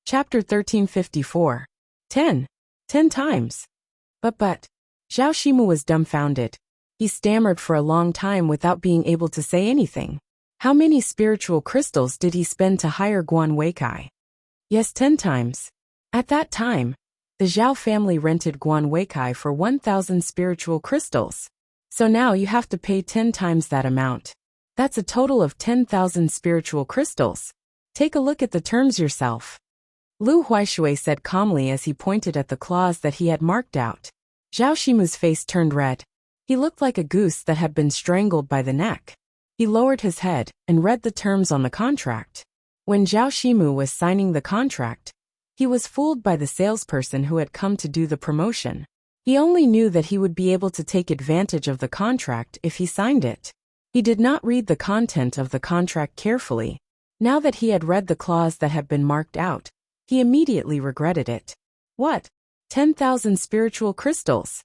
Chapter 1354. 10. 10 times. But. Zhao Shimu was dumbfounded. He stammered for a long time without being able to say anything. How many spiritual crystals did he spend to hire Guan Weikai? Yes, 10 times. At that time, the Zhao family rented Guan Weikai for 1,000 spiritual crystals. So now you have to pay 10 times that amount. That's a total of 10,000 spiritual crystals. Take a look at the terms yourself. Lu Huaishui said calmly as he pointed at the clause that he had marked out. Zhao Shimu's face turned red. He looked like a goose that had been strangled by the neck. He lowered his head and read the terms on the contract. When Zhao Shimu was signing the contract, he was fooled by the salesperson who had come to do the promotion. He only knew that he would be able to take advantage of the contract if he signed it. He did not read the content of the contract carefully. Now that he had read the clause that had been marked out, he immediately regretted it. What? 10,000 spiritual crystals?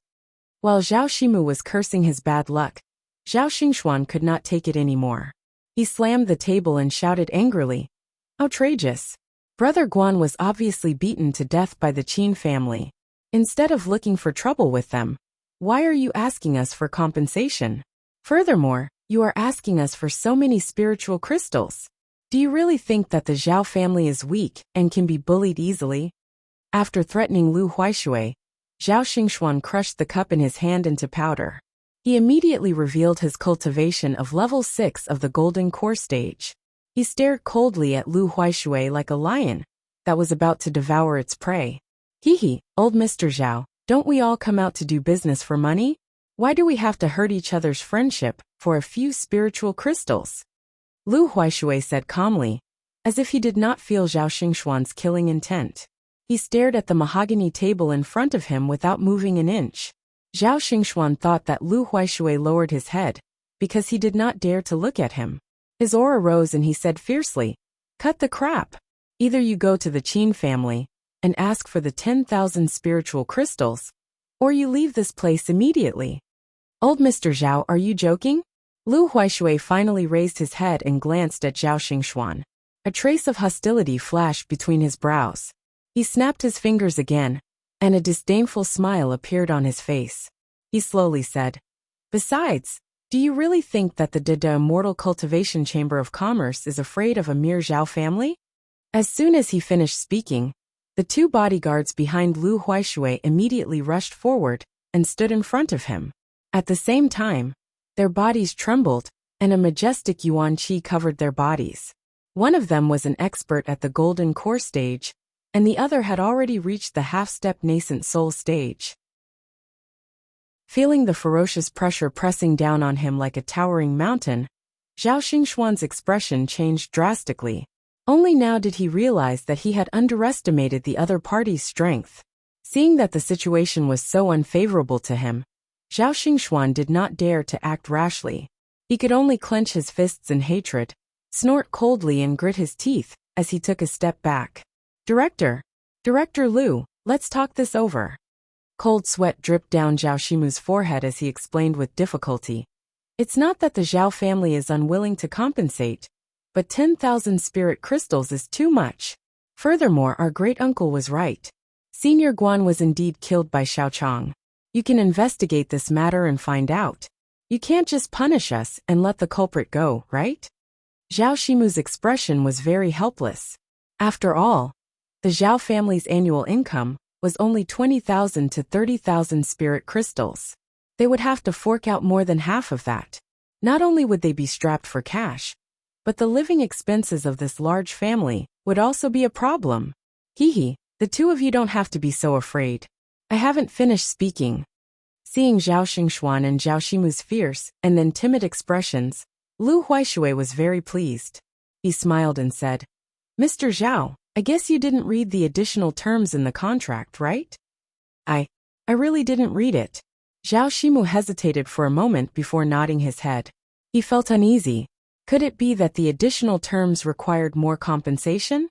While Zhao Shimu was cursing his bad luck, Zhao Xingxuan could not take it anymore. He slammed the table and shouted angrily. Outrageous! Brother Guan was obviously beaten to death by the Qin family. Instead of looking for trouble with them, why are you asking us for compensation? Furthermore, you are asking us for so many spiritual crystals. Do you really think that the Zhao family is weak and can be bullied easily? After threatening Lu Huaishui, Zhao Xingxuan crushed the cup in his hand into powder. He immediately revealed his cultivation of level 6 of the golden core stage. He stared coldly at Lu Huaishui like a lion that was about to devour its prey. Hee, old Mr. Zhao, don't we all come out to do business for money? Why do we have to hurt each other's friendship for a few spiritual crystals? Lu Huaishui said calmly, as if he did not feel Zhao Xingxuan's killing intent. He stared at the mahogany table in front of him without moving an inch. Zhao Xingxuan thought that Lu Huaishui lowered his head, because he did not dare to look at him. His aura rose and he said fiercely, "Cut the crap! Either you go to the Qin family and ask for the 10,000 spiritual crystals, or you leave this place immediately." Old Mr. Zhao, are you joking? Lu Huaishui finally raised his head and glanced at Zhao Xingxuan. A trace of hostility flashed between his brows. He snapped his fingers again, and a disdainful smile appeared on his face. He slowly said, "Besides, do you really think that the Immortal Cultivation Chamber of Commerce is afraid of a mere Zhao family?" As soon as he finished speaking, the two bodyguards behind Lu Huaishui immediately rushed forward and stood in front of him. At the same time, their bodies trembled, and a majestic yuan qi covered their bodies. One of them was an expert at the golden core stage, and the other had already reached the half-step nascent soul stage. Feeling the ferocious pressure pressing down on him like a towering mountain, Zhao Xingxuan's expression changed drastically. Only now did he realize that he had underestimated the other party's strength. Seeing that the situation was so unfavorable to him, Zhao Xingxuan did not dare to act rashly. He could only clench his fists in hatred, snort coldly and grit his teeth as he took a step back. Director Lu, let's talk this over." Cold sweat dripped down Zhao Shimu's forehead as he explained with difficulty. "It's not that the Zhao family is unwilling to compensate, but 10,000 spirit crystals is too much. Furthermore, our great-uncle was right. Senior Guan was indeed killed by Xiaochang. You can investigate this matter and find out. You can't just punish us and let the culprit go, right?" Zhao Shimu's expression was very helpless. After all, the Zhao family's annual income was only 20,000 to 30,000 spirit crystals. They would have to fork out more than half of that. Not only would they be strapped for cash, but the living expenses of this large family would also be a problem. Hee, the two of you don't have to be so afraid. I haven't finished speaking. Seeing Zhao Xingxuan and Zhao Shimu's fierce and then timid expressions, Lu Huaishui was very pleased. He smiled and said, "Mr. Zhao, I guess you didn't read the additional terms in the contract, right?" I really didn't read it." Zhao Shimu hesitated for a moment before nodding his head. He felt uneasy. Could it be that the additional terms required more compensation?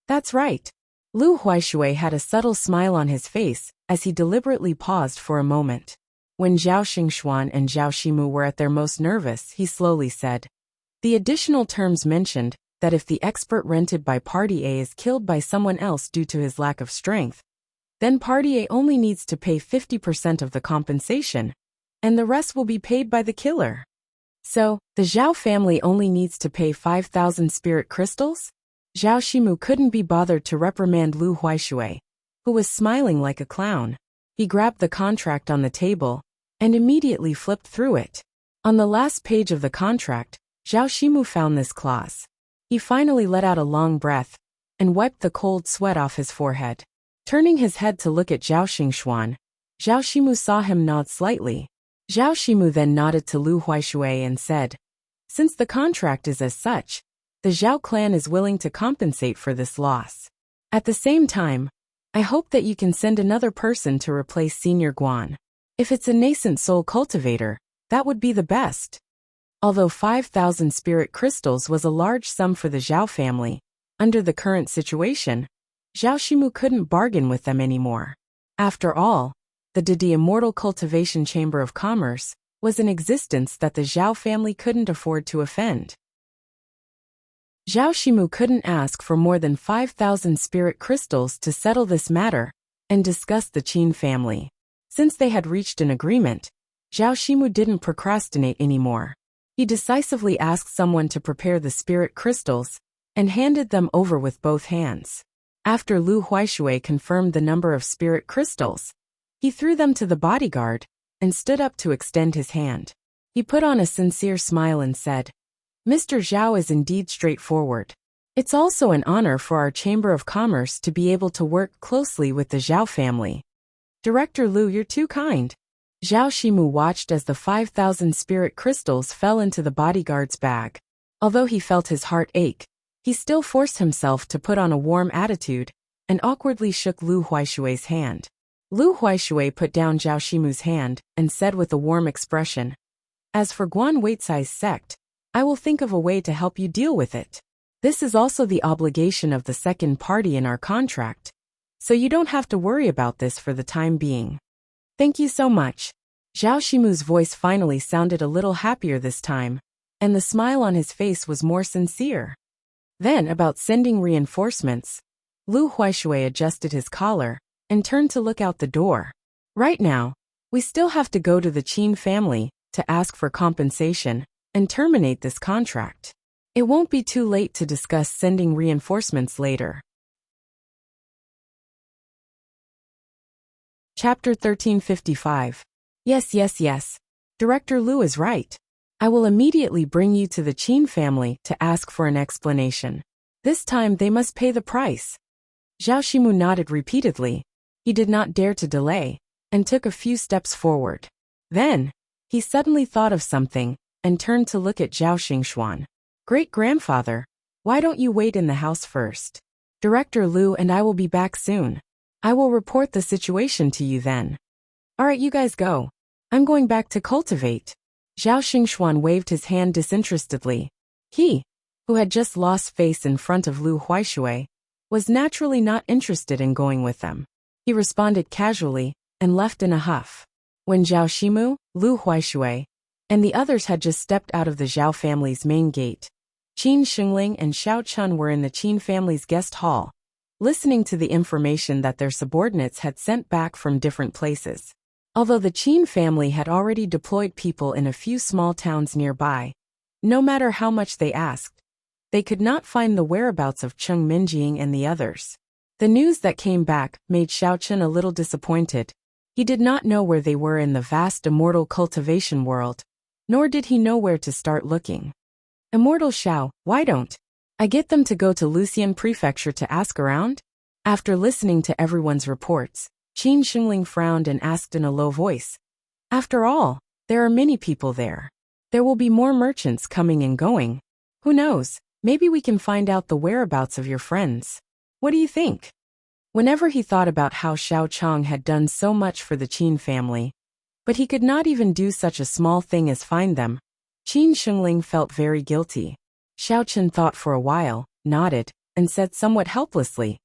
That's right. Lu Huaishui had a subtle smile on his face as he deliberately paused for a moment. When Zhao Xingxuan and Zhao Shimu were at their most nervous, he slowly said, "The additional terms mentioned that if the expert rented by Party A is killed by someone else due to his lack of strength, then Party A only needs to pay 50% of the compensation, and the rest will be paid by the killer. So, the Zhao family only needs to pay 5,000 spirit crystals? Zhao Shimu couldn't be bothered to reprimand Lu Huaishui, who was smiling like a clown. He grabbed the contract on the table and immediately flipped through it. On the last page of the contract, Zhao Shimu found this clause. He finally let out a long breath and wiped the cold sweat off his forehead. Turning his head to look at Zhao Xingxuan, Zhao Shimu saw him nod slightly. Zhao Shimu then nodded to Lu Huaishui and said, "Since the contract is as such, the Zhao clan is willing to compensate for this loss. At the same time, I hope that you can send another person to replace Senior Guan. If it's a nascent soul cultivator, that would be the best." Although 5,000 spirit crystals was a large sum for the Zhao family, under the current situation, Zhao Shimu couldn't bargain with them anymore. After all, the Immortal Cultivation Chamber of Commerce was in existence that the Zhao family couldn't afford to offend. Zhao Shimu couldn't ask for more than 5,000 spirit crystals to settle this matter and discuss the Qin family. Since they had reached an agreement, Zhao Shimu didn't procrastinate anymore. He decisively asked someone to prepare the spirit crystals and handed them over with both hands. After Lu Huaishui confirmed the number of spirit crystals, he threw them to the bodyguard and stood up to extend his hand. He put on a sincere smile and said, "Mr. Zhao is indeed straightforward. It's also an honor for our Chamber of Commerce to be able to work closely with the Zhao family. Director Lu, you're too kind." Zhao Shimu watched as the 5,000 spirit crystals fell into the bodyguard's bag. Although he felt his heart ache, he still forced himself to put on a warm attitude and awkwardly shook Lu Huaishui's hand. Lu Huaishui put down Zhao Shimu's hand and said with a warm expression, "As for Guan Weicai's sect, I will think of a way to help you deal with it. This is also the obligation of the second party in our contract, so you don't have to worry about this for the time being." "Thank you so much." Zhao Shimu's voice finally sounded a little happier this time, and the smile on his face was more sincere. Then, about sending reinforcements, Lu Huaishui adjusted his collar and turned to look out the door. "Right now, we still have to go to the Qin family to ask for compensation and terminate this contract. It won't be too late to discuss sending reinforcements later." Chapter 1355. Yes. Director Lu is right. I will immediately bring you to the Qin family to ask for an explanation. This time they must pay the price. Zhao Shimu nodded repeatedly. He did not dare to delay, and took a few steps forward. Then, he suddenly thought of something, and turned to look at Zhao Xingxuan. "Great-grandfather, why don't you wait in the house first? Director Lu and I will be back soon. I will report the situation to you then." "Alright, you guys go. I'm going back to cultivate." Zhao Xingxuan waved his hand disinterestedly. He, who had just lost face in front of Lu Huaishui, was naturally not interested in going with them. He responded casually and left in a huff. When Zhao Shimu, Lu Huaishui, and the others had just stepped out of the Zhao family's main gate, Qin Xingling and Xiao Chun were in the Qin family's guest hall, listening to the information that their subordinates had sent back from different places. Although the Qin family had already deployed people in a few small towns nearby, no matter how much they asked, they could not find the whereabouts of Cheng Minjing and the others. The news that came back made Xiao Chun a little disappointed. He did not know where they were in the vast immortal cultivation world, nor did he know where to start looking. "Immortal Xiao, why don't I get them to go to Lucian Prefecture to ask around?" After listening to everyone's reports, Qin Xingling frowned and asked in a low voice, "After all, there are many people there. There will be more merchants coming and going. Who knows, maybe we can find out the whereabouts of your friends. What do you think?" Whenever he thought about how Xiao Chong had done so much for the Qin family, but he could not even do such a small thing as find them, Qin Xingling felt very guilty. Xiao Chun thought for a while, nodded, and said somewhat helplessly,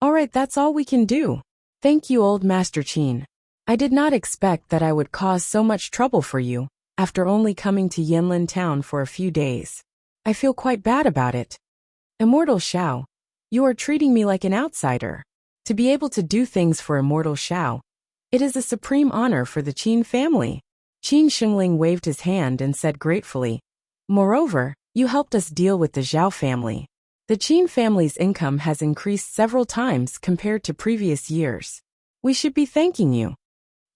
"Alright, that's all we can do. Thank you, old Master Qin. I did not expect that I would cause so much trouble for you, after only coming to Yanlin town for a few days. I feel quite bad about it." Immortal Xiao, you are treating me like an outsider. To be able to do things for Immortal Xiao, it is a supreme honor for the Qin family. Qin Shengling waved his hand and said gratefully, moreover, you helped us deal with the Zhao family. The Qin family's income has increased several times compared to previous years. We should be thanking you.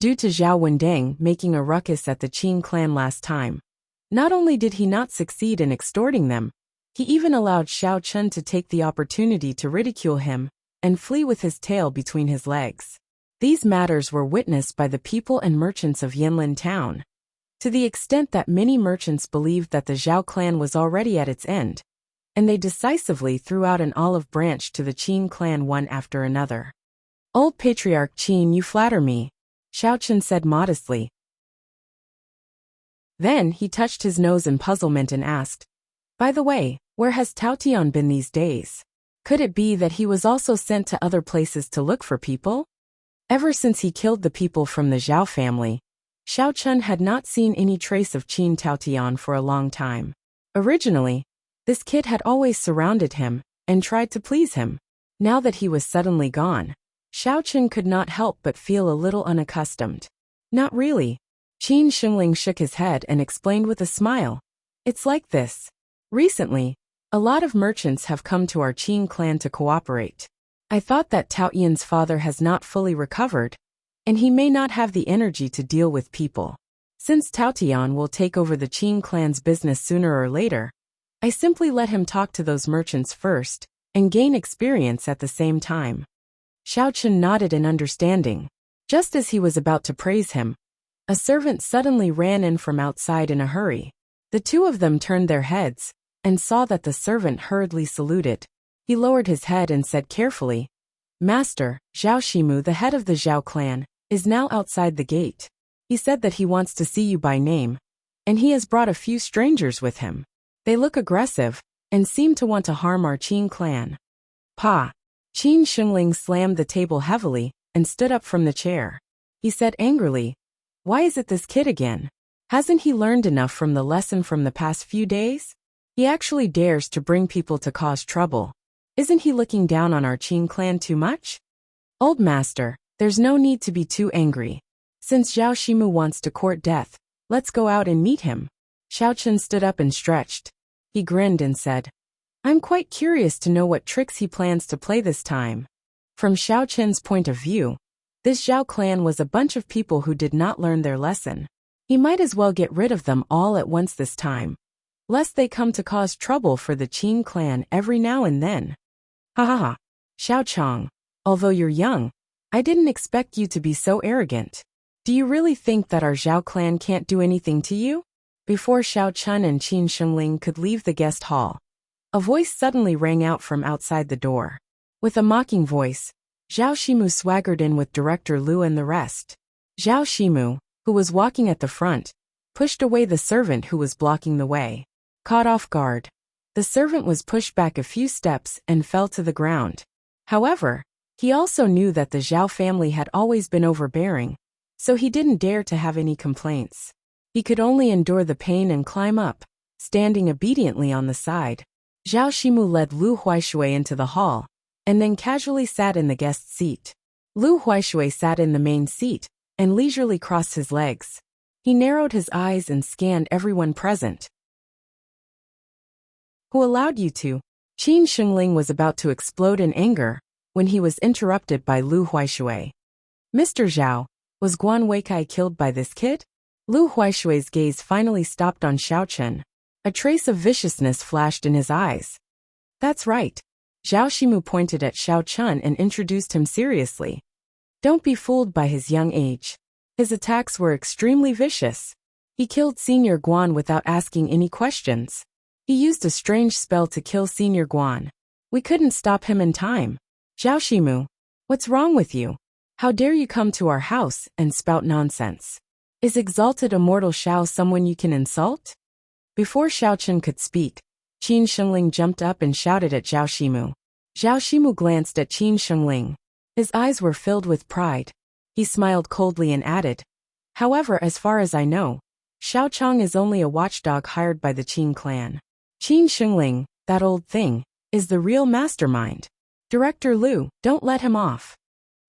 Due to Zhao Wendang making a ruckus at the Qin clan last time, not only did he not succeed in extorting them, he even allowed Xiao Chun to take the opportunity to ridicule him and flee with his tail between his legs. These matters were witnessed by the people and merchants of Yanlin town, to the extent that many merchants believed that the Zhao clan was already at its end, and they decisively threw out an olive branch to the Qin clan one after another. Old Patriarch Qin, you flatter me, Xiao Chun said modestly. Then he touched his nose in puzzlement and asked, by the way, where has Tao Tian been these days? Could it be that he was also sent to other places to look for people? Ever since he killed the people from the Zhao family, Xiao Chun had not seen any trace of Qin Tao Tian for a long time. Originally, this kid had always surrounded him and tried to please him. Now that he was suddenly gone, Xiao Chun could not help but feel a little unaccustomed. Not really. Qin Shengling shook his head and explained with a smile. It's like this. Recently, a lot of merchants have come to our Qin clan to cooperate. I thought that Tao Tian's father has not fully recovered, and he may not have the energy to deal with people. Since Tao Tian will take over the Qin clan's business sooner or later, I simply let him talk to those merchants first and gain experience at the same time. Xiao Chun nodded in understanding. Just as he was about to praise him, a servant suddenly ran in from outside in a hurry. The two of them turned their heads and saw that the servant hurriedly saluted. He lowered his head and said carefully, Master, Zhao Shimu, the head of the Zhao clan, is now outside the gate. He said that he wants to see you by name, and he has brought a few strangers with him. They look aggressive and seem to want to harm our Qin clan. Pa! Qin Shengling slammed the table heavily and stood up from the chair. He said angrily, why is it this kid again? Hasn't he learned enough from the lesson from the past few days? He actually dares to bring people to cause trouble. Isn't he looking down on our Qin clan too much? Old master, there's no need to be too angry. Since Zhao Shimu wants to court death, let's go out and meet him. Xiao Chun stood up and stretched. He grinned and said, I'm quite curious to know what tricks he plans to play this time. From Xiao Chun's point of view, this Zhao clan was a bunch of people who did not learn their lesson. He might as well get rid of them all at once this time, lest they come to cause trouble for the Qin clan every now and then. Ha ha ha. Xiao Chong, although you're young, I didn't expect you to be so arrogant. Do you really think that our Zhao clan can't do anything to you? Before Xiao Chun and Qin Shengling could leave the guest hall, a voice suddenly rang out from outside the door. With a mocking voice, Zhao Shimu swaggered in with Director Lu and the rest. Zhao Shimu, who was walking at the front, pushed away the servant who was blocking the way. Caught off guard, the servant was pushed back a few steps and fell to the ground. However, he also knew that the Zhao family had always been overbearing, so he didn't dare to have any complaints. He could only endure the pain and climb up, standing obediently on the side. Zhao Shimu led Lu Huaishui into the hall, and then casually sat in the guest seat. Lu Huaishui sat in the main seat and leisurely crossed his legs. He narrowed his eyes and scanned everyone present. Who allowed you to? Qin Shengling was about to explode in anger when he was interrupted by Lu Huaishui. Mr. Zhao, was Guan Weikai killed by this kid? Lu Huaishui's gaze finally stopped on Xiao Chun. A trace of viciousness flashed in his eyes. That's right. Zhao Shimu pointed at Xiao Chun and introduced him seriously. Don't be fooled by his young age. His attacks were extremely vicious. He killed Senior Guan without asking any questions. He used a strange spell to kill Senior Guan. We couldn't stop him in time. Zhao Shimu, what's wrong with you? How dare you come to our house and spout nonsense? Is Exalted Immortal Xiao someone you can insult? Before Xiao Chun could speak, Qin Shengling jumped up and shouted at Zhao Shimu. Zhao Shimu glanced at Qin Shengling. His eyes were filled with pride. He smiled coldly and added, however, as far as I know, Xiao Chong is only a watchdog hired by the Qin clan. Qin Shengling, that old thing, is the real mastermind. Director Liu, don't let him off.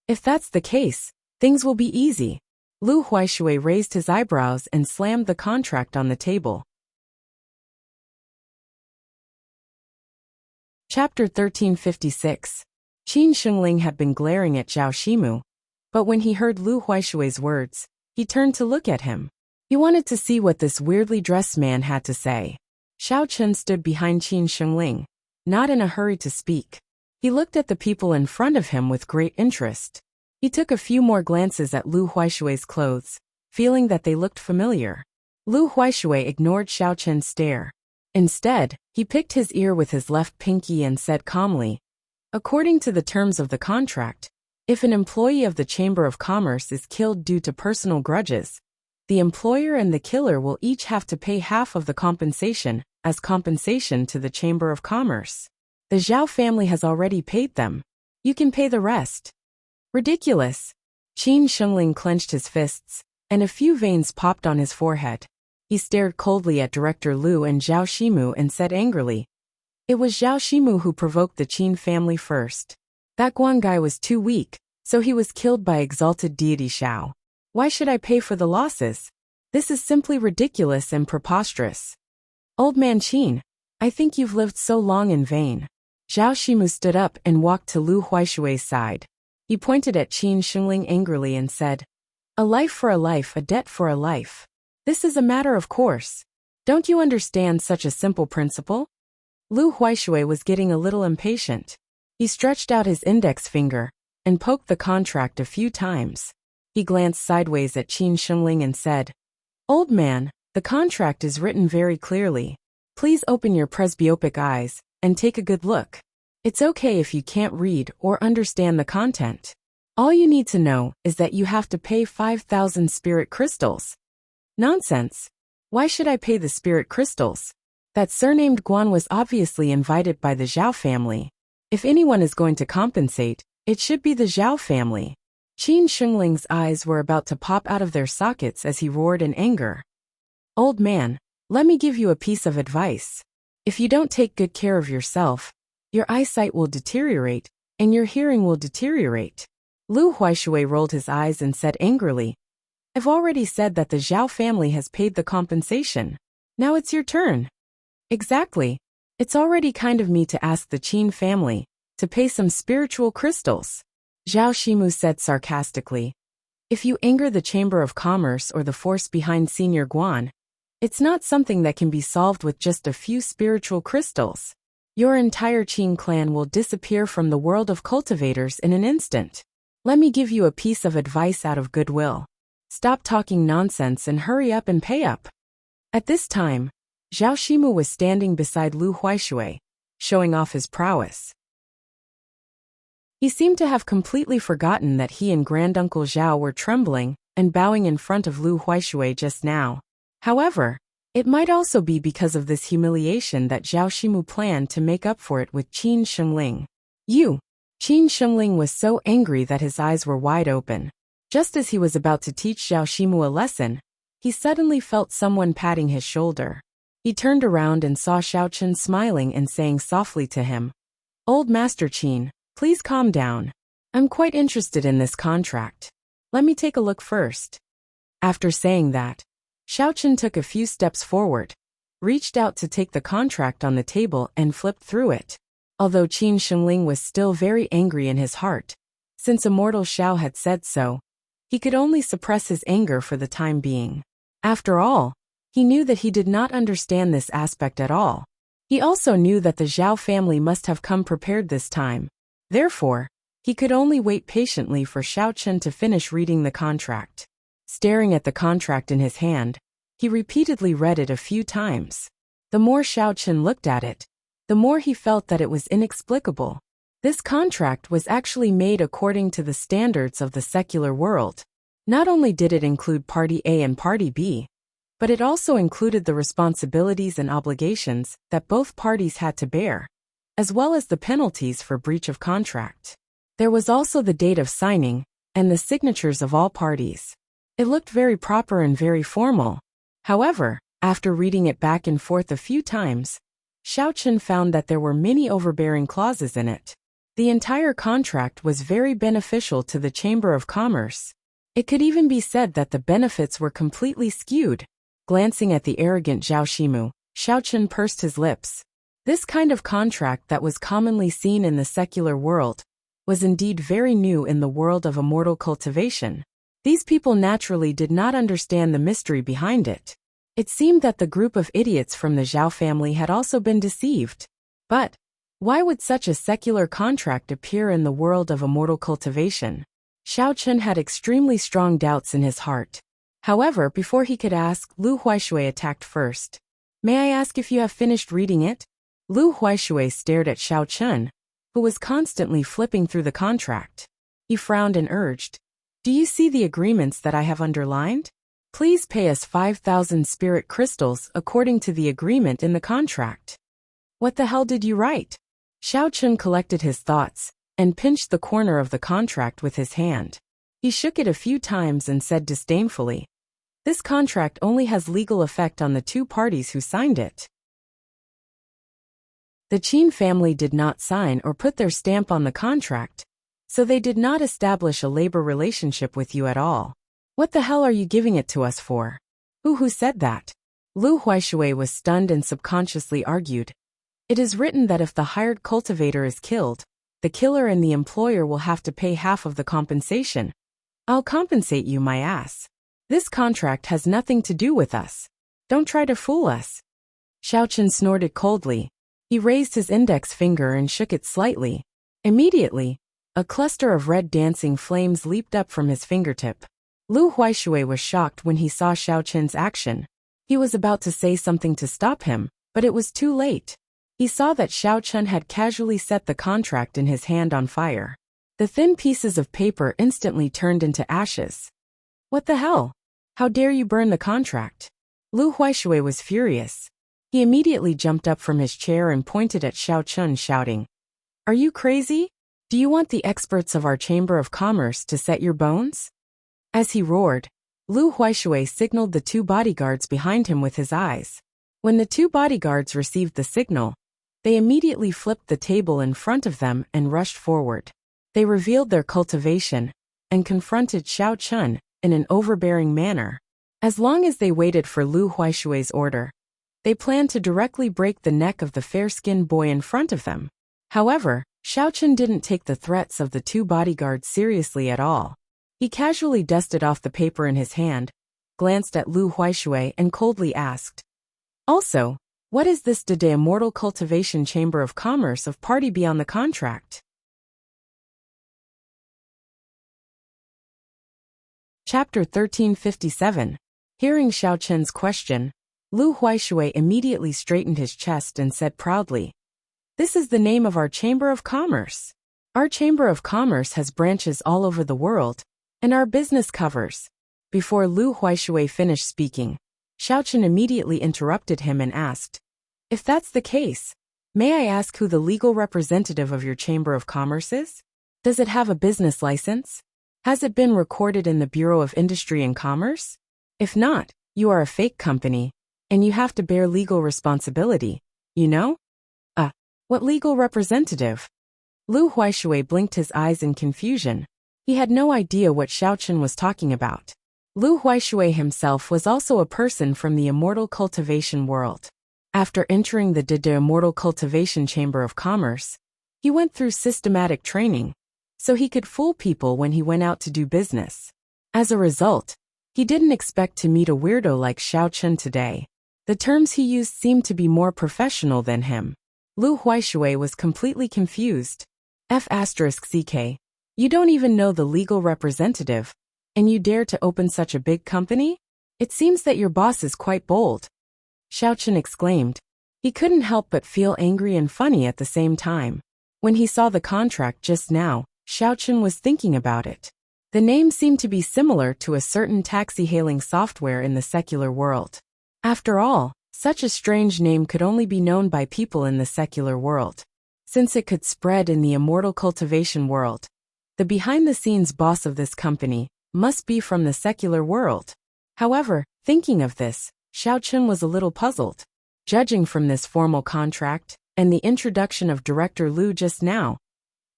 If that's the case, things will be easy. Lu Huaishui raised his eyebrows and slammed the contract on the table. Chapter 1356. Qin Shengling had been glaring at Zhao Shimu, but when he heard Lu Huaishui's words, he turned to look at him. He wanted to see what this weirdly dressed man had to say. Xiao Chen stood behind Qin Shengling, not in a hurry to speak. He looked at the people in front of him with great interest. He took a few more glances at Lu Huaishui's clothes, feeling that they looked familiar. Lu Huaishui ignored Xiao Chen's stare. Instead, he picked his ear with his left pinky and said calmly, "According to the terms of the contract, if an employee of the Chamber of Commerce is killed due to personal grudges, the employer and the killer will each have to pay half of the compensation as compensation to the Chamber of Commerce. The Zhao family has already paid them. You can pay the rest." Ridiculous. Qin Shengling clenched his fists, and a few veins popped on his forehead. He stared coldly at Director Liu and Zhao Shimu and said angrily, "It was Zhao Shimu who provoked the Qin family first. That Guan guy was too weak, so he was killed by exalted deity Xiao. Why should I pay for the losses? This is simply ridiculous and preposterous. Old man Qin, I think you've lived so long in vain." Zhao Shimu stood up and walked to Lu Huaishui's side. He pointed at Qin Shengling angrily and said, "A life for a life, a debt for a life. This is a matter of course. Don't you understand such a simple principle?" Lu Huaishui was getting a little impatient. He stretched out his index finger and poked the contract a few times. He glanced sideways at Qin Shengling and said, "Old man, the contract is written very clearly. Please open your presbyopic eyes and take a good look. It's okay if you can't read or understand the content. All you need to know is that you have to pay 5,000 spirit crystals." Nonsense. Why should I pay the spirit crystals? That surnamed Guan was obviously invited by the Zhao family. If anyone is going to compensate, it should be the Zhao family. Qin Shengling's eyes were about to pop out of their sockets as he roared in anger. "Old man, let me give you a piece of advice. If you don't take good care of yourself, your eyesight will deteriorate, and your hearing will deteriorate." Lu Huaishui rolled his eyes and said angrily, "I've already said that the Zhao family has paid the compensation. Now it's your turn." "Exactly. It's already kind of me to ask the Qin family to pay some spiritual crystals," Zhao Shimu said sarcastically. "If you anger the Chamber of Commerce or the force behind Senior Guan, it's not something that can be solved with just a few spiritual crystals. Your entire Qin clan will disappear from the world of cultivators in an instant. Let me give you a piece of advice out of goodwill. Stop talking nonsense and hurry up and pay up." At this time, Zhao Shimu was standing beside Lu Huaishui, showing off his prowess. He seemed to have completely forgotten that he and Granduncle Zhao were trembling and bowing in front of Lu Huaishui just now. However, it might also be because of this humiliation that Zhao Shimu planned to make up for it with Qin Shengling. Qin Shengling was so angry that his eyes were wide open. Just as he was about to teach Zhao Shimu a lesson, he suddenly felt someone patting his shoulder. He turned around and saw Xiao Chen smiling and saying softly to him, "Old Master Qin, please calm down. I'm quite interested in this contract. Let me take a look first." After saying that, Xiao Chen took a few steps forward, reached out to take the contract on the table and flipped through it. Although Qin Shengling was still very angry in his heart, since Immortal Xiao had said so, he could only suppress his anger for the time being. After all, he knew that he did not understand this aspect at all. He also knew that the Zhao family must have come prepared this time. Therefore, he could only wait patiently for Xiao Chen to finish reading the contract. Staring at the contract in his hand, he repeatedly read it a few times. The more Xiao Chen looked at it, the more he felt that it was inexplicable. This contract was actually made according to the standards of the secular world. Not only did it include Party A and Party B, but it also included the responsibilities and obligations that both parties had to bear, as well as the penalties for breach of contract. There was also the date of signing and the signatures of all parties. It looked very proper and very formal. However, after reading it back and forth a few times, Xiao Chen found that there were many overbearing clauses in it. The entire contract was very beneficial to the Chamber of Commerce. It could even be said that the benefits were completely skewed. Glancing at the arrogant Zhao Shimu, Xiao Chen pursed his lips. This kind of contract that was commonly seen in the secular world was indeed very new in the world of immortal cultivation. These people naturally did not understand the mystery behind it. It seemed that the group of idiots from the Zhao family had also been deceived. But why would such a secular contract appear in the world of immortal cultivation? Xiao Chen had extremely strong doubts in his heart. However, before he could ask, Lu Huaishui attacked first. May I ask if you have finished reading it? Lu Huaishui stared at Xiao Chen, who was constantly flipping through the contract. He frowned and urged, "Do you see the agreements that I have underlined? Please pay us 5,000 spirit crystals according to the agreement in the contract." What the hell did you write? Xiao Chen collected his thoughts and pinched the corner of the contract with his hand. He shook it a few times and said disdainfully, "This contract only has legal effect on the two parties who signed it. The Qin family did not sign or put their stamp on the contract, so they did not establish a labor relationship with you at all. What the hell are you giving it to us for?" Who said that? Lu Huaishui was stunned and subconsciously argued, "It is written that if the hired cultivator is killed, the killer and the employer will have to pay half of the compensation. I'll compensate you, my ass. This contract has nothing to do with us. Don't try to fool us." Xiao Chen snorted coldly. He raised his index finger and shook it slightly. Immediately, a cluster of red dancing flames leaped up from his fingertip. Lu Huaishui was shocked when he saw Xiao Chen's action. He was about to say something to stop him, but it was too late. He saw that Xiao Chen had casually set the contract in his hand on fire. The thin pieces of paper instantly turned into ashes. "What the hell? How dare you burn the contract?" Lu Huaishui was furious. He immediately jumped up from his chair and pointed at Xiao Chen, shouting, "Are you crazy? Do you want the experts of our Chamber of Commerce to set your bones?" As he roared, Lu Huaishui signaled the two bodyguards behind him with his eyes. When the two bodyguards received the signal, they immediately flipped the table in front of them and rushed forward. They revealed their cultivation and confronted Xiao Chen in an overbearing manner. As long as they waited for Lu Huaishui's order, they planned to directly break the neck of the fair-skinned boy in front of them. However, Xiao Chen didn't take the threats of the two bodyguards seriously at all. He casually dusted off the paper in his hand, glanced at Lu Huaishui and coldly asked, "Also, what is this de Immortal Cultivation Chamber of Commerce of party beyond the contract?" Chapter 1357. Hearing Xiao Chen's question, Lu Huaishui immediately straightened his chest and said proudly, "This is the name of our Chamber of Commerce. Our Chamber of Commerce has branches all over the world, and our business covers." Before Lu Huaishui finished speaking, Xiao Chen immediately interrupted him and asked, "If that's the case, may I ask who the legal representative of your Chamber of Commerce is? Does it have a business license? Has it been recorded in the Bureau of Industry and Commerce? If not, you are a fake company, and you have to bear legal responsibility, you know?" What legal representative?" Lu Huaishui blinked his eyes in confusion. He had no idea what Xiao Chen was talking about. Lu Huaishui himself was also a person from the immortal cultivation world. After entering the de Immortal Cultivation Chamber of Commerce, he went through systematic training, so he could fool people when he went out to do business. As a result, he didn't expect to meet a weirdo like Xiao Chen today. The terms he used seemed to be more professional than him. Lu Huaishui was completely confused. F***CK. You don't even know the legal representative, and you dare to open such a big company? It seems that your boss is quite bold," Xiao Chen exclaimed. He couldn't help but feel angry and funny at the same time. When he saw the contract just now, Xiao Chen was thinking about it. The name seemed to be similar to a certain taxi-hailing software in the secular world. After all, such a strange name could only be known by people in the secular world. Since it could spread in the immortal cultivation world, the behind-the-scenes boss of this company must be from the secular world. However, thinking of this, Xiao Chen was a little puzzled. Judging from this formal contract, and the introduction of Director Liu just now,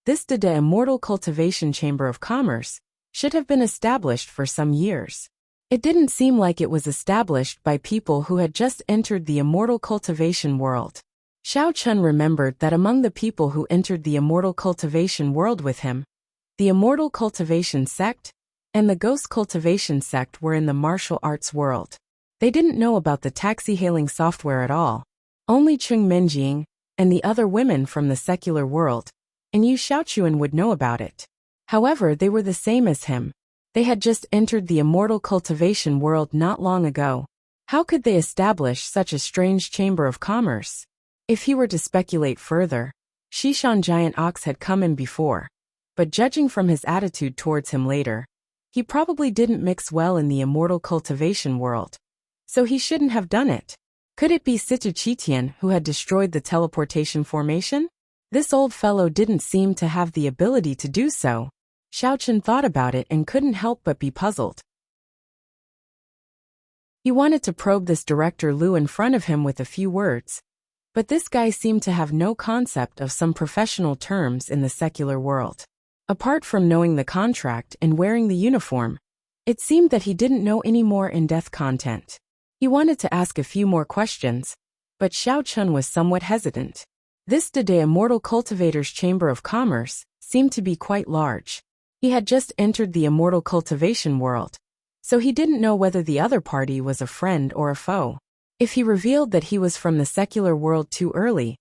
this de Immortal Cultivation Chamber of Commerce should have been established for some years. It didn't seem like it was established by people who had just entered the Immortal Cultivation world. Xiao Chun remembered that among the people who entered the Immortal Cultivation world with him, the Immortal Cultivation sect and the Ghost Cultivation sect were in the martial arts world. They didn't know about the taxi-hailing software at all. Only Chung Minjing and the other women from the secular world, and Yu Xiaochuan would know about it. However, they were the same as him. They had just entered the Immortal Cultivation world not long ago. How could they establish such a strange chamber of commerce? If he were to speculate further, Shishan Giant Ox had come in before, but judging from his attitude towards him later, he probably didn't mix well in the Immortal Cultivation world. So he shouldn't have done it. Could it be Situ Qitian who had destroyed the teleportation formation? This old fellow didn't seem to have the ability to do so. Xiao Chun thought about it and couldn't help but be puzzled. He wanted to probe this Director Liu in front of him with a few words, but this guy seemed to have no concept of some professional terms in the secular world. Apart from knowing the contract and wearing the uniform, it seemed that he didn't know any more in-depth content. He wanted to ask a few more questions, but Xiao Chun was somewhat hesitant. This de Immortal Cultivator's Chamber of Commerce seemed to be quite large. He had just entered the Immortal Cultivation world, so he didn't know whether the other party was a friend or a foe. If he revealed that he was from the secular world too early,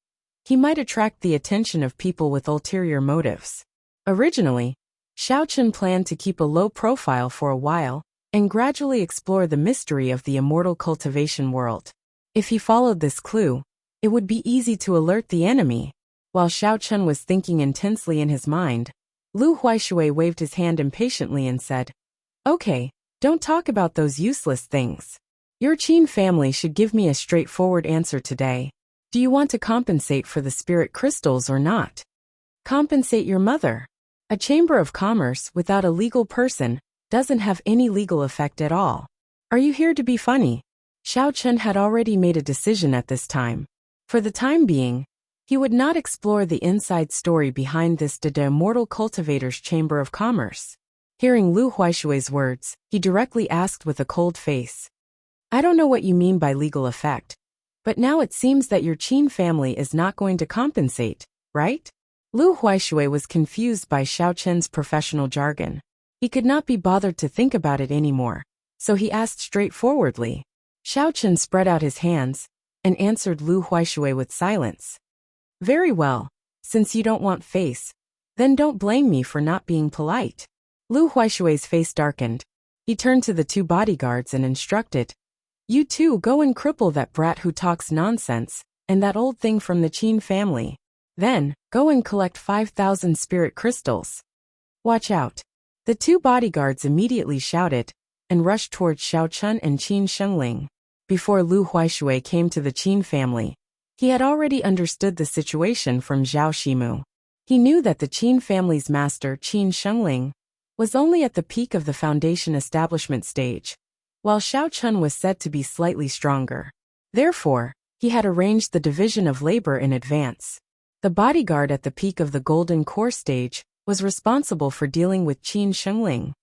he might attract the attention of people with ulterior motives. Originally, Xiao Chun planned to keep a low profile for a while and gradually explore the mystery of the Immortal Cultivation world. If he followed this clue, it would be easy to alert the enemy. While Xiao Chun was thinking intensely in his mind, Lu Huaishui waved his hand impatiently and said, "Okay, don't talk about those useless things. Your Qin family should give me a straightforward answer today. Do you want to compensate for the spirit crystals or not?" Compensate your mother. A chamber of commerce without a legal person doesn't have any legal effect at all. Are you here to be funny? Xiao Chun had already made a decision at this time. For the time being, he would not explore the inside story behind this de Immortal Cultivator's Chamber of Commerce. Hearing Lu Huaishui's words, he directly asked with a cold face, "I don't know what you mean by legal effect, but now it seems that your Qin family is not going to compensate, right?" Lu Huaishui was confused by Xiao Chun's professional jargon. He could not be bothered to think about it anymore, so he asked straightforwardly. Xiao Chun spread out his hands and answered Lu Huaishui with silence. "Very well, since you don't want face, then don't blame me for not being polite." Lu Huaishui's face darkened. He turned to the two bodyguards and instructed, "You two go and cripple that brat who talks nonsense, and that old thing from the Qin family. Then, go and collect 5,000 spirit crystals. Watch out." The two bodyguards immediately shouted and rushed towards Xiao Chun and Qin Shengling. Before Lu Huaishui came to the Qin family, he had already understood the situation from Zhao Shimu. He knew that the Qin family's master, Qin Shengling, was only at the peak of the foundation establishment stage, while Xiao Chun was said to be slightly stronger. Therefore, he had arranged the division of labor in advance. The bodyguard at the peak of the golden core stage was responsible for dealing with Qin Shengling,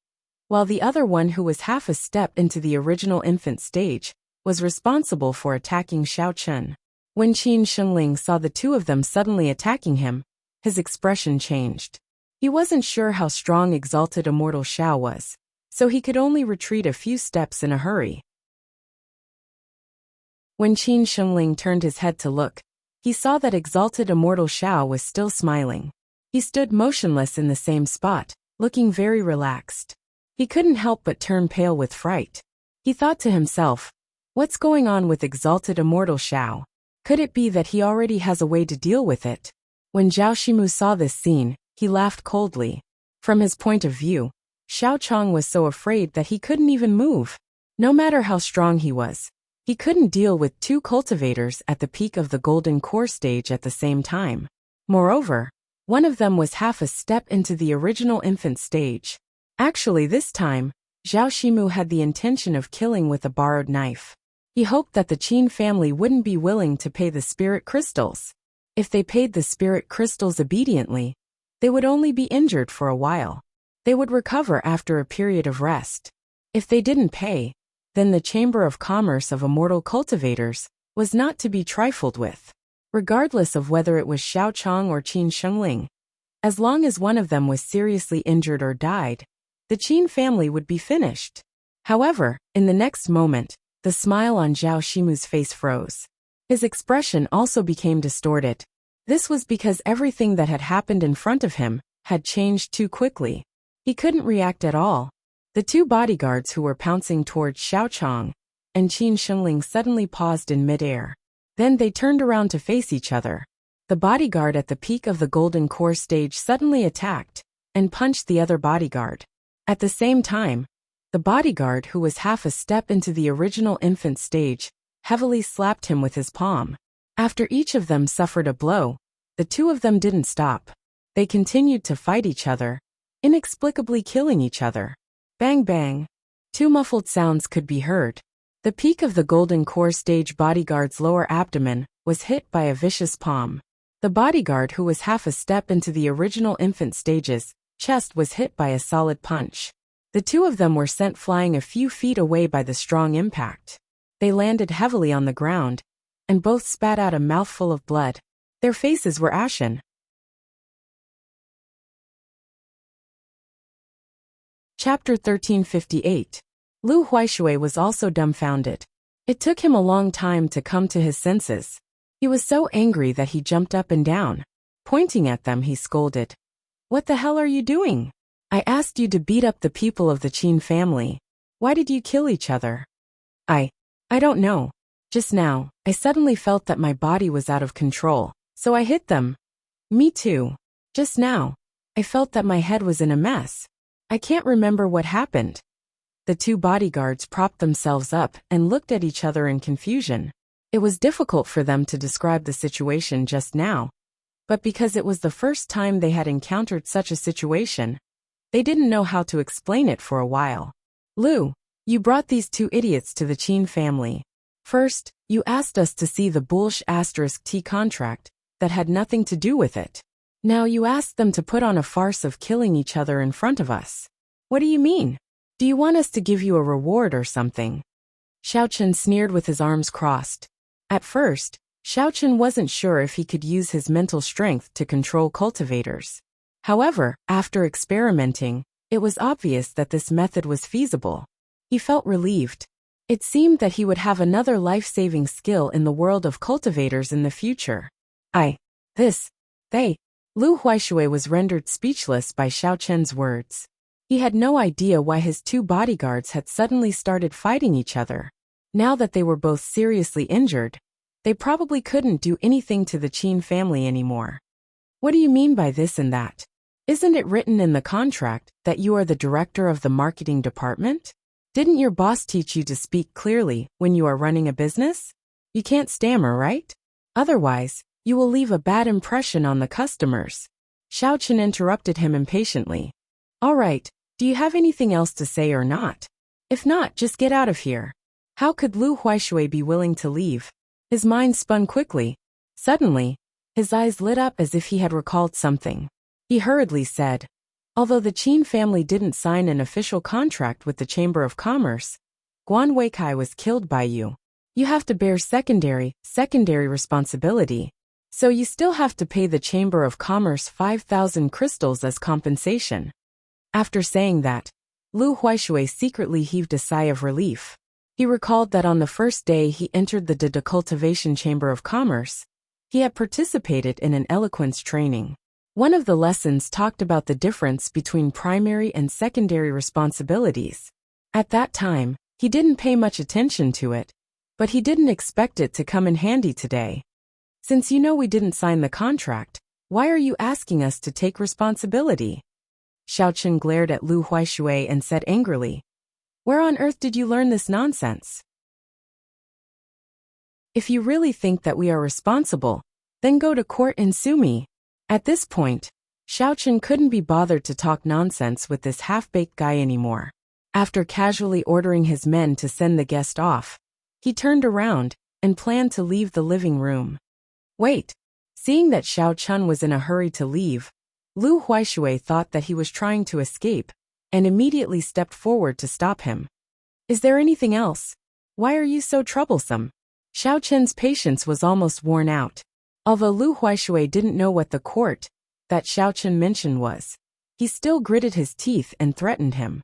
while the other one, who was half a step into the original infant stage, was responsible for attacking Xiao Chun. When Qin Shengling saw the two of them suddenly attacking him, his expression changed. He wasn't sure how strong Exalted Immortal Xiao was, so he could only retreat a few steps in a hurry. When Qin Shengling turned his head to look, he saw that Exalted Immortal Xiao was still smiling. He stood motionless in the same spot, looking very relaxed. He couldn't help but turn pale with fright. He thought to himself, "What's going on with Exalted Immortal Xiao? Could it be that he already has a way to deal with it?" When Zhao Shimu saw this scene, he laughed coldly. From his point of view, Xiao Chong was so afraid that he couldn't even move. No matter how strong he was, he couldn't deal with two cultivators at the peak of the golden core stage at the same time. Moreover, one of them was half a step into the original infant stage. Actually, this time, Zhao Shimu had the intention of killing with a borrowed knife. He hoped that the Qin family wouldn't be willing to pay the spirit crystals. If they paid the spirit crystals obediently, they would only be injured for a while. They would recover after a period of rest. If they didn't pay, then the Chamber of Commerce of Immortal Cultivators was not to be trifled with. Regardless of whether it was Xiao Chong or Qin Shengling, as long as one of them was seriously injured or died, the Qin family would be finished. However, in the next moment, the smile on Zhao Shimu's face froze. His expression also became distorted. This was because everything that had happened in front of him had changed too quickly. He couldn't react at all. The two bodyguards who were pouncing towards Xiao Chong and Qin Shengling suddenly paused in midair. Then they turned around to face each other. The bodyguard at the peak of the golden core stage suddenly attacked and punched the other bodyguard. At the same time, the bodyguard who was half a step into the original infant stage heavily slapped him with his palm. After each of them suffered a blow, the two of them didn't stop. They continued to fight each other, inexplicably killing each other. Bang bang. Two muffled sounds could be heard. The peak of the golden core stage bodyguard's lower abdomen was hit by a vicious palm. The bodyguard who was half a step into the original infant stage's chest was hit by a solid punch. The two of them were sent flying a few feet away by the strong impact. They landed heavily on the ground, and both spat out a mouthful of blood. Their faces were ashen. Chapter 1358. Lu Huaishui was also dumbfounded. It took him a long time to come to his senses. He was so angry that he jumped up and down. Pointing at them, he scolded. "What the hell are you doing? I asked you to beat up the people of the Qin family. Why did you kill each other?" I don't know. Just now, I suddenly felt that my body was out of control, so I hit them." "Me too. Just now, I felt that my head was in a mess. I can't remember what happened." The two bodyguards propped themselves up and looked at each other in confusion. It was difficult for them to describe the situation just now, but because it was the first time they had encountered such a situation, they didn't know how to explain it for a while. "Lu, you brought these two idiots to the Qin family. First, you asked us to see the **T contract that had nothing to do with it. Now you asked them to put on a farce of killing each other in front of us. What do you mean? Do you want us to give you a reward or something?" Xiao Chen sneered with his arms crossed. At first, Xiao Chen wasn't sure if he could use his mental strength to control cultivators. However, after experimenting, it was obvious that this method was feasible. He felt relieved. It seemed that he would have another life-saving skill in the world of cultivators in the future. Lu Huaishui was rendered speechless by Xiao Chen's words. He had no idea why his two bodyguards had suddenly started fighting each other. Now that they were both seriously injured, they probably couldn't do anything to the Qin family anymore. "What do you mean by this and that? Isn't it written in the contract that you are the director of the marketing department? Didn't your boss teach you to speak clearly when you are running a business? You can't stammer, right? Otherwise, you will leave a bad impression on the customers." Xiao Chen interrupted him impatiently. "All right, do you have anything else to say or not? If not, just get out of here." How could Lu Huaishui be willing to leave? His mind spun quickly. Suddenly, his eyes lit up as if he had recalled something. He hurriedly said, "Although the Qin family didn't sign an official contract with the Chamber of Commerce, Guan Weikai was killed by you. You have to bear secondary responsibility. So you still have to pay the Chamber of Commerce 5,000 crystals as compensation." After saying that, Lu Huaishui secretly heaved a sigh of relief. He recalled that on the first day he entered the Cultivation Chamber of Commerce, he had participated in an eloquence training. One of the lessons talked about the difference between primary and secondary responsibilities. At that time, he didn't pay much attention to it, but he didn't expect it to come in handy today. "Since you know we didn't sign the contract, why are you asking us to take responsibility?" Xiao Chen glared at Lu Huaishui and said angrily, "Where on earth did you learn this nonsense? If you really think that we are responsible, then go to court and sue me." At this point, Xiao Chen couldn't be bothered to talk nonsense with this half-baked guy anymore. After casually ordering his men to send the guest off, He turned around and planned to leave the living room. Wait. Seeing that Xiao Chun was in a hurry to leave, Lu Huaishui thought that he was trying to escape and immediately stepped forward to stop him. Is there anything else? Why are you so troublesome? Xiao Chen's patience was almost worn out. Although Lu Huaishui didn't know what the court that Xiao Chen mentioned was, he still gritted his teeth and threatened him.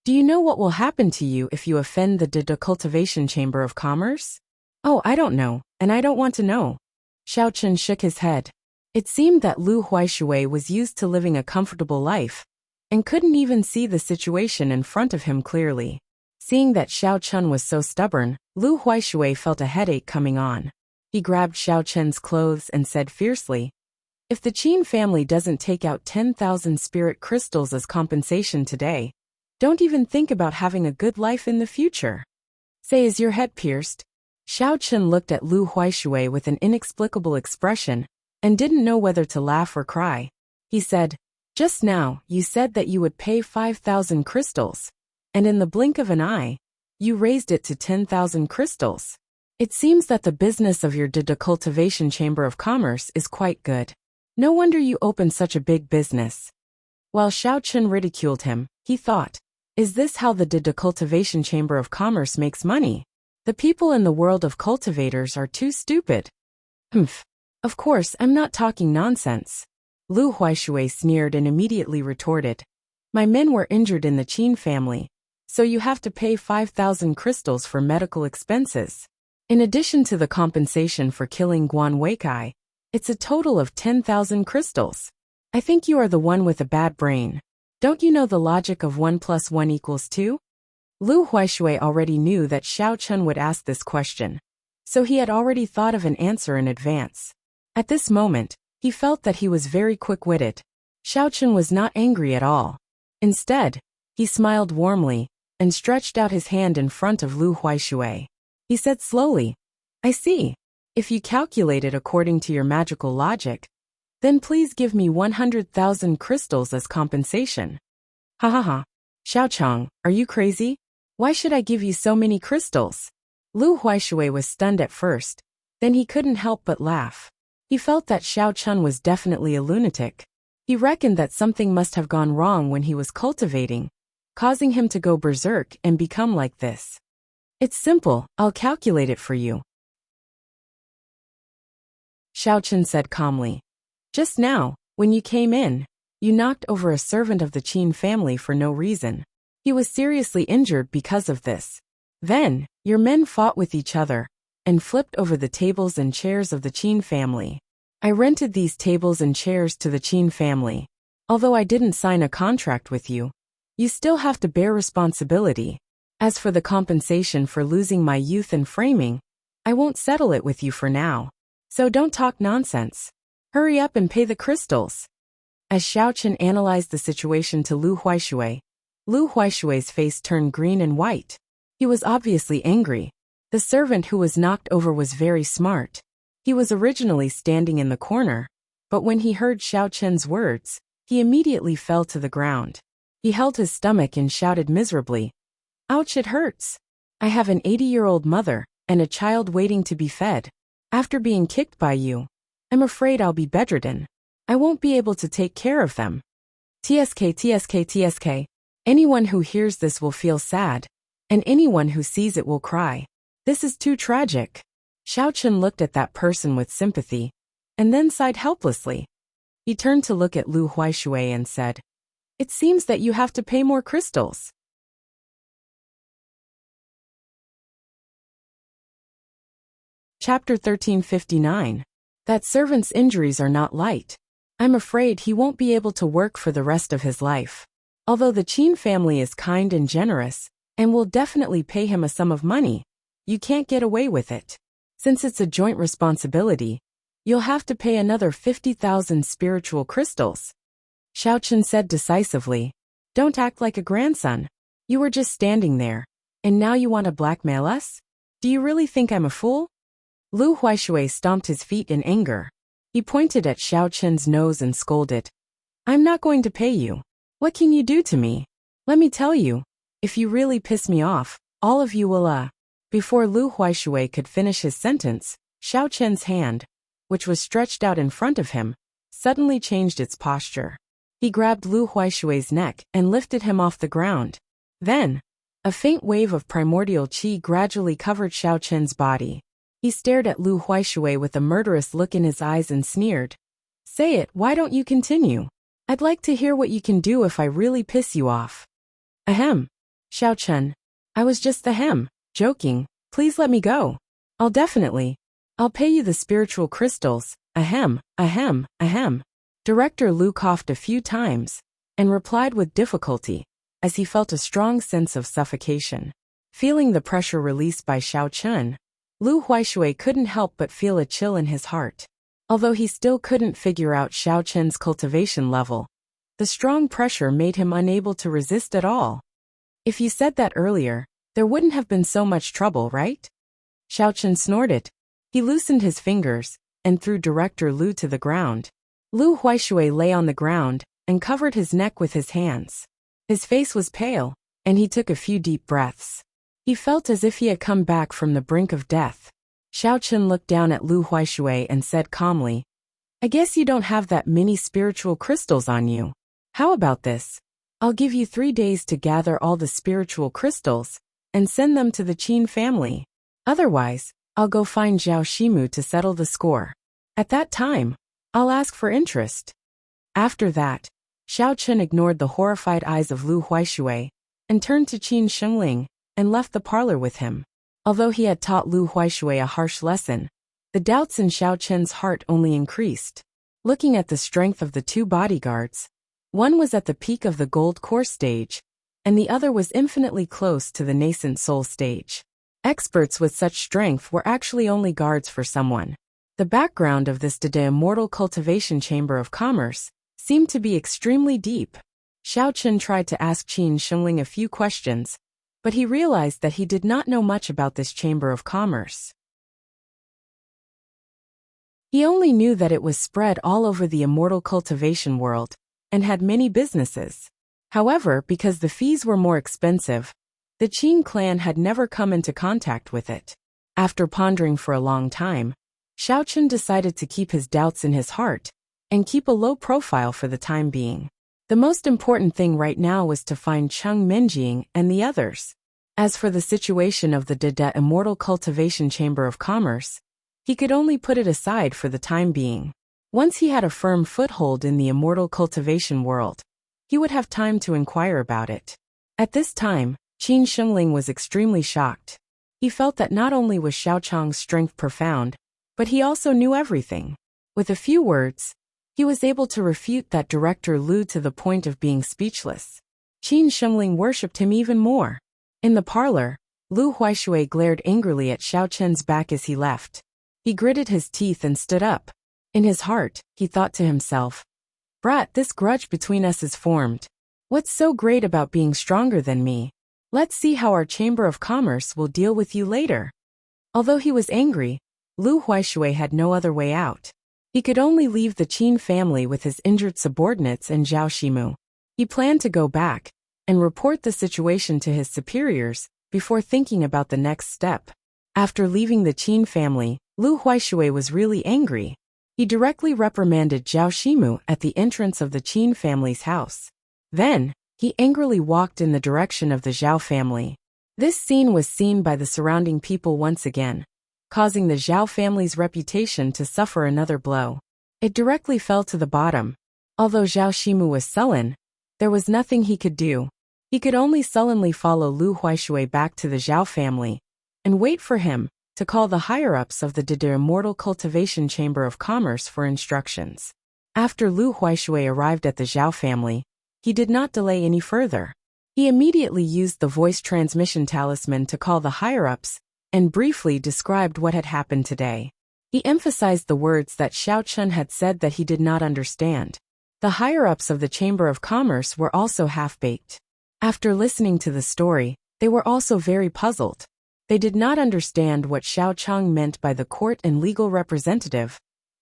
Do you know what will happen to you if you offend the Cultivation Chamber of Commerce? Oh, I don't know, and I don't want to know. Xiao Chen shook his head. It seemed that Lu Huaishui was used to living a comfortable life and couldn't even see the situation in front of him clearly. Seeing that Xiao Chen was so stubborn, Lu Huaishui felt a headache coming on. He grabbed Xiao Chen's clothes and said fiercely, "If the Qin family doesn't take out 10,000 spirit crystals as compensation today, don't even think about having a good life in the future." Say, is your head pierced? Xiao Chen looked at Lu Huaishui with an inexplicable expression and didn't know whether to laugh or cry. He said, "Just now, you said that you would pay 5,000 crystals, and in the blink of an eye, you raised it to 10,000 crystals. It seems that the business of your Cultivation Chamber of Commerce is quite good. No wonder you opened such a big business." While Xiao Chen ridiculed him, he thought, is this how the Cultivation Chamber of Commerce makes money? The people in the world of cultivators are too stupid. Humph. Of course, I'm not talking nonsense. Lu Huaishui sneered and immediately retorted. My men were injured in the Qin family, so you have to pay 5,000 crystals for medical expenses. In addition to the compensation for killing Guan Weikai, it's a total of 10,000 crystals. I think you are the one with a bad brain. Don't you know the logic of 1 + 1 = 2? Lu Huaishui already knew that Xiao Chen would ask this question, so he had already thought of an answer in advance. At this moment, he felt that he was very quick-witted. Xiao Chen was not angry at all. Instead, he smiled warmly and stretched out his hand in front of Lu Huaishui. He said slowly, I see. If you calculate it according to your magical logic, then please give me 100,000 crystals as compensation. Ha ha ha. Xiao Chang, are you crazy? Why should I give you so many crystals? Lu Huaishui was stunned at first, then he couldn't help but laugh. He felt that Xiao Chun was definitely a lunatic. He reckoned that something must have gone wrong when he was cultivating, causing him to go berserk and become like this. It's simple, I'll calculate it for you. Xiao Chun said calmly. Just now, when you came in, you knocked over a servant of the Qin family for no reason. He was seriously injured because of this. Then, your men fought with each other and flipped over the tables and chairs of the Qin family. I rented these tables and chairs to the Qin family. Although I didn't sign a contract with you, you still have to bear responsibility. As for the compensation for losing my youth and framing, I won't settle it with you for now. So don't talk nonsense. Hurry up and pay the crystals. As Xiao Chen analyzed the situation to Lu Huaishui's face turned green and white. He was obviously angry. The servant who was knocked over was very smart. He was originally standing in the corner, but when he heard Xiao Chen's words, he immediately fell to the ground. He held his stomach and shouted miserably, Ouch, it hurts. I have an 80-year-old mother and a child waiting to be fed. After being kicked by you, I'm afraid I'll be bedridden. I won't be able to take care of them. TSK. Anyone who hears this will feel sad, and anyone who sees it will cry. This is too tragic. Xiao Chen looked at that person with sympathy, and then sighed helplessly. He turned to look at Lu Huaishui and said, It seems that you have to pay more crystals. Chapter 1359. That servant's injuries are not light. I'm afraid he won't be able to work for the rest of his life. Although the Qin family is kind and generous, and will definitely pay him a sum of money, you can't get away with it. Since it's a joint responsibility, you'll have to pay another 50,000 spiritual crystals. Xiao Chen said decisively, Don't act like a grandson. You were just standing there, and now you want to blackmail us? Do you really think I'm a fool? Lu Huaishui stomped his feet in anger. He pointed at Xiao Chen's nose and scolded, I'm not going to pay you. What can you do to me? Let me tell you, if you really piss me off, all of you will, Before Lu Huaishui could finish his sentence, Xiao Chen's hand, which was stretched out in front of him, suddenly changed its posture. He grabbed Lu Huaishui's neck and lifted him off the ground. Then, a faint wave of primordial qi gradually covered Xiao Chen's body. He stared at Lu Huaishui with a murderous look in his eyes and sneered. Say it, why don't you continue? I'd like to hear what you can do if I really piss you off. Ahem. Xiao Chen. I was just joking, please let me go. I'll pay you the spiritual crystals, ahem. Director Lu coughed a few times, and replied with difficulty, as he felt a strong sense of suffocation. Feeling the pressure released by Xiao Chen, Lu Huaishui couldn't help but feel a chill in his heart. Although he still couldn't figure out Xiao Chen's cultivation level, the strong pressure made him unable to resist at all. If you said that earlier, there wouldn't have been so much trouble, right? Xiao Chen snorted. He loosened his fingers, and threw Director Lu to the ground. Lu Huaishui lay on the ground, and covered his neck with his hands. His face was pale, and he took a few deep breaths. He felt as if he had come back from the brink of death. Xiao Chen looked down at Lu Huaishui and said calmly, I guess you don't have that many spiritual crystals on you. How about this? I'll give you 3 days to gather all the spiritual crystals, and send them to the Qin family. Otherwise, I'll go find Zhao Shimu to settle the score. At that time, I'll ask for interest. After that, Xiao Chen ignored the horrified eyes of Lu Huaishui, and turned to Qin Shengling, and left the parlor with him. Although he had taught Lu Huaishui a harsh lesson, the doubts in Xiao Chen's heart only increased. Looking at the strength of the 2 bodyguards, one was at the peak of the gold core stage, and the other was infinitely close to the nascent soul stage. Experts with such strength were actually only guards for someone. The background of this immortal cultivation chamber of commerce seemed to be extremely deep. Xiao Chen tried to ask Qin Shengling a few questions, but he realized that he did not know much about this chamber of commerce. He only knew that it was spread all over the immortal cultivation world, and had many businesses. However, because the fees were more expensive, the Qin clan had never come into contact with it. After pondering for a long time, Xiao Chen decided to keep his doubts in his heart, and keep a low profile for the time being. The most important thing right now was to find Cheng Minjing and the others. As for the situation of the immortal cultivation chamber of commerce, he could only put it aside for the time being. Once he had a firm foothold in the immortal cultivation world, he would have time to inquire about it. At this time, Qin Shengling was extremely shocked. He felt that not only was Xiao Chang's strength profound, but he also knew everything. With a few words, he was able to refute that Director Lu to the point of being speechless. Qin Shengling worshipped him even more. In the parlor, Lu Huaishui glared angrily at Xiao Chen's back as he left. He gritted his teeth and stood up. In his heart, he thought to himself, Brat, this grudge between us is formed. What's so great about being stronger than me? Let's see how our Chamber of Commerce will deal with you later. Although he was angry, Lu Huaishui had no other way out. He could only leave the Qin family with his injured subordinates and Zhao Shimu. He planned to go back and report the situation to his superiors before thinking about the next step. After leaving the Qin family, Lu Huaishui was really angry. He directly reprimanded Zhao Shimu at the entrance of the Qin family's house. Then, he angrily walked in the direction of the Zhao family. This scene was seen by the surrounding people once again, causing the Zhao family's reputation to suffer another blow. It directly fell to the bottom. Although Zhao Shimu was sullen, there was nothing he could do. He could only sullenly follow Lu Huaishui back to the Zhao family, and wait for him to call the higher-ups of the immortal cultivation chamber of commerce for instructions. After Lu Huaishui arrived at the Zhao family, he did not delay any further. He immediately used the voice transmission talisman to call the higher-ups, and briefly described what had happened today. He emphasized the words that Xiao Chen had said that he did not understand. The higher-ups of the Chamber of Commerce were also half-baked. After listening to the story, they were also very puzzled. They did not understand what Xiao Chang meant by the court and legal representative,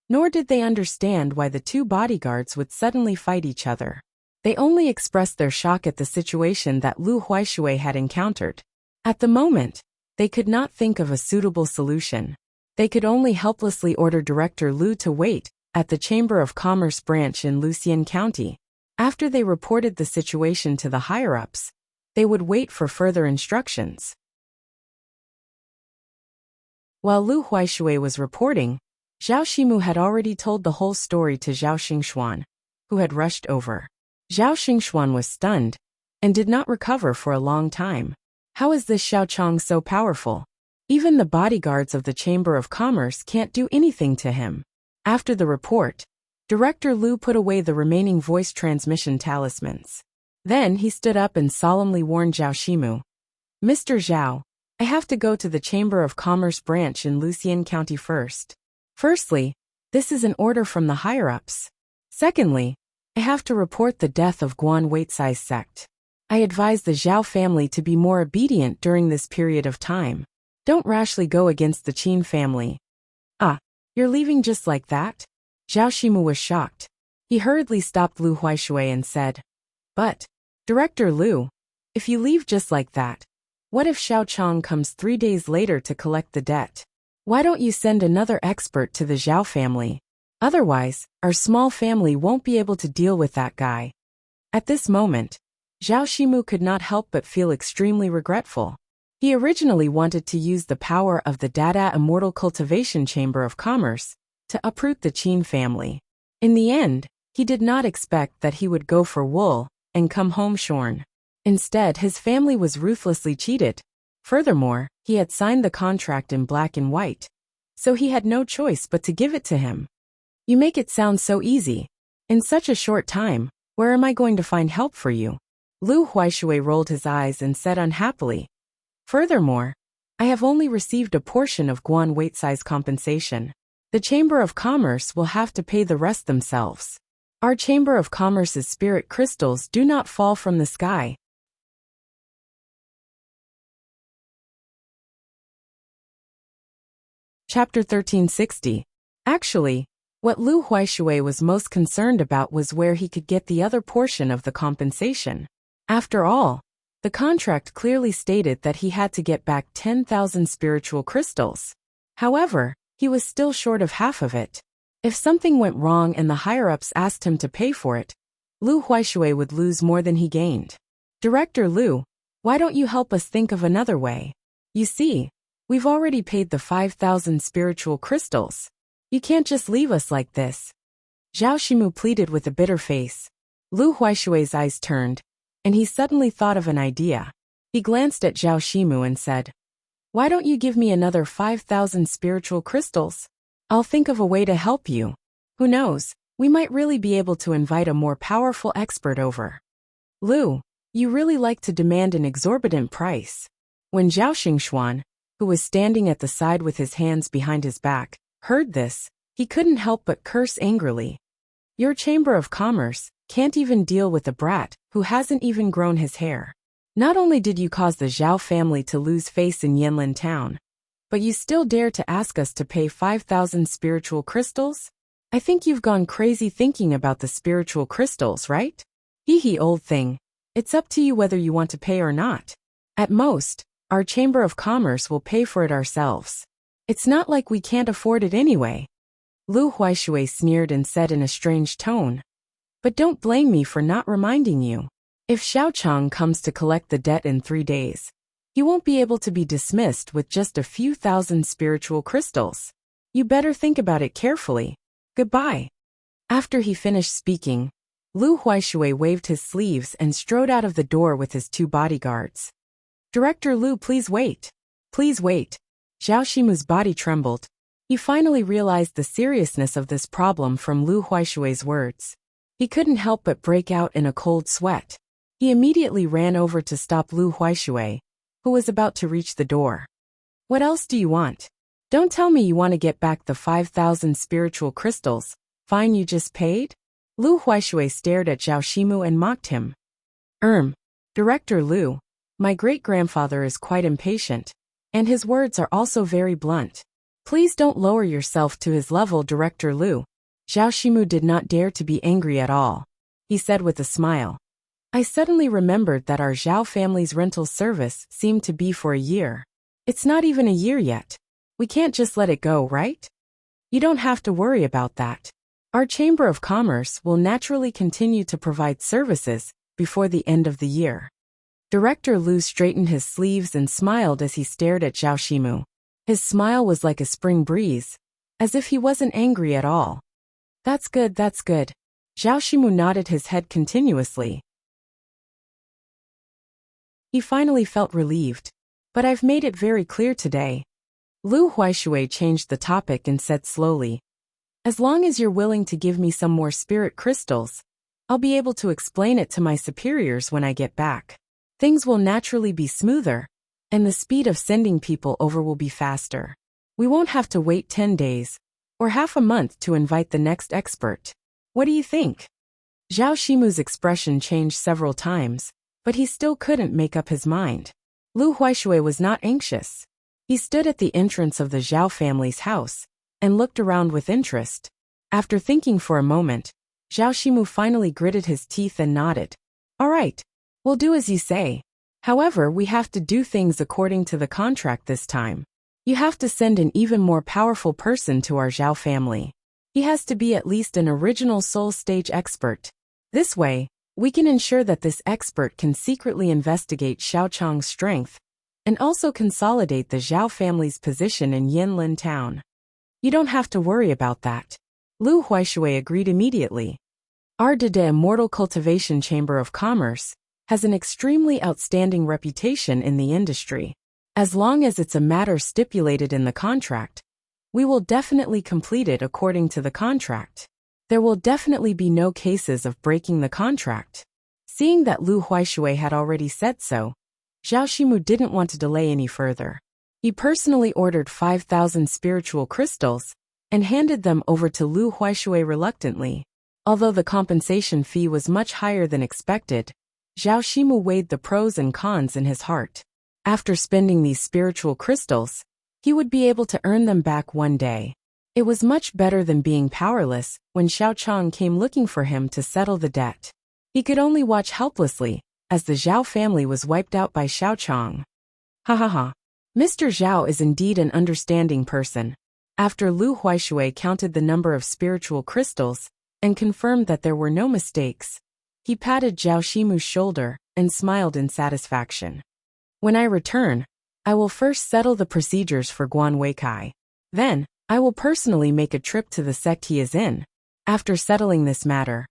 nor did they understand why the 2 bodyguards would suddenly fight each other. They only expressed their shock at the situation that Lu Huaishui had encountered. At the moment, They could not think of a suitable solution. They could only helplessly order Director Liu to wait at the Chamber of Commerce branch in Lucien County. After they reported the situation to the higher-ups, they would wait for further instructions. While Lu Huaishui was reporting, Zhao Shimu had already told the whole story to Zhao Xingxuan, who had rushed over. Zhao Xingxuan was stunned and did not recover for a long time. How is this Xiao Chong so powerful? Even the bodyguards of the Chamber of Commerce can't do anything to him. After the report, Director Liu put away the remaining voice transmission talismans. Then he stood up and solemnly warned Zhao Shimu. Mr. Zhao, I have to go to the Chamber of Commerce branch in Lucien County first. Firstly, this is an order from the higher-ups. Secondly, I have to report the death of Guan Weicai's sect. I advise the Zhao family to be more obedient during this period of time. Don't rashly go against the Qin family. Ah, you're leaving just like that? Zhao Shimu was shocked. He hurriedly stopped Lu Huaishui and said, But, Director Liu, if you leave just like that, what if Xiao Chong comes 3 days later to collect the debt? Why don't you send another expert to the Zhao family? Otherwise, our small family won't be able to deal with that guy. At this moment, Zhao Shimu could not help but feel extremely regretful. He originally wanted to use the power of the Dada Immortal Cultivation Chamber of Commerce to uproot the Qin family. In the end, he did not expect that he would go for wool and come home shorn. Instead, his family was ruthlessly cheated. Furthermore, he had signed the contract in black and white, so he had no choice but to give it to him. You make it sound so easy. In such a short time, where am I going to find help for you? Lu Huaishui rolled his eyes and said unhappily. Furthermore, I have only received a portion of Guan Weicai's compensation. The Chamber of Commerce will have to pay the rest themselves. Our Chamber of Commerce's spirit crystals do not fall from the sky. Chapter 1360. Actually, what Lu Huaishui was most concerned about was where he could get the other portion of the compensation. After all, the contract clearly stated that he had to get back 10,000 spiritual crystals. However, he was still short of half of it. If something went wrong and the higher-ups asked him to pay for it, Lu Huaishui would lose more than he gained. Director Liu, why don't you help us think of another way? You see, we've already paid the 5,000 spiritual crystals. You can't just leave us like this. Zhao Shimu pleaded with a bitter face. Lu Huaishui's eyes turned, and he suddenly thought of an idea. He glanced at Zhao Shimu and said, Why don't you give me another 5,000 spiritual crystals? I'll think of a way to help you. Who knows, we might really be able to invite a more powerful expert over. Lu, you really like to demand an exorbitant price. When Zhao Xingxuan, who was standing at the side with his hands behind his back, heard this, he couldn't help but curse angrily. Your Chamber of Commerce can't even deal with a brat who hasn't even grown his hair. Not only did you cause the Zhao family to lose face in Yanlin town, but you still dare to ask us to pay 5,000 spiritual crystals? I think you've gone crazy thinking about the spiritual crystals, right? Hee old thing. It's up to you whether you want to pay or not. At most, our Chamber of Commerce will pay for it ourselves. It's not like we can't afford it anyway. Lu Huaishui sneered and said in a strange tone. But don't blame me for not reminding you. If Xiao Chong comes to collect the debt in 3 days, he won't be able to be dismissed with just a few thousand spiritual crystals. You better think about it carefully. Goodbye. After he finished speaking, Lu Huaishui waved his sleeves and strode out of the door with his 2 bodyguards. Director Liu, please wait. Please wait. Zhao Shimu's body trembled. He finally realized the seriousness of this problem from Lu Huaishui's words. He couldn't help but break out in a cold sweat. He immediately ran over to stop Lu Huaishui, who was about to reach the door. What else do you want? Don't tell me you want to get back the 5,000 spiritual crystals, fine you just paid? Lu Huaishui stared at Zhao Shimu and mocked him. Director Liu, my great-grandfather is quite impatient, and his words are also very blunt. Please don't lower yourself to his level, Director Liu. Zhao Shimu did not dare to be angry at all. He said with a smile. I suddenly remembered that our Zhao family's rental service seemed to be for a year. It's not even a year yet. We can't just let it go, right? You don't have to worry about that. Our Chamber of Commerce will naturally continue to provide services before the end of the year. Director Lu straightened his sleeves and smiled as he stared at Zhao Shimu. His smile was like a spring breeze, as if he wasn't angry at all. That's good, that's good. Zhao Shimu nodded his head continuously. He finally felt relieved. But I've made it very clear today. Lu Huaishui changed the topic and said slowly, as long as you're willing to give me some more spirit crystals, I'll be able to explain it to my superiors when I get back. Things will naturally be smoother, and the speed of sending people over will be faster. We won't have to wait 10 days, or half a month to invite the next expert. What do you think? Zhao Shimu's expression changed several times, but he still couldn't make up his mind. Lu Huaishui was not anxious. He stood at the entrance of the Zhao family's house and looked around with interest. After thinking for a moment, Zhao Shimu finally gritted his teeth and nodded. All right, we'll do as you say. However, we have to do things according to the contract this time. You have to send an even more powerful person to our Zhao family. He has to be at least an original soul stage expert. This way, we can ensure that this expert can secretly investigate Xiaochang's strength and also consolidate the Zhao family's position in Yanlin town. You don't have to worry about that. Lu Huaishui agreed immediately. Our Immortal Cultivation Chamber of Commerce has an extremely outstanding reputation in the industry. As long as it's a matter stipulated in the contract, we will definitely complete it according to the contract. There will definitely be no cases of breaking the contract. Seeing that Lu Huaishui had already said so, Zhao Shimu didn't want to delay any further. He personally ordered 5,000 spiritual crystals and handed them over to Lu Huaishui reluctantly. Although the compensation fee was much higher than expected, Zhao Shimu weighed the pros and cons in his heart. After spending these spiritual crystals, he would be able to earn them back one day. It was much better than being powerless when Xiaochang came looking for him to settle the debt. He could only watch helplessly as the Zhao family was wiped out by Xiaochang. Ha ha ha. Mr. Zhao is indeed an understanding person. After Lu Huaishui counted the number of spiritual crystals and confirmed that there were no mistakes, he patted Zhao Shimu's shoulder and smiled in satisfaction. When I return, I will first settle the procedures for Guan Weikai. Then, I will personally make a trip to the sect he is in. After settling this matter,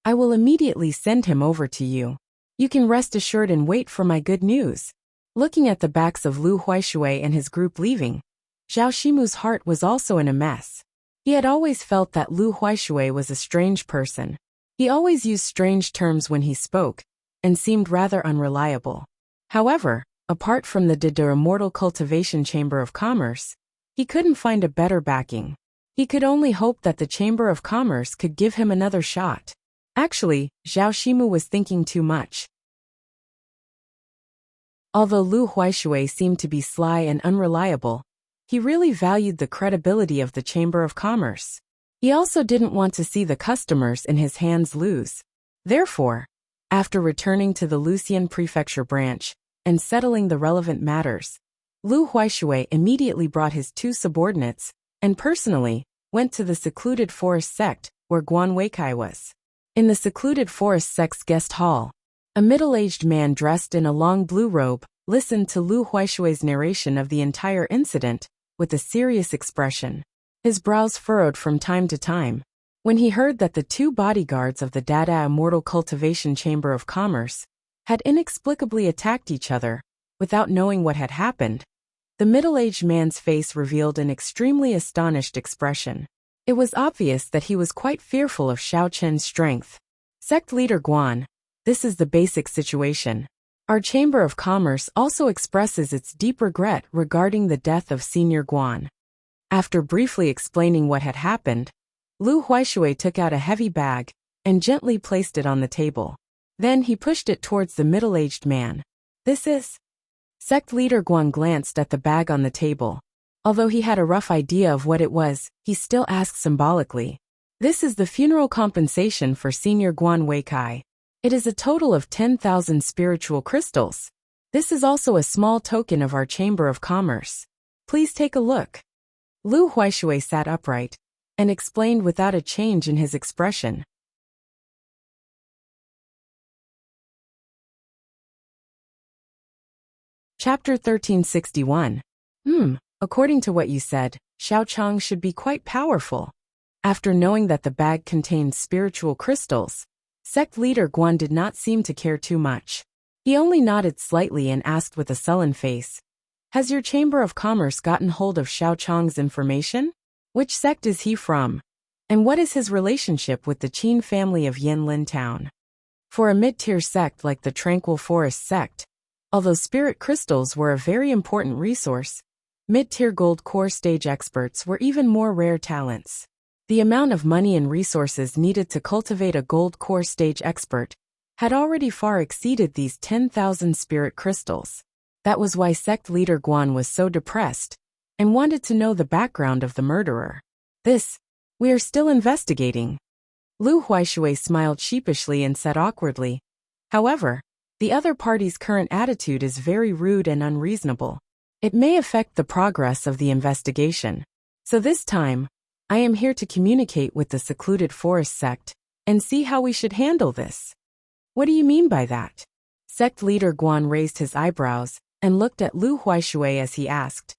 I will immediately send him over to you. You can rest assured and wait for my good news. Looking at the backs of Lu Huaishui and his group leaving, Zhao Shimu's heart was also in a mess. He had always felt that Lu Huaishui was a strange person. He always used strange terms when he spoke, and seemed rather unreliable. However, apart from the Immortal Cultivation Chamber of Commerce, he couldn't find a better backing. He could only hope that the Chamber of Commerce could give him another shot. Actually, Zhao Shimu was thinking too much. Although Lu Huaishui seemed to be sly and unreliable, he really valued the credibility of the Chamber of Commerce. He also didn't want to see the customers in his hands lose. Therefore, after returning to the Lucian Prefecture branch and settling the relevant matters, Lu Huaishui immediately brought his 2 subordinates and personally went to the secluded forest sect where Guan Weikai was. In the secluded forest sect's guest hall, a middle-aged man dressed in a long blue robe listened to Lu Huaishui's narration of the entire incident with a serious expression. His brows furrowed from time to time. When he heard that the 2 bodyguards of the Immortal Cultivation Chamber of Commerce had inexplicably attacked each other without knowing what had happened, the middle-aged man's face revealed an extremely astonished expression. It was obvious that he was quite fearful of Xiao Chen's strength. Sect leader Guan, this is the basic situation. Our Chamber of Commerce also expresses its deep regret regarding the death of Senior Guan. After briefly explaining what had happened, Lu Huaishui took out a heavy bag and gently placed it on the table. Then he pushed it towards the middle-aged man. This is... Sect leader Guan glanced at the bag on the table. Although he had a rough idea of what it was, he still asked symbolically. This is the funeral compensation for Senior Guan Weikai. It is a total of 10,000 spiritual crystals. This is also a small token of our Chamber of Commerce. Please take a look. Lu Huaishui sat upright and explained without a change in his expression. Chapter 1361. According to what you said, Xiao Chang should be quite powerful. After knowing that the bag contained spiritual crystals, sect leader Guan did not seem to care too much. He only nodded slightly and asked with a sullen face, "Has your Chamber of Commerce gotten hold of Xiao Chang's information? Which sect is he from? And what is his relationship with the Qin family of Yanlin Town?" For a mid-tier sect like the Tranquil Forest sect, although spirit crystals were a very important resource, mid-tier gold core stage experts were even more rare talents. The amount of money and resources needed to cultivate a gold core stage expert had already far exceeded these 10,000 spirit crystals. That was why sect leader Guan was so depressed and wanted to know the background of the murderer. We are still investigating. Lu Huaishui smiled sheepishly and said awkwardly, "However, the other party's current attitude is very rude and unreasonable. It may affect the progress of the investigation. So this time, I am here to communicate with the secluded forest sect and see how we should handle this." "What do you mean by that?" Sect leader Guan raised his eyebrows and looked at Lu Huaishui as he asked,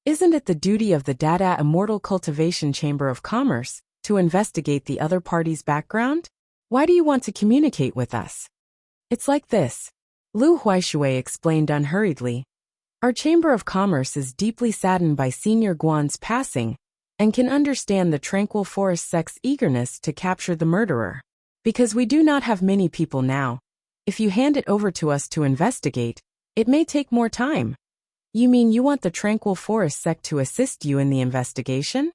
"Isn't it the duty of the Dada Immortal Cultivation Chamber of Commerce to investigate the other party's background? Why do you want to communicate with us?" "It's like this," Lu Huaishui explained unhurriedly. "Our Chamber of Commerce is deeply saddened by Senior Guan's passing and can understand the Tranquil Forest sect's eagerness to capture the murderer. Because we do not have many people now, if you hand it over to us to investigate, it may take more time." "You mean you want the Tranquil Forest sect to assist you in the investigation?"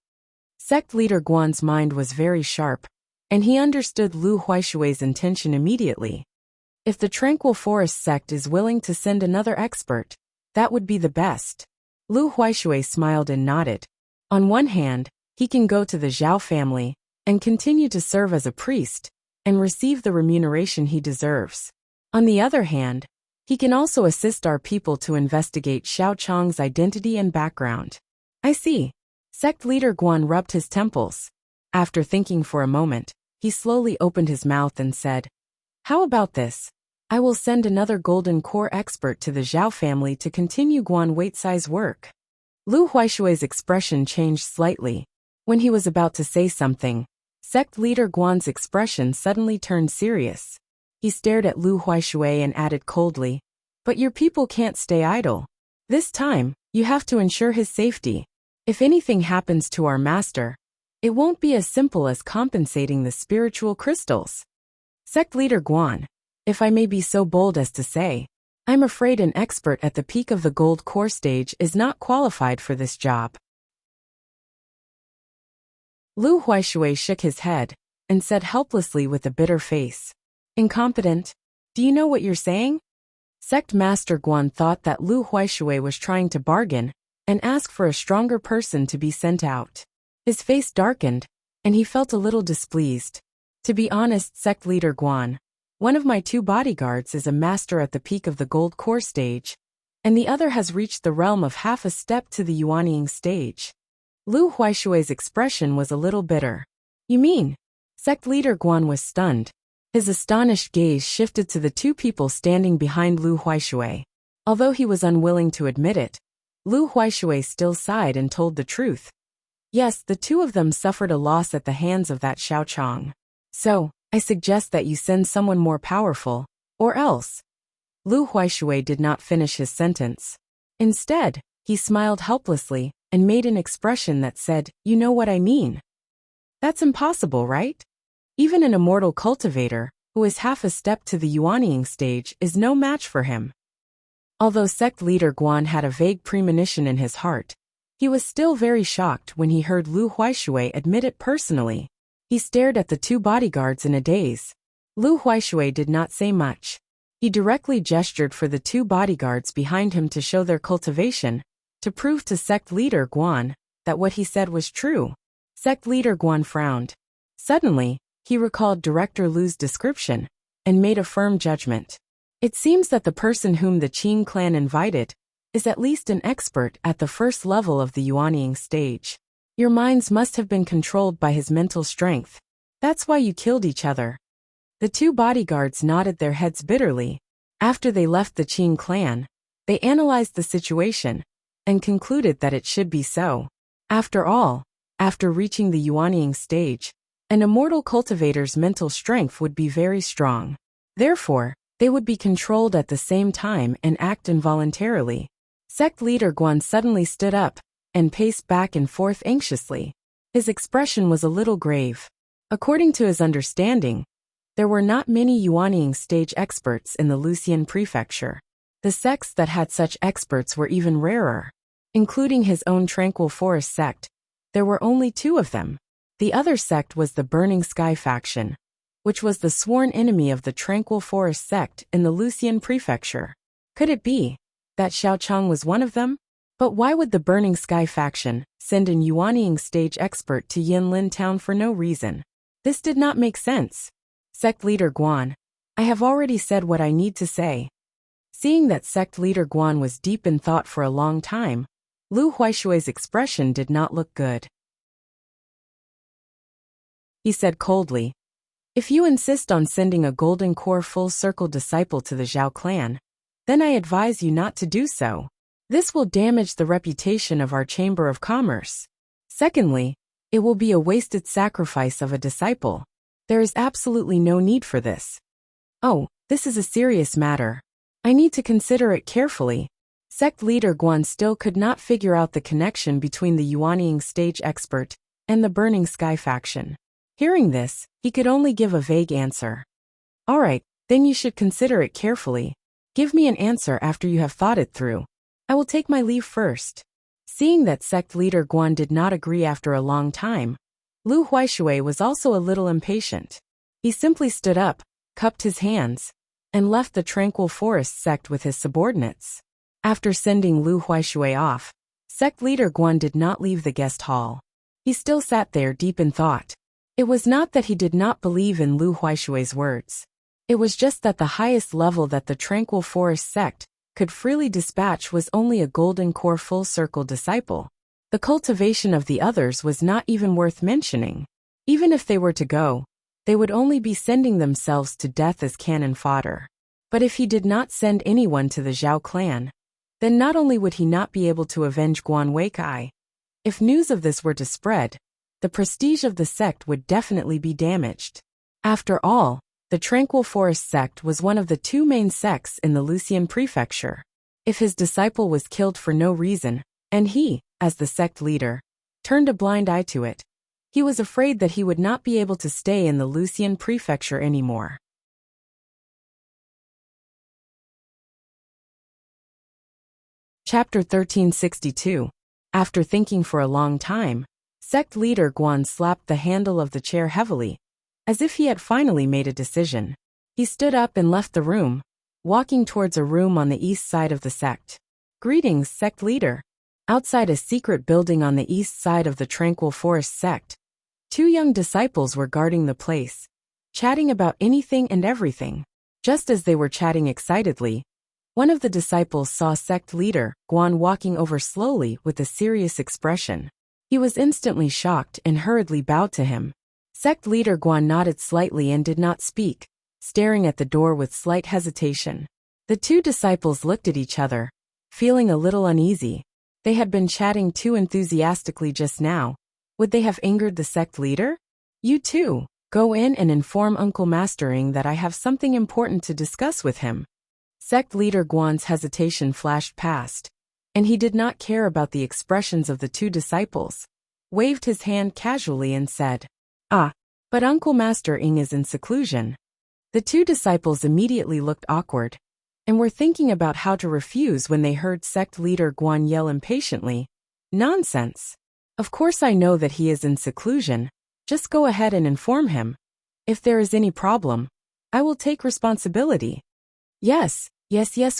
Sect leader Guan's mind was very sharp, and he understood Lu Huaishui's intention immediately. If the Tranquil Forest sect is willing to send another expert, that would be the best. Lu Huaishui smiled and nodded. On one hand, he can go to the Zhao family and continue to serve as a priest and receive the remuneration he deserves. On the other hand, he can also assist our people to investigate Xiao Chang's identity and background. "I see." Sect leader Guan rubbed his temples. After thinking for a moment, he slowly opened his mouth and said, "How about this? I will send another golden core expert to the Zhao family to continue Guan Waitsai's work." Lu Huaishui's expression changed slightly. When he was about to say something, sect leader Guan's expression suddenly turned serious. He stared at Lu Huaishui and added coldly, "But your people can't stay idle. This time, you have to ensure his safety. If anything happens to our master, it won't be as simple as compensating the spiritual crystals." "Sect leader Guan, if I may be so bold as to say, I'm afraid an expert at the peak of the gold core stage is not qualified for this job." Lu Huaishui shook his head and said helplessly with a bitter face, "Incompetent? Do you know what you're saying?" Sect Master Guan thought that Lu Huaishui was trying to bargain and ask for a stronger person to be sent out. His face darkened, and he felt a little displeased. "To be honest, sect leader Guan, one of my 2 bodyguards is a master at the peak of the gold core stage, and the other has reached the realm of half a step to the Yuanying stage." Lu Huaishui's expression was a little bitter. "You mean?" Sect leader Guan was stunned. His astonished gaze shifted to the 2 people standing behind Lu Huaishui. Although he was unwilling to admit it, Lu Huaishui still sighed and told the truth. Yes, the 2 of them suffered a loss at the hands of that Xiao Chang. "So, I suggest that you send someone more powerful, or else." Lu Huaishui did not finish his sentence. Instead, he smiled helplessly and made an expression that said, "You know what I mean." "That's impossible, right? Even an immortal cultivator, who is half a step to the Yuanying stage, is no match for him." Although sect leader Guan had a vague premonition in his heart, he was still very shocked when he heard Lu Huaishui admit it personally. He stared at the 2 bodyguards in a daze. Lu Huaishui did not say much. He directly gestured for the 2 bodyguards behind him to show their cultivation, to prove to sect leader Guan that what he said was true. Sect leader Guan frowned. Suddenly, he recalled Director Lu's description and made a firm judgment. It seems that the person whom the Qing clan invited is at least an expert at the first level of the yuanying stage. Your minds must have been controlled by his mental strength. That's why you killed each other. The two bodyguards nodded their heads bitterly. After they left the Qing clan, they analyzed the situation and concluded that it should be so. After all, after reaching the yuanying stage, an immortal cultivator's mental strength would be very strong. Therefore, they would be controlled at the same time and act involuntarily. Sect leader Guan suddenly stood up and paced back and forth anxiously. His expression was a little grave. According to his understanding, there were not many yuanying stage experts in the Lucian prefecture. The sects that had such experts were even rarer. Including his own Tranquil Forest sect, there were only 2 of them. The other sect was the Burning Sky faction, which was the sworn enemy of the Tranquil Forest sect in the Lucian prefecture. Could it be that Xiao Chang was one of them? But why would the Burning Sky faction send an yuanying stage expert to Yinlin town for no reason? This did not make sense. Sect leader Guan, I have already said what I need to say. Seeing that sect leader Guan was deep in thought for a long time, Lu Huaishui's expression did not look good. He said coldly, if you insist on sending a Golden Core full-circle disciple to the Zhao clan, then I advise you not to do so. This will damage the reputation of our Chamber of Commerce. Secondly, it will be a wasted sacrifice of a disciple. There is absolutely no need for this. Oh, this is a serious matter. I need to consider it carefully. Sect leader Guan still could not figure out the connection between the yuanying stage expert and the Burning Sky faction. Hearing this, he could only give a vague answer. All right, then you should consider it carefully. Give me an answer after you have thought it through. I will take my leave first. Seeing that sect leader Guan did not agree after a long time, Lu Huaishui was also a little impatient. He simply stood up, cupped his hands, and left the Tranquil Forest sect with his subordinates. After sending Lu Huaishui off, sect leader Guan did not leave the guest hall. He still sat there deep in thought. It was not that he did not believe in Lu Huaishui's words. It was just that the highest level that the Tranquil Forest sect could freely dispatch was only a Golden Core full-circle disciple. The cultivation of the others was not even worth mentioning. Even if they were to go, they would only be sending themselves to death as cannon fodder. But if he did not send anyone to the Zhao clan, then not only would he not be able to avenge Guan Weikai, if news of this were to spread, the prestige of the sect would definitely be damaged. After all, the Tranquil Forest sect was one of the 2 main sects in the Lucian prefecture. If his disciple was killed for no reason, and he, as the sect leader, turned a blind eye to it, he was afraid that he would not be able to stay in the Lucian prefecture anymore. Chapter 1362. After thinking for a long time, sect leader Guan slapped the handle of the chair heavily, as if he had finally made a decision. He stood up and left the room, walking towards a room on the east side of the sect. Greetings, sect leader. Outside a secret building on the east side of the Tranquil Forest sect, 2 young disciples were guarding the place, chatting about anything and everything. Just as they were chatting excitedly, one of the disciples saw sect leader Guan walking over slowly with a serious expression. He was instantly shocked and hurriedly bowed to him. Sect leader Guan nodded slightly and did not speak, staring at the door with slight hesitation. The 2 disciples looked at each other, feeling a little uneasy. They had been chatting too enthusiastically just now. Would they have angered the sect leader? You too, go in and inform Uncle Mastering that I have something important to discuss with him. Sect leader Guan's hesitation flashed past, and he did not care about the expressions of the 2 disciples, waved his hand casually and said, Ah, but Uncle Master Ing is in seclusion. The 2 disciples immediately looked awkward, and were thinking about how to refuse when they heard sect leader Guan yell impatiently, Nonsense! Of course I know that he is in seclusion, just go ahead and inform him. If there is any problem, I will take responsibility. Yes,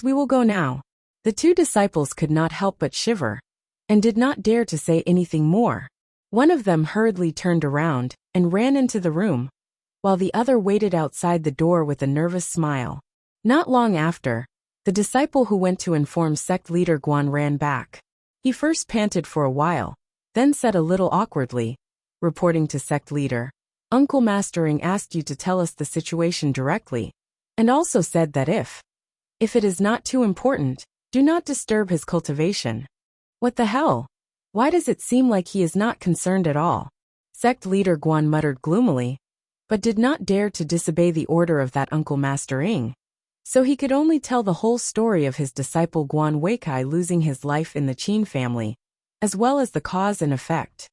we will go now. The 2 disciples could not help but shiver, and did not dare to say anything more. One of them hurriedly turned around and ran into the room, while the other waited outside the door with a nervous smile. Not long after, the disciple who went to inform sect leader Guan ran back. He first panted for a while, then said a little awkwardly, reporting to sect leader, "Uncle Mastering asked you to tell us the situation directly, and also said that if it is not too important, do not disturb his cultivation." What the hell? Why does it seem like he is not concerned at all? Sect leader Guan muttered gloomily, but did not dare to disobey the order of that Uncle Mastering. So he could only tell the whole story of his disciple Guan Weikai losing his life in the Qin family, as well as the cause and effect.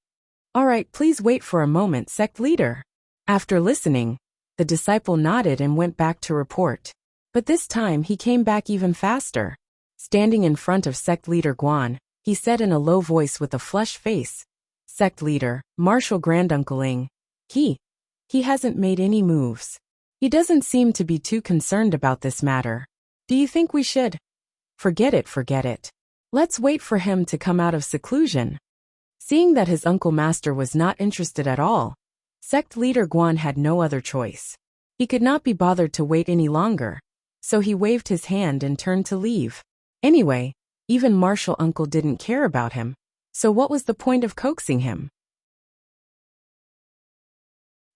"Alright, please wait for a moment, sect leader." After listening, the disciple nodded and went back to report. But this time he came back even faster. Standing in front of sect leader Guan, he said in a low voice with a flushed face, "Sect leader, Marshal Granduncling, he hasn't made any moves. He doesn't seem to be too concerned about this matter. Do you think we should?" Forget it. Let's wait for him to come out of seclusion." Seeing that his Uncle Master was not interested at all, sect leader Guan had no other choice. He could not be bothered to wait any longer, so he waved his hand and turned to leave. Anyway, even Marshal Uncle didn't care about him, so what was the point of coaxing him?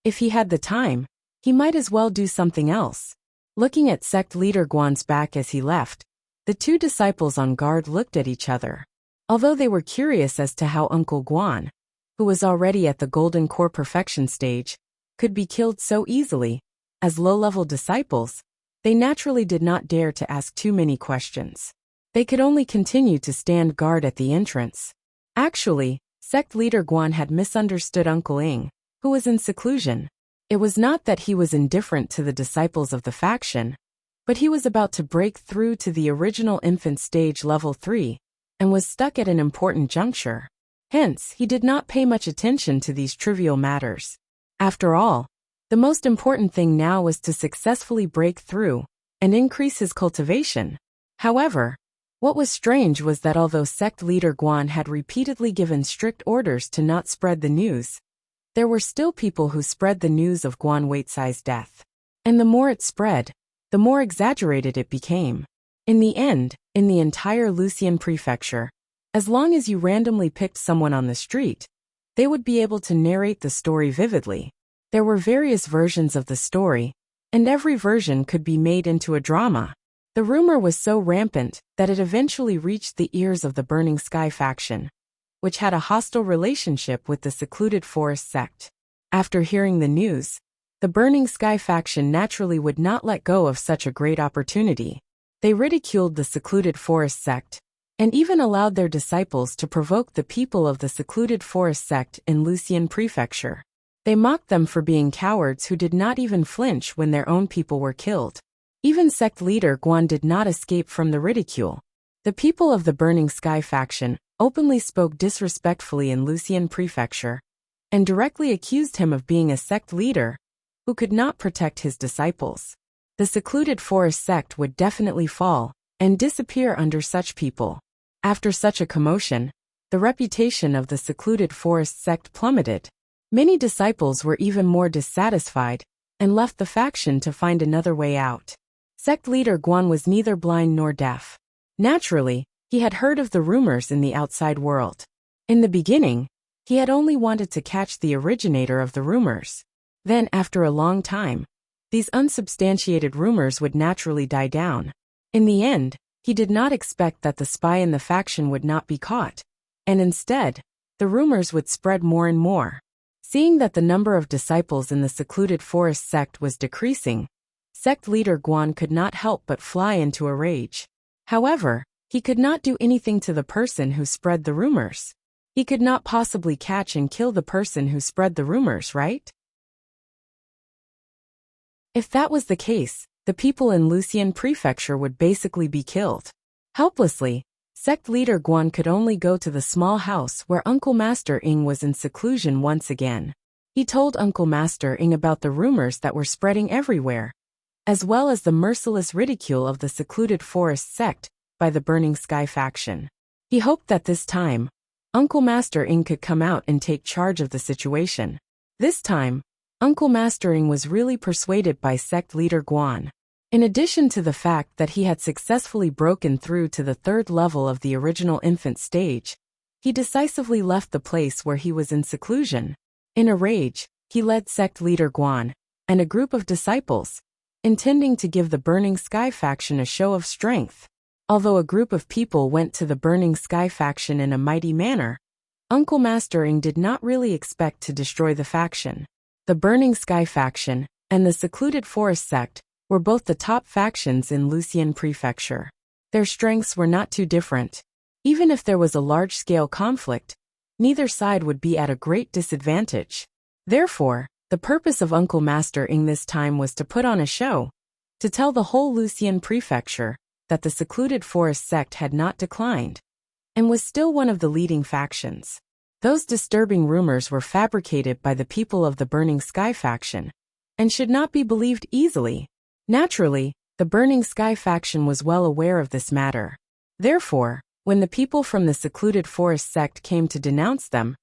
If he had the time, he might as well do something else. Looking at sect leader Guan's back as he left, the two disciples on guard looked at each other. Although they were curious as to how Uncle Guan, who was already at the golden core perfection stage, could be killed so easily, as low-level disciples, they naturally did not dare to ask too many questions. They could only continue to stand guard at the entrance. Actually, sect leader Guan had misunderstood Uncle Ing, who was in seclusion. It was not that he was indifferent to the disciples of the faction, but he was about to break through to the original infant stage level 3, and was stuck at an important juncture. Hence, he did not pay much attention to these trivial matters. After all, the most important thing now was to successfully break through and increase his cultivation. However, what was strange was that although sect leader Guan had repeatedly given strict orders to not spread the news, there were still people who spread the news of Guan Weicai's death. And the more it spread, the more exaggerated it became. In the end, in the entire Lucian prefecture, as long as you randomly picked someone on the street, they would be able to narrate the story vividly. There were various versions of the story, and every version could be made into a drama. The rumor was so rampant that it eventually reached the ears of the Burning Sky faction, which had a hostile relationship with the Secluded Forest sect. After hearing the news, the Burning Sky faction naturally would not let go of such a great opportunity. They ridiculed the Secluded Forest sect, and even allowed their disciples to provoke the people of the Secluded Forest sect in Lucian Prefecture. They mocked them for being cowards who did not even flinch when their own people were killed. Even sect leader Guan did not escape from the ridicule. The people of the Burning Sky faction openly spoke disrespectfully in Lucian Prefecture, and directly accused him of being a sect leader who could not protect his disciples. The Secluded Forest sect would definitely fall and disappear under such people. After such a commotion, the reputation of the Secluded Forest sect plummeted. Many disciples were even more dissatisfied and left the faction to find another way out. Sect leader Guan was neither blind nor deaf. Naturally, he had heard of the rumors in the outside world. In the beginning, he had only wanted to catch the originator of the rumors. Then, after a long time, these unsubstantiated rumors would naturally die down. In the end, he did not expect that the spy in the faction would not be caught, and instead, the rumors would spread more and more. Seeing that the number of disciples in the Secluded Forest sect was decreasing, sect leader Guan could not help but fly into a rage. However, he could not do anything to the person who spread the rumors. He could not possibly catch and kill the person who spread the rumors, right? If that was the case, the people in Lucian Prefecture would basically be killed. Helplessly, sect leader Guan could only go to the small house where Uncle Master Ing was in seclusion once again. He told Uncle Master Ing about the rumors that were spreading everywhere, as well as the merciless ridicule of the Secluded Forest sect by the Burning Sky faction. He hoped that this time, Uncle Master Ing could come out and take charge of the situation. This time, Uncle Master Ing was really persuaded by sect leader Guan. In addition to the fact that he had successfully broken through to the third level of the original infant stage, he decisively left the place where he was in seclusion. In a rage, he led sect leader Guan and a group of disciples, intending to give the Burning Sky faction a show of strength. Although a group of people went to the Burning Sky faction in a mighty manner, Uncle Master Ing did not really expect to destroy the faction. The Burning Sky faction and the Secluded Forest sect were both the top factions in Lucian Prefecture. Their strengths were not too different. Even if there was a large-scale conflict, neither side would be at a great disadvantage. Therefore, the purpose of Uncle Master Ing this time was to put on a show, to tell the whole Lucian Prefecture that the Secluded Forest sect had not declined, and was still one of the leading factions. Those disturbing rumors were fabricated by the people of the Burning Sky faction, and should not be believed easily. Naturally, the Burning Sky faction was well aware of this matter. Therefore, when the people from the Secluded Forest sect came to denounce them,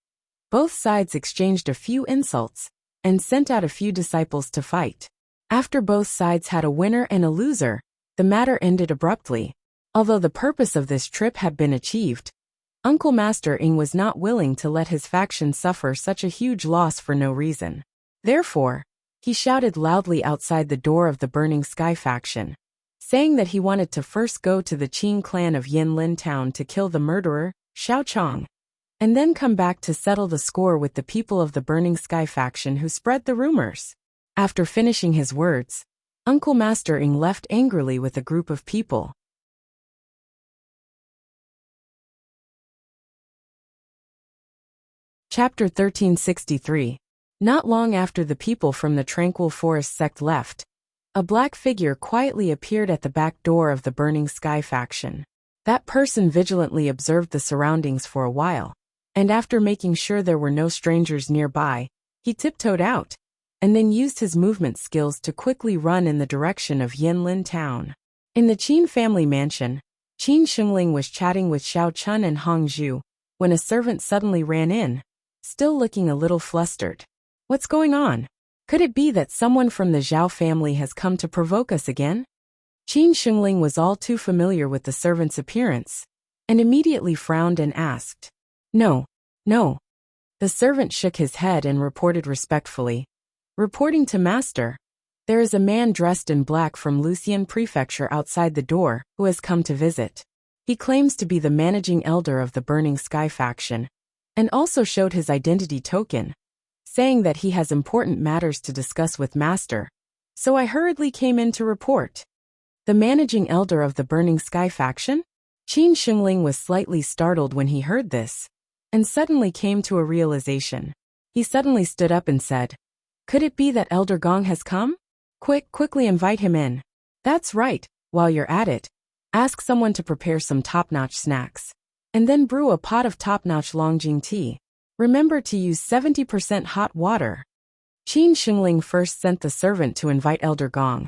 both sides exchanged a few insults and sent out a few disciples to fight. After both sides had a winner and a loser, the matter ended abruptly. Although the purpose of this trip had been achieved, Uncle Master Ing was not willing to let his faction suffer such a huge loss for no reason. Therefore, he shouted loudly outside the door of the Burning Sky faction, saying that he wanted to first go to the Qin clan of Yinlin town to kill the murderer, Xiao Chong, and then come back to settle the score with the people of the Burning Sky faction who spread the rumors. After finishing his words, Uncle Master Ing left angrily with a group of people. Chapter 1363. Not long after the people from the Tranquil Forest sect left, a black figure quietly appeared at the back door of the Burning Sky faction. That person vigilantly observed the surroundings for a while, and after making sure there were no strangers nearby, he tiptoed out, and then used his movement skills to quickly run in the direction of Yinlin town. In the Qin family mansion, Qin Shengling was chatting with Xiao Chun and Hong Zhu, when a servant suddenly ran in, still looking a little flustered. What's going on? Could it be that someone from the Zhao family has come to provoke us again? Qin Shengling was all too familiar with the servant's appearance, and immediately frowned and asked, No, no. The servant shook his head and reported respectfully, reporting to Master, there is a man dressed in black from Lucian Prefecture outside the door who has come to visit. He claims to be the managing elder of the Burning Sky faction, and also showed his identity token, saying that he has important matters to discuss with Master, so I hurriedly came in to report. The managing elder of the Burning Sky faction? Qin Shengling was slightly startled when he heard this, and suddenly came to a realization. He suddenly stood up and said, Could it be that Elder Gong has come? Quickly invite him in. That's right, while you're at it, ask someone to prepare some top-notch snacks, and then brew a pot of top-notch Longjing tea. Remember to use 70% hot water. Qin Shengling first sent the servant to invite Elder Gong,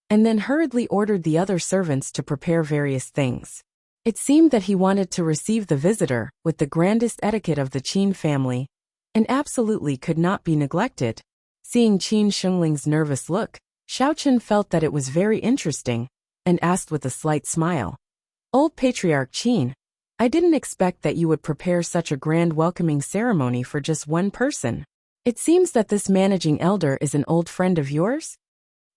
and then hurriedly ordered the other servants to prepare various things. It seemed that he wanted to receive the visitor with the grandest etiquette of the Qin family, and absolutely could not be neglected. Seeing Qin Shengling's nervous look, Xiao Chen felt that it was very interesting, and asked with a slight smile, Old Patriarch Qin, I didn't expect that you would prepare such a grand welcoming ceremony for just one person. It seems that this managing elder is an old friend of yours?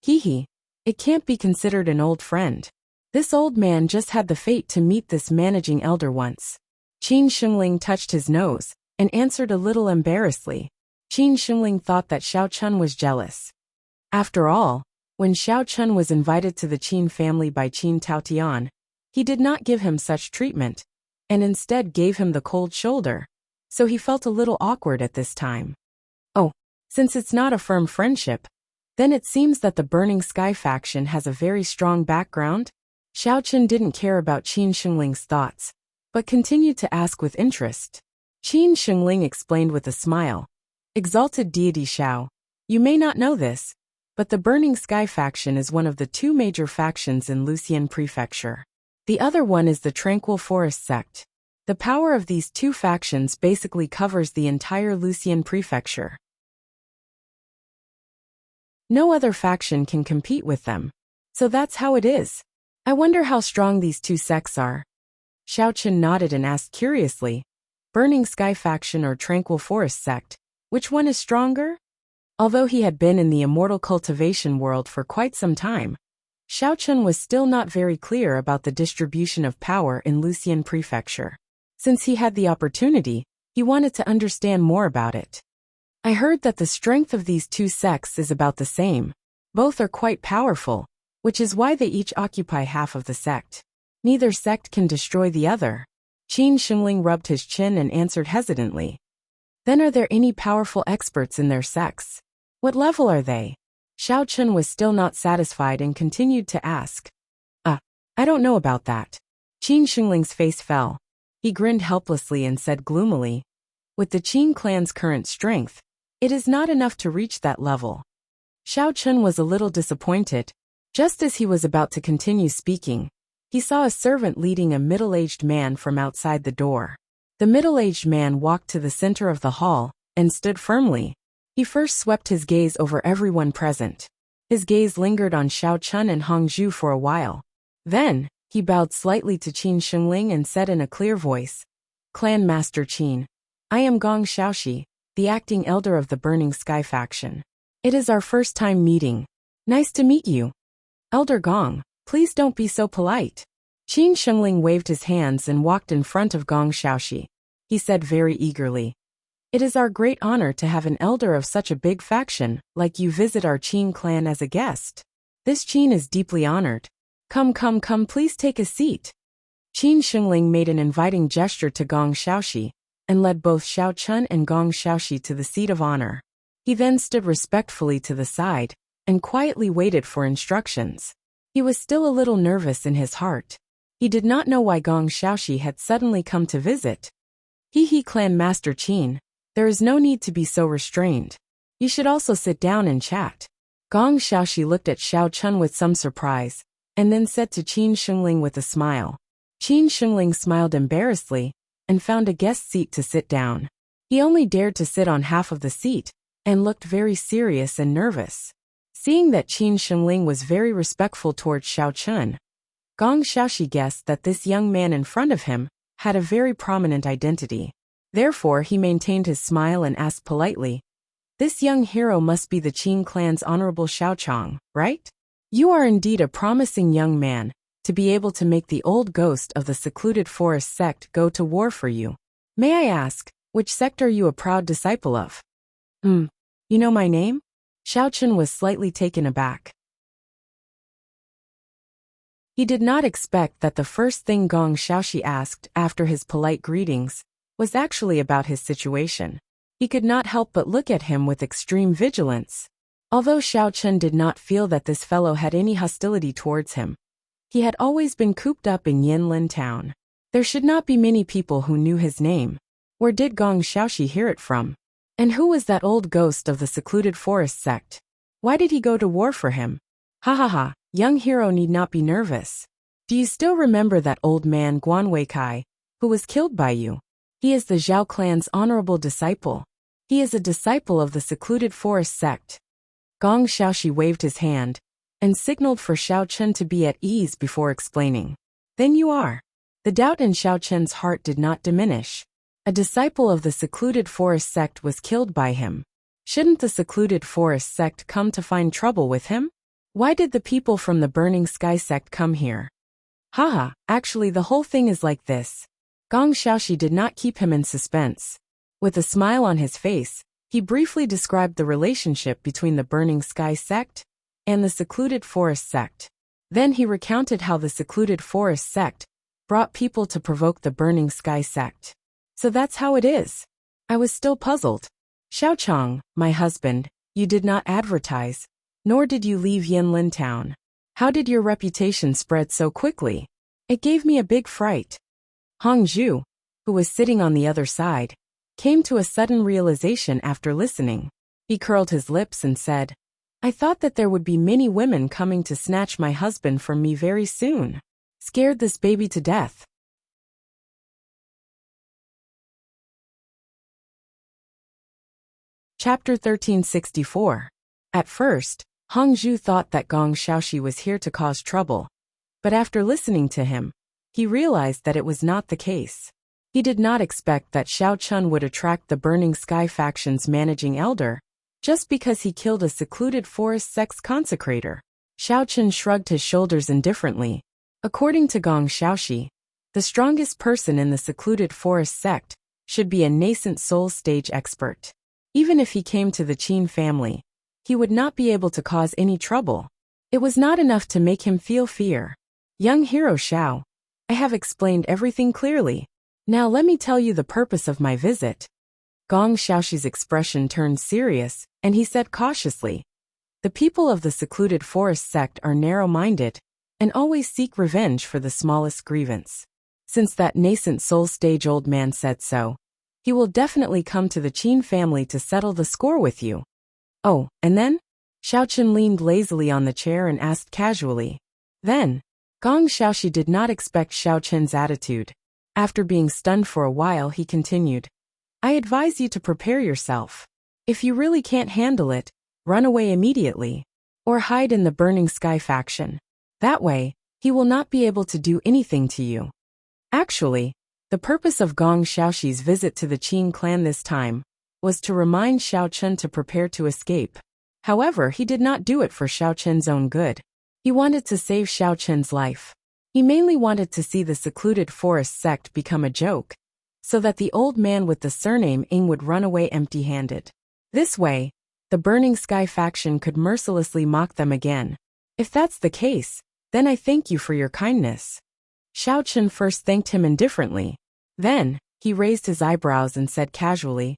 Hee, it can't be considered an old friend. This old man just had the fate to meet this managing elder once. Qin Shengling touched his nose, and answered a little embarrassedly. Qin Shengling thought that Xiao Chun was jealous. After all, when Xiao Chun was invited to the Qin family by Qin Taotian, he did not give him such treatment, and instead gave him the cold shoulder, so he felt a little awkward at this time. Oh, since it's not a firm friendship, then it seems that the Burning Sky faction has a very strong background? Xiao Chen didn't care about Qin Shengling's thoughts, but continued to ask with interest. Qin Shengling explained with a smile, Exalted deity Xiao, you may not know this, but the Burning Sky faction is one of the two major factions in Lucian Prefecture. The other one is the Tranquil Forest sect. The power of these two factions basically covers the entire Lucian Prefecture. No other faction can compete with them. So that's how it is. I wonder how strong these two sects are. Xiao Chen nodded and asked curiously, Burning Sky faction or Tranquil Forest sect, which one is stronger? Although he had been in the immortal cultivation world for quite some time, Xiao Chen was still not very clear about the distribution of power in Lucian Prefecture. Since he had the opportunity, he wanted to understand more about it. I heard that the strength of these two sects is about the same. Both are quite powerful, which is why they each occupy half of the sect. Neither sect can destroy the other. Qin Shengling rubbed his chin and answered hesitantly. Then are there any powerful experts in their sects? What level are they? Xiao Chen was still not satisfied and continued to ask. I don't know about that. Qin Shengling's face fell. He grinned helplessly and said gloomily, with the Qin clan's current strength, it is not enough to reach that level. Xiao Chen was a little disappointed. Just as he was about to continue speaking, he saw a servant leading a middle-aged man from outside the door. The middle-aged man walked to the center of the hall and stood firmly. He first swept his gaze over everyone present. His gaze lingered on Xiao Chen and Hong Zhu for a while. Then, he bowed slightly to Qin Shengling and said in a clear voice, Clan Master Qin, I am Gong Xiaoxi, the acting elder of the Burning Sky faction. It is our first time meeting. Nice to meet you. Elder Gong, please don't be so polite. Qin Shengling waved his hands and walked in front of Gong Xiaoxi. He said very eagerly, It is our great honor to have an elder of such a big faction like you visit our Qin clan as a guest. This Qin is deeply honored. Come, please take a seat. Qin Shengling made an inviting gesture to Gong Xiaoxi and led both Xiao Chen and Gong Xiaoxi to the seat of honor. He then stood respectfully to the side and quietly waited for instructions. He was still a little nervous in his heart. He did not know why Gong Xiaoxi had suddenly come to visit. He Clan Master Qin, there is no need to be so restrained. You should also sit down and chat. Gong Xiaoxi looked at Xiao Chen with some surprise, and then said to Qin Shengling with a smile. Qin Shengling smiled embarrassedly and found a guest seat to sit down. He only dared to sit on half of the seat and looked very serious and nervous. Seeing that Qin Shengling was very respectful towards Xiao Chen, Gong Xiaoxi guessed that this young man in front of him had a very prominent identity. Therefore, he maintained his smile and asked politely, This young hero must be the Qin clan's Honorable Xiao Chang, right? You are indeed a promising young man, to be able to make the old ghost of the secluded forest sect go to war for you. May I ask, which sect are you a proud disciple of? You know my name? Xiao Chen was slightly taken aback. He did not expect that the first thing Gong Xiaoxi asked after his polite greetings was actually about his situation. He could not help but look at him with extreme vigilance. Although Xiao Chen did not feel that this fellow had any hostility towards him, he had always been cooped up in Yanlin town. There should not be many people who knew his name. Where did Gong Xiaoxi hear it from? And who was that old ghost of the secluded forest sect? Why did he go to war for him? Ha, young hero need not be nervous. Do you still remember that old man Guan Weikai, who was killed by you? He is the Zhao clan's honorable disciple. He is a disciple of the secluded forest sect. Gong Xiaoxi waved his hand and signaled for Xiao Chen to be at ease before explaining. Then you are. The doubt in Xiao Chen's heart did not diminish. A disciple of the secluded forest sect was killed by him. Shouldn't the secluded forest sect come to find trouble with him? Why did the people from the Burning Sky sect come here? Actually the whole thing is like this. Gong Xiaoxi did not keep him in suspense. With a smile on his face, he briefly described the relationship between the Burning Sky sect and the secluded forest sect. Then he recounted how the secluded forest sect brought people to provoke the Burning Sky sect. So that's how it is. I was still puzzled. Xiao Chang, my husband, you did not advertise, nor did you leave Yanlin town. How did your reputation spread so quickly? It gave me a big fright. Hong Zhu, who was sitting on the other side, came to a sudden realization after listening. He curled his lips and said, I thought that there would be many women coming to snatch my husband from me very soon. Scared this baby to death. Chapter 1364. At first, Hong Zhu thought that Gong Xiaoxi was here to cause trouble, but after listening to him, he realized that it was not the case. He did not expect that Xiao Chun would attract the Burning Sky faction's managing elder, just because he killed a secluded forest sex consecrator. Xiao Chun shrugged his shoulders indifferently. According to Gong Xiaoxi, the strongest person in the secluded forest sect should be a nascent soul stage expert. Even if he came to the Qin family, he would not be able to cause any trouble. It was not enough to make him feel fear. Young hero Xiao, I have explained everything clearly. Now let me tell you the purpose of my visit. Gong Xiaoxi's expression turned serious, and he said cautiously, the people of the secluded forest sect are narrow-minded and always seek revenge for the smallest grievance. Since that nascent soul stage old man said so, he will definitely come to the Qin family to settle the score with you. Oh, and then? Xiao Chun leaned lazily on the chair and asked casually. Then, Gong Xiaoxi did not expect Xiao Chun's attitude. After being stunned for a while, he continued. I advise you to prepare yourself. If you really can't handle it, run away immediately, or hide in the Burning Sky faction. That way, he will not be able to do anything to you. Actually, the purpose of Gong Xiaoxi's visit to the Qin clan this time was to remind Xiao Chun to prepare to escape. However, he did not do it for Xiao Chun's own good. He wanted to save Xiao Chun's life. He mainly wanted to see the secluded forest sect become a joke, so that the old man with the surname Ing would run away empty-handed. This way, the Burning Sky faction could mercilessly mock them again. If that's the case, then I thank you for your kindness. Xiao Chun first thanked him indifferently. Then, he raised his eyebrows and said casually,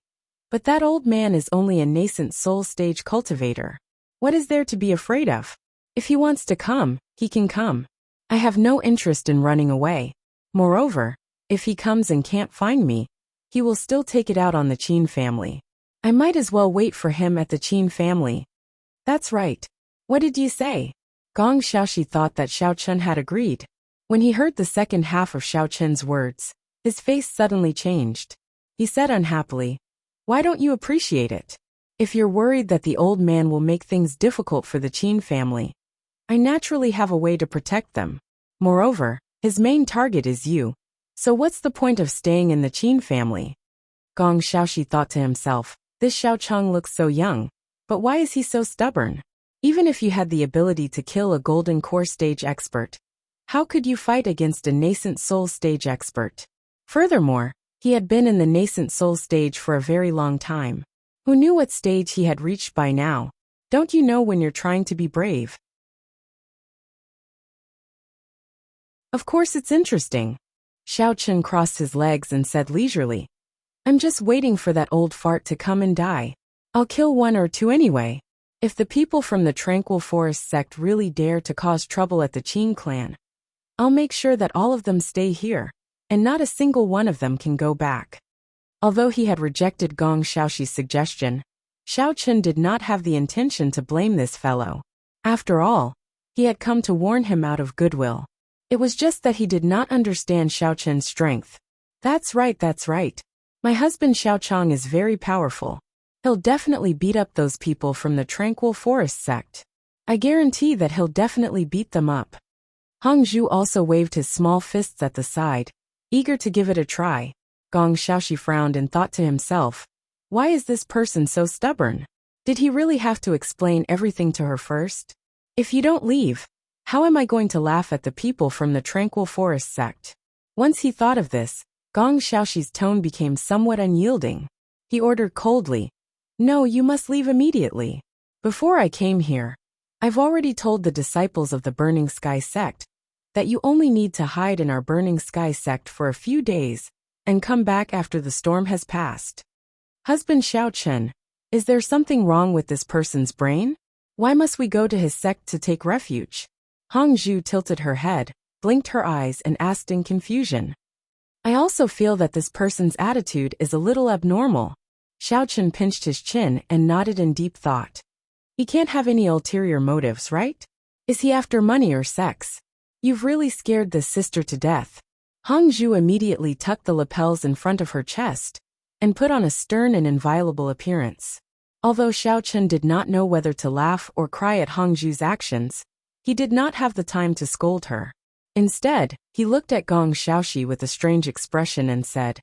but that old man is only a nascent soul stage cultivator. What is there to be afraid of? If he wants to come, he can come. I have no interest in running away. Moreover, if he comes and can't find me, he will still take it out on the Qin family. I might as well wait for him at the Qin family. That's right. What did you say? Gong Xiaoxi thought that Xiao Chun had agreed. When he heard the second half of Xiao Chun's words, his face suddenly changed. He said unhappily, why don't you appreciate it? If you're worried that the old man will make things difficult for the Qin family, I naturally have a way to protect them. Moreover, his main target is you. So what's the point of staying in the Qin family? Gong Xiaoxi thought to himself, this Xiao Chun looks so young, but why is he so stubborn? Even if you had the ability to kill a golden core stage expert, how could you fight against a nascent soul stage expert? Furthermore, he had been in the nascent soul stage for a very long time. Who knew what stage he had reached by now? Don't you know when you're trying to be brave? Of course it's interesting. Xiao Chun crossed his legs and said leisurely, I'm just waiting for that old fart to come and die. I'll kill one or two anyway. If the people from the Tranquil Forest sect really dare to cause trouble at the Qin clan, I'll make sure that all of them stay here, and not a single one of them can go back. Although he had rejected Gong Xiaoxi's suggestion, Xiao Chun did not have the intention to blame this fellow. After all, he had come to warn him out of goodwill. It was just that he did not understand Xiao Chun's strength. That's right. My husband Xiao Chong is very powerful. He'll definitely beat up those people from the Tranquil Forest sect. I guarantee that he'll definitely beat them up. Hong Zhu also waved his small fists at the side, eager to give it a try. Gong Xiaoxi frowned and thought to himself, why is this person so stubborn? Did he really have to explain everything to her first? If you don't leave, how am I going to laugh at the people from the Tranquil Forest sect? Once he thought of this, Gong Xiaoxi's tone became somewhat unyielding. He ordered coldly, no, you must leave immediately. Before I came here, I've already told the disciples of the Burning Sky sect that you only need to hide in our Burning Sky sect for a few days and come back after the storm has passed. Husband Xiao Chun, is there something wrong with this person's brain? Why must we go to his sect to take refuge? Hong Zhu tilted her head, blinked her eyes and asked in confusion. I also feel that this person's attitude is a little abnormal. Xiao Chun pinched his chin and nodded in deep thought. He can't have any ulterior motives, right? Is he after money or sex? You've really scared this sister to death. Hong Zhu immediately tucked the lapels in front of her chest and put on a stern and inviolable appearance. Although Xiao Chen did not know whether to laugh or cry at Hongzhu's actions, he did not have the time to scold her. Instead, he looked at Gong Xiaoxi with a strange expression and said,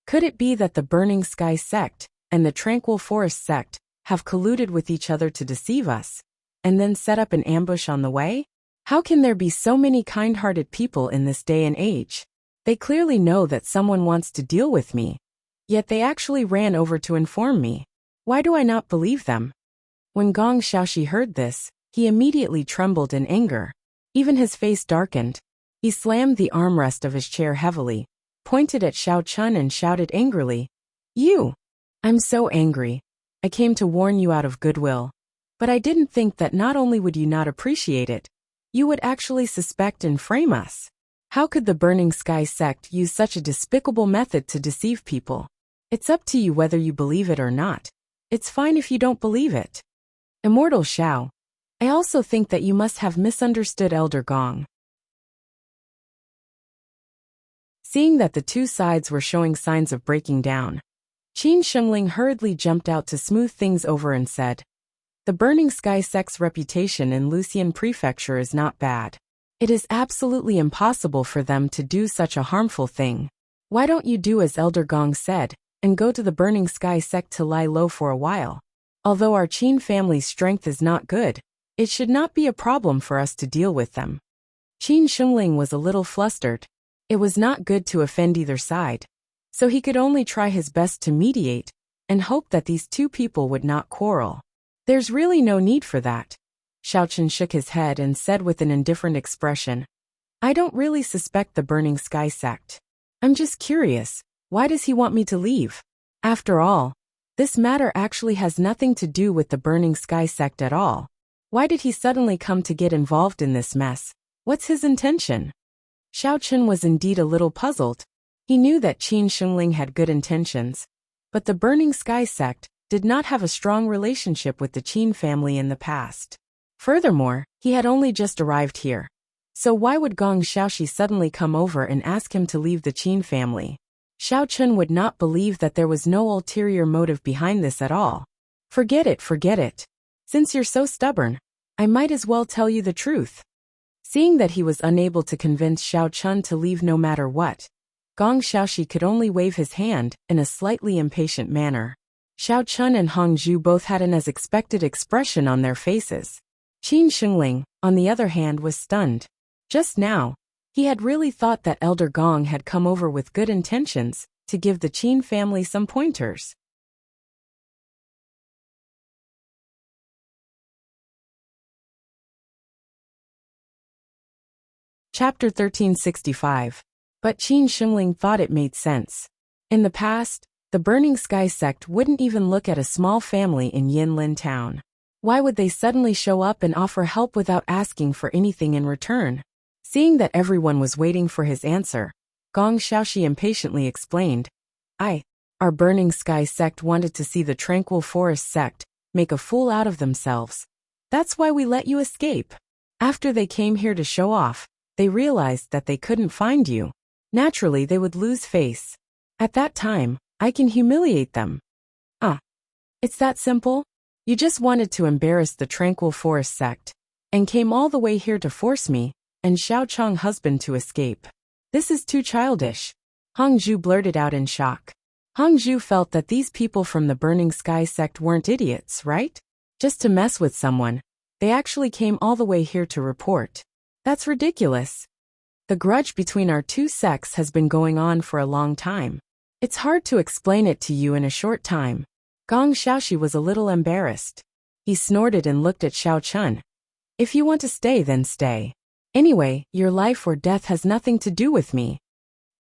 "Could it be that the Burning Sky sect and the Tranquil Forest sect have colluded with each other to deceive us, and then set up an ambush on the way? How can there be so many kind-hearted people in this day and age? They clearly know that someone wants to deal with me, yet they actually ran over to inform me. Why do I not believe them?" When Gong Xiaoxi heard this, he immediately trembled in anger. Even his face darkened. He slammed the armrest of his chair heavily, pointed at Xiao Chun and shouted angrily, "You! I'm so angry. I came to warn you out of goodwill. But I didn't think that not only would you not appreciate it, you would actually suspect and frame us. How could the Burning Sky sect use such a despicable method to deceive people? It's up to you whether you believe it or not. It's fine if you don't believe it. Immortal Xiao, I also think that you must have misunderstood Elder Gong." Seeing that the two sides were showing signs of breaking down, Qin Shengling hurriedly jumped out to smooth things over and said, "The Burning Sky sect's reputation in Lucian Prefecture is not bad. It is absolutely impossible for them to do such a harmful thing. Why don't you do as Elder Gong said, and go to the Burning Sky sect to lie low for a while? Although our Qin family's strength is not good, it should not be a problem for us to deal with them." Qin Shengling was a little flustered. It was not good to offend either side, so he could only try his best to mediate and hope that these two people would not quarrel. "There's really no need for that." Xiao Chen shook his head and said with an indifferent expression, "I don't really suspect the Burning Sky sect. I'm just curious, why does he want me to leave? After all, this matter actually has nothing to do with the Burning Sky sect at all. Why did he suddenly come to get involved in this mess? What's his intention?" Xiao Chen was indeed a little puzzled. He knew that Qin Shengling had good intentions, but the Burning Sky sect did not have a strong relationship with the Qin family in the past. Furthermore, he had only just arrived here. So why would Gong Xiaoxi suddenly come over and ask him to leave the Qin family? Xiao Chen would not believe that there was no ulterior motive behind this at all. Forget it, forget it. Since you're so stubborn, I might as well tell you the truth." Seeing that he was unable to convince Xiao Chen to leave no matter what, Gong Xiaoxi could only wave his hand in a slightly impatient manner. Xiao Chen and Hongzhu both had an as expected expression on their faces. Qin Shengling, on the other hand, was stunned. Just now, he had really thought that Elder Gong had come over with good intentions to give the Qin family some pointers. Chapter 1365. But Qin Shengling thought it made sense. In the past, the Burning Sky sect wouldn't even look at a small family in Yinlin town. Why would they suddenly show up and offer help without asking for anything in return? Seeing that everyone was waiting for his answer, Gong Xiaoxi impatiently explained, Our Burning Sky sect wanted to see the Tranquil Forest sect make a fool out of themselves. That's why we let you escape. After they came here to show off, they realized that they couldn't find you. Naturally, they would lose face. At that time, I can humiliate them." It's that simple? You just wanted to embarrass the Tranquil Forest sect, and came all the way here to force me and Xiao Chang's husband to escape. This is too childish. Hongzhu blurted out in shock. Hongzhu felt that these people from the Burning Sky sect weren't idiots, right? Just to mess with someone, they actually came all the way here to report. That's ridiculous. The grudge between our two sects has been going on for a long time. It's hard to explain it to you in a short time. Gong Xiaoxi was a little embarrassed. He snorted and looked at Xiao Chun. "If you want to stay, then stay. Anyway, your life or death has nothing to do with me."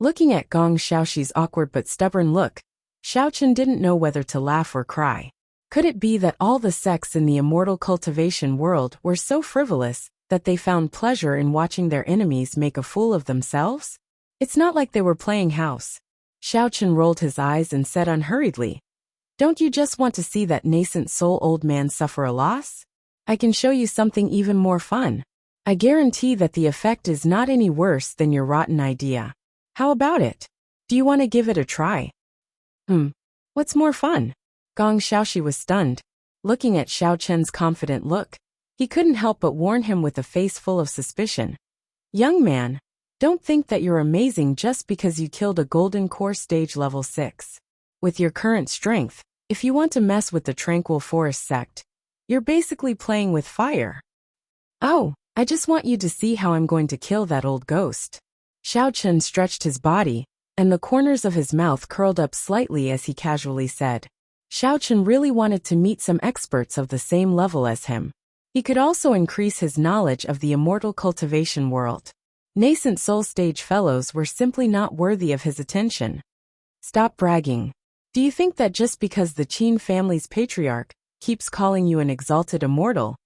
Looking at Gong Xiaoxi's awkward but stubborn look, Xiao Chun didn't know whether to laugh or cry. Could it be that all the sects in the immortal cultivation world were so frivolous that they found pleasure in watching their enemies make a fool of themselves? It's not like they were playing house. Xiao Chun rolled his eyes and said unhurriedly, "Don't you just want to see that nascent soul old man suffer a loss? I can show you something even more fun. I guarantee that the effect is not any worse than your rotten idea. How about it? Do you want to give it a try?" What's more fun? Gong Xiaoxi was stunned. Looking at Xiao Chen's confident look, he couldn't help but warn him with a face full of suspicion. Young man, don't think that you're amazing just because you killed a golden core stage level 6. With your current strength, if you want to mess with the Tranquil Forest sect, you're basically playing with fire. Oh, I just want you to see how I'm going to kill that old ghost. Xiao Chen stretched his body, and the corners of his mouth curled up slightly as he casually said. Xiao Chen really wanted to meet some experts of the same level as him. He could also increase his knowledge of the immortal cultivation world. Nascent soul stage fellows were simply not worthy of his attention. Stop bragging. Do you think that just because the Qin family's patriarch keeps calling you an exalted immortal,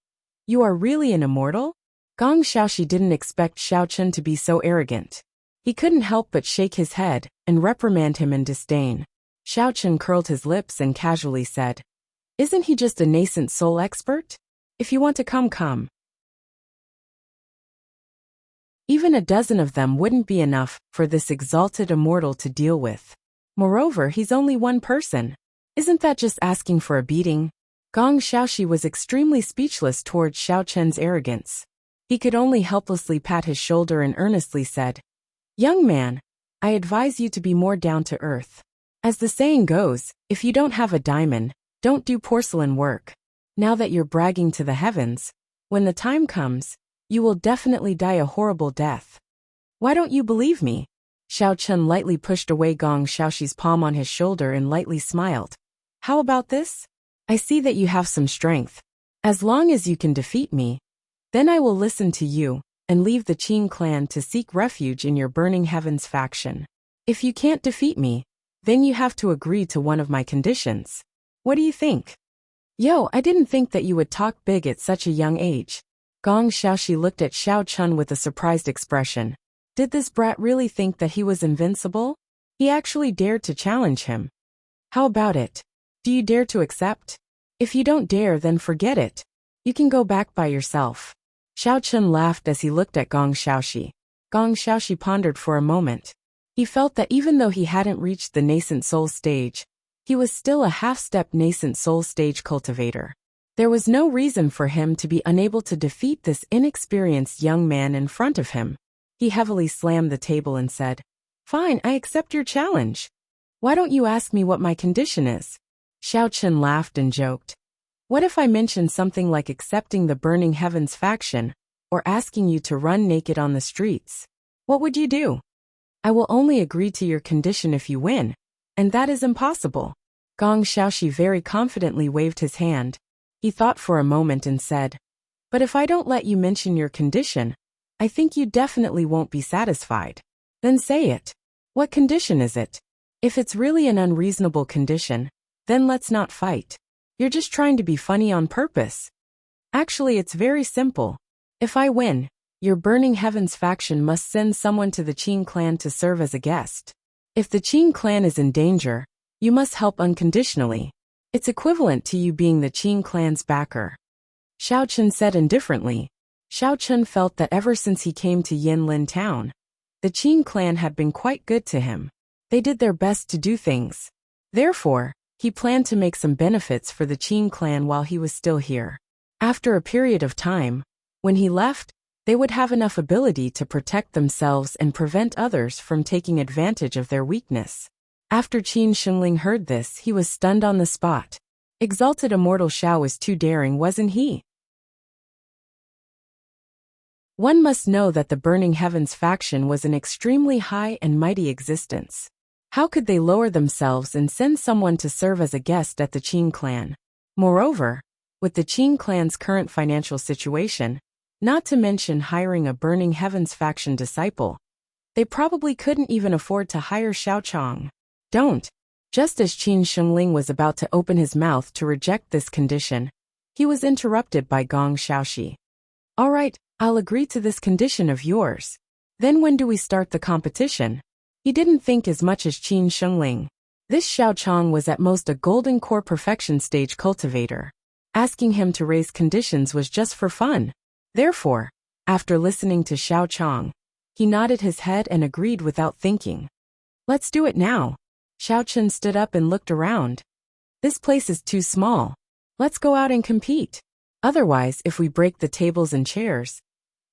you are really an immortal? Gong Xiaoxi didn't expect Xiao Chen to be so arrogant. He couldn't help but shake his head and reprimand him in disdain. Xiao Chen curled his lips and casually said, "Isn't he just a nascent soul expert? If you want to come. Even a dozen of them wouldn't be enough for this exalted immortal to deal with. Moreover, he's only one person. Isn't that just asking for a beating?" Gong Xiaoxi was extremely speechless towards Xiao Chen's arrogance. He could only helplessly pat his shoulder and earnestly said, "Young man, I advise you to be more down to earth. As the saying goes, if you don't have a diamond, don't do porcelain work. Now that you're bragging to the heavens, when the time comes, you will definitely die a horrible death. Why don't you believe me?" Xiao Chen lightly pushed away Gong Xiaoxi's palm on his shoulder and lightly smiled. "How about this? I see that you have some strength. As long as you can defeat me, then I will listen to you and leave the Qin clan to seek refuge in your Burning Heavens faction. If you can't defeat me, then you have to agree to one of my conditions. What do you think?" "Yo, I didn't think that you would talk big at such a young age." Gong Xiaoxi looked at Xiao Chen with a surprised expression. Did this brat really think that he was invincible? He actually dared to challenge him. "How about it? Do you dare to accept? If you don't dare, then forget it. You can go back by yourself." Xiao Chen laughed as he looked at Gong Xiaoxi. Gong Xiaoxi pondered for a moment. He felt that even though he hadn't reached the nascent soul stage, he was still a half-step nascent soul stage cultivator. There was no reason for him to be unable to defeat this inexperienced young man in front of him. He heavily slammed the table and said, "Fine, I accept your challenge. Why don't you ask me what my condition is?" Xiao Chen laughed and joked. "What if I mentioned something like accepting the Burning Heavens faction, or asking you to run naked on the streets? What would you do?" "I will only agree to your condition if you win, and that is impossible." Gong Xiaoxi very confidently waved his hand. He thought for a moment and said, "But if I don't let you mention your condition, I think you definitely won't be satisfied." "Then say it. What condition is it? If it's really an unreasonable condition, then let's not fight. You're just trying to be funny on purpose." "Actually, it's very simple. If I win, your Burning Heavens faction must send someone to the Qin clan to serve as a guest. If the Qin clan is in danger, you must help unconditionally. It's equivalent to you being the Qin clan's backer." Xiao Chen said indifferently. Xiao Chen felt that ever since he came to Yinlin town, the Qin clan had been quite good to him. They did their best to do things. Therefore, he planned to make some benefits for the Qin clan while he was still here. After a period of time, when he left, they would have enough ability to protect themselves and prevent others from taking advantage of their weakness. After Qin Shengling heard this, he was stunned on the spot. Exalted Immortal Xiao was too daring, wasn't he? One must know that the Burning Heavens faction was an extremely high and mighty existence. How could they lower themselves and send someone to serve as a guest at the Qin clan? Moreover, with the Qin clan's current financial situation, not to mention hiring a Burning Heavens faction disciple, they probably couldn't even afford to hire Xiao Chong. Don't. Just as Qin Shengling was about to open his mouth to reject this condition, he was interrupted by Gong Xiaoxi. "All right, I'll agree to this condition of yours. Then when do we start the competition?" He didn't think as much as Qin Shengling. This Xiao Chong was at most a golden core perfection stage cultivator. Asking him to raise conditions was just for fun. Therefore, after listening to Xiao Chong, he nodded his head and agreed without thinking. "Let's do it now." Xiao Chen stood up and looked around. This place is too small. Let's go out and compete. Otherwise, if we break the tables and chairs,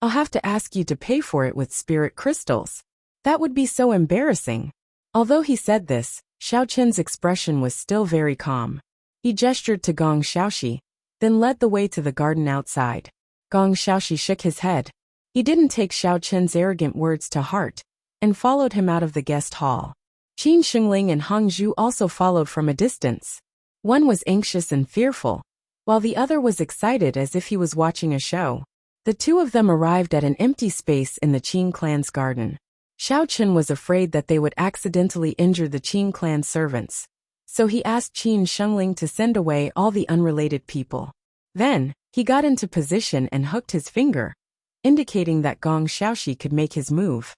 I'll have to ask you to pay for it with spirit crystals. That would be so embarrassing. Although he said this, Xiao Qin's expression was still very calm. He gestured to Gong Xiaoxi, then led the way to the garden outside. Gong Xiaoxi shook his head. He didn't take Xiao Qin's arrogant words to heart, and followed him out of the guest hall. Qin Shengling and Hang Zhu also followed from a distance. One was anxious and fearful, while the other was excited as if he was watching a show. The two of them arrived at an empty space in the Qin clan's garden. Xiao Qin was afraid that they would accidentally injure the Qin clan servants, so he asked Qin Shengling to send away all the unrelated people. Then, he got into position and hooked his finger, indicating that Gong Xiaoxi could make his move.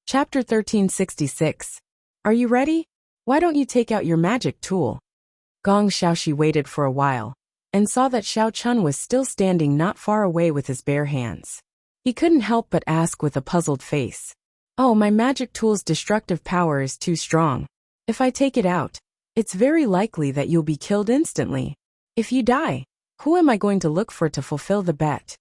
Chapter 1366. Are you ready? Why don't you take out your magic tool? Gong Xiaoxi waited for a while, and saw that Xiao Chun was still standing not far away with his bare hands. He couldn't help but ask with a puzzled face. Oh, my magic tool's destructive power is too strong. If I take it out, it's very likely that you'll be killed instantly. If you die, who am I going to look for to fulfill the bet?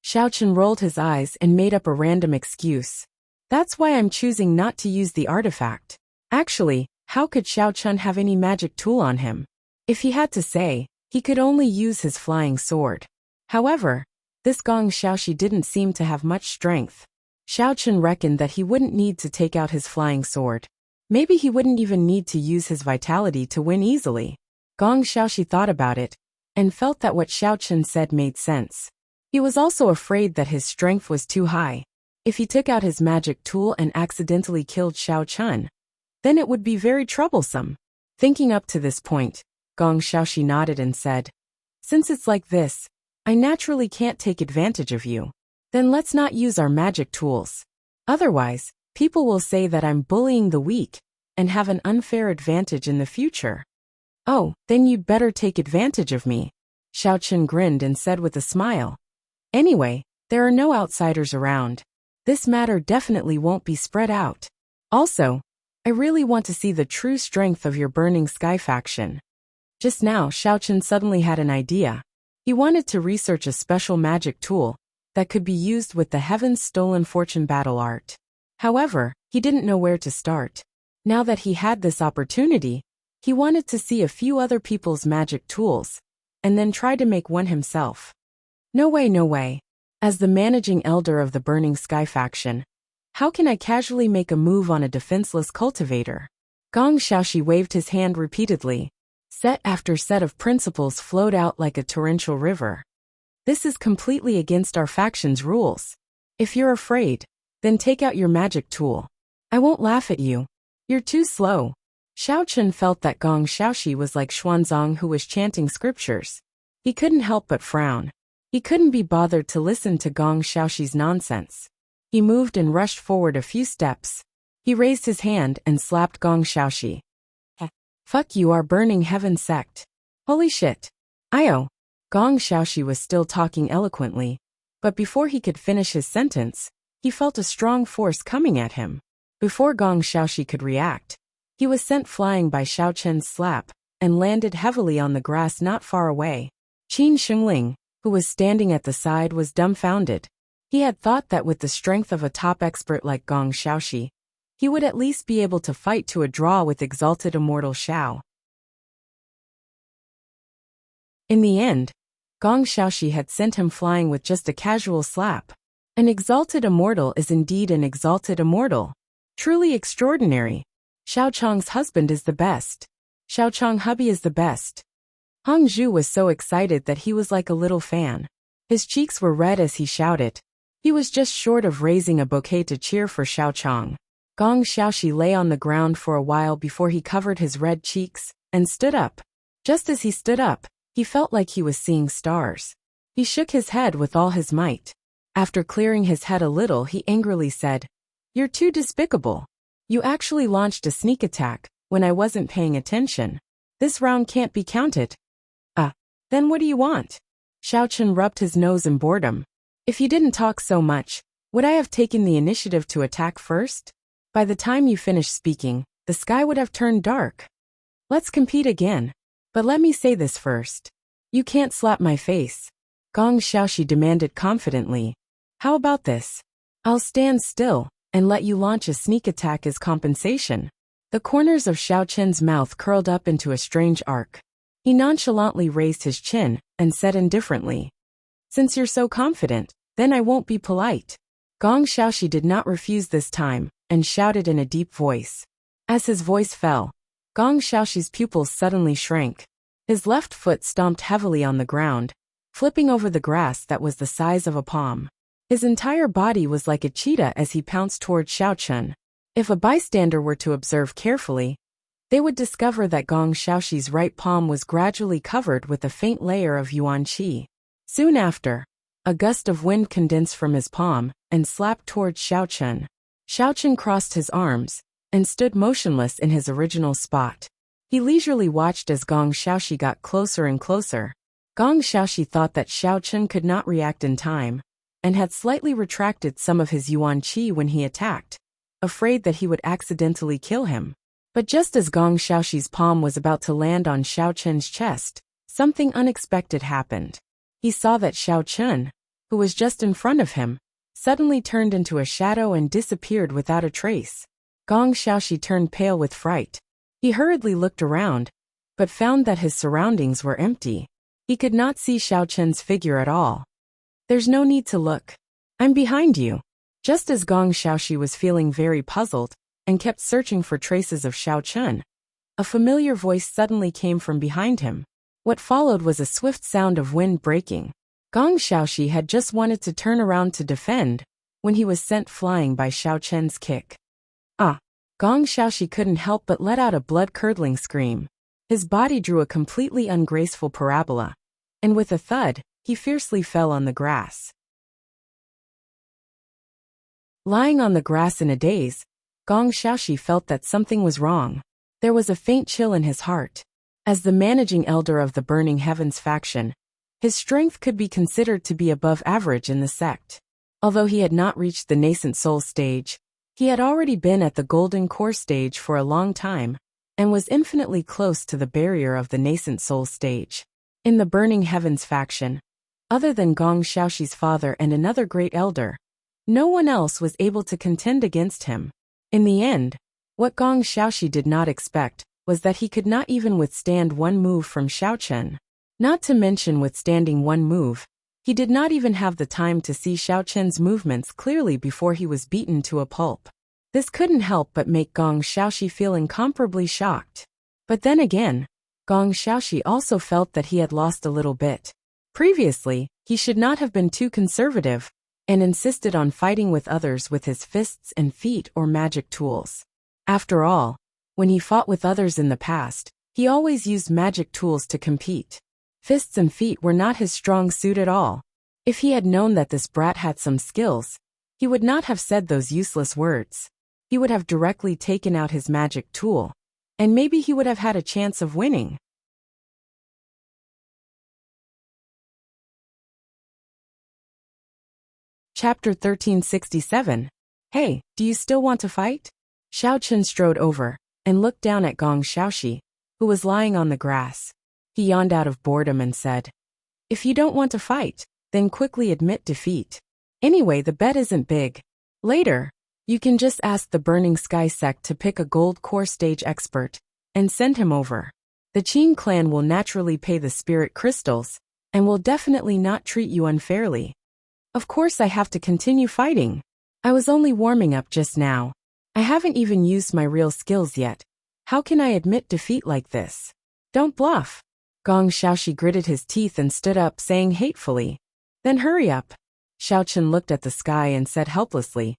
Xiao Chun rolled his eyes and made up a random excuse. That's why I'm choosing not to use the artifact. Actually, how could Xiao Chun have any magic tool on him? If he had to say, he could only use his flying sword. However, this Gong Xiaoxi didn't seem to have much strength. Xiao Chun reckoned that he wouldn't need to take out his flying sword. Maybe he wouldn't even need to use his vitality to win easily. Gong Xiaoxi thought about it, and felt that what Xiao Chun said made sense. He was also afraid that his strength was too high. If he took out his magic tool and accidentally killed Xiao Chun, then it would be very troublesome. Thinking up to this point, Gong Xiaoxi nodded and said, Since it's like this, I naturally can't take advantage of you. Then let's not use our magic tools. Otherwise, people will say that I'm bullying the weak, and have an unfair advantage in the future. Oh, then you'd better take advantage of me. Xiao Chun grinned and said with a smile. Anyway, there are no outsiders around. This matter definitely won't be spread out. Also, I really want to see the true strength of your Burning Sky faction. Just now, Xiao Chun suddenly had an idea. He wanted to research a special magic tool that could be used with the Heaven's Stolen Fortune battle art. However, he didn't know where to start. Now that he had this opportunity, he wanted to see a few other people's magic tools, and then try to make one himself. No way, no way. As the managing elder of the Burning Sky faction, how can I casually make a move on a defenseless cultivator? Gong Xiaoxi waved his hand repeatedly. Set after set of principles flowed out like a torrential river. This is completely against our faction's rules. If you're afraid, then take out your magic tool. I won't laugh at you. You're too slow. Xiao Chun felt that Gong Xiaoxi was like Xuanzang who was chanting scriptures. He couldn't help but frown. He couldn't be bothered to listen to Gong Xiaoxi's nonsense. He moved and rushed forward a few steps. He raised his hand and slapped Gong Xiaoxi. Fuck you, our Burning Heaven sect. Holy shit. Io. Gong Xiaoxi was still talking eloquently, but before he could finish his sentence, he felt a strong force coming at him. Before Gong Xiaoxi could react, he was sent flying by Xiao Chen's slap, and landed heavily on the grass not far away. Qin Shengling, who was standing at the side, was dumbfounded. He had thought that with the strength of a top expert like Gong Xiaoxi, he would at least be able to fight to a draw with exalted immortal Xiao. In the end, Gong Xiaoxi had sent him flying with just a casual slap. An exalted immortal is indeed an exalted immortal. Truly extraordinary. Xiao Chang's husband is the best. Xiao Chang hubby is the best. Hang Zhu was so excited that he was like a little fan. His cheeks were red as he shouted. He was just short of raising a bouquet to cheer for Xiao Chang. Gong Xiaoxi lay on the ground for a while before he covered his red cheeks and stood up. Just as he stood up, he felt like he was seeing stars. He shook his head with all his might. After clearing his head a little, he angrily said, "You're too despicable. You actually launched a sneak attack when I wasn't paying attention. This round can't be counted." Then what do you want? Xiao Chun rubbed his nose in boredom. If you didn't talk so much, would I have taken the initiative to attack first? By the time you finish speaking, the sky would have turned dark. Let's compete again. But let me say this first. You can't slap my face. Gong Xiaoxi demanded confidently. How about this? I'll stand still and let you launch a sneak attack as compensation. The corners of Xiao Chen's mouth curled up into a strange arc. He nonchalantly raised his chin and said indifferently, Since you're so confident, then I won't be polite. Gong Xiaoxi did not refuse this time and shouted in a deep voice. As his voice fell, Gong Xiaoxi's pupils suddenly shrank. His left foot stomped heavily on the ground, flipping over the grass that was the size of a palm. His entire body was like a cheetah as he pounced toward Xiao Chen. If a bystander were to observe carefully, they would discover that Gong Xiaoxi's right palm was gradually covered with a faint layer of yuan qi. Soon after, a gust of wind condensed from his palm and slapped toward Xiao Chen. Xiao Chen crossed his arms and stood motionless in his original spot. He leisurely watched as Gong Xiaoxi got closer and closer. Gong Xiaoxi thought that Xiao Chen could not react in time, and had slightly retracted some of his yuan qi when he attacked, afraid that he would accidentally kill him. But just as Gong Xiaoxi's palm was about to land on Xiao Chen's chest, something unexpected happened. He saw that Xiao Chen, who was just in front of him, suddenly turned into a shadow and disappeared without a trace. Gong Xiaoxi turned pale with fright. He hurriedly looked around, but found that his surroundings were empty. He could not see Xiao Chen's figure at all. There's no need to look. I'm behind you. Just as Gong Xiaoxi was feeling very puzzled and kept searching for traces of Xiao Chen, a familiar voice suddenly came from behind him. What followed was a swift sound of wind breaking. Gong Xiaoxi had just wanted to turn around to defend when he was sent flying by Xiao Chen's kick. Gong Xiaoxi couldn't help but let out a blood-curdling scream. His body drew a completely ungraceful parabola, and with a thud, he fiercely fell on the grass. Lying on the grass in a daze, Gong Xiaoxi felt that something was wrong. There was a faint chill in his heart. As the managing elder of the Burning Heavens faction, his strength could be considered to be above average in the sect. Although he had not reached the nascent soul stage, he had already been at the golden core stage for a long time, and was infinitely close to the barrier of the nascent soul stage. In the Burning Heavens faction, other than Gong Xiaoxi's father and another great elder, no one else was able to contend against him. In the end, what Gong Xiaoxi did not expect was that he could not even withstand one move from Xiao Chen. Not to mention withstanding one move, he did not even have the time to see Xiao Chen's movements clearly before he was beaten to a pulp. This couldn't help but make Gong Xiaoxi feel incomparably shocked. But then again, Gong Xiaoxi also felt that he had lost a little bit. Previously, he should not have been too conservative, and insisted on fighting with others with his fists and feet or magic tools. After all, when he fought with others in the past, he always used magic tools to compete. Fists and feet were not his strong suit at all. If he had known that this brat had some skills, he would not have said those useless words. He would have directly taken out his magic tool, and maybe he would have had a chance of winning. Chapter 1367. Hey, do you still want to fight? Xiao Chen strode over and looked down at Gong Xiaoxi, who was lying on the grass. He yawned out of boredom and said, If you don't want to fight, then quickly admit defeat. Anyway, the bet isn't big. Later, you can just ask the Burning Sky sect to pick a gold core stage expert and send him over. The Qin clan will naturally pay the spirit crystals and will definitely not treat you unfairly. Of course I have to continue fighting. I was only warming up just now. I haven't even used my real skills yet. How can I admit defeat like this? Don't bluff. Gong Xiaoxi gritted his teeth and stood up, saying hatefully, Then hurry up. Xiao Chen looked at the sky and said helplessly,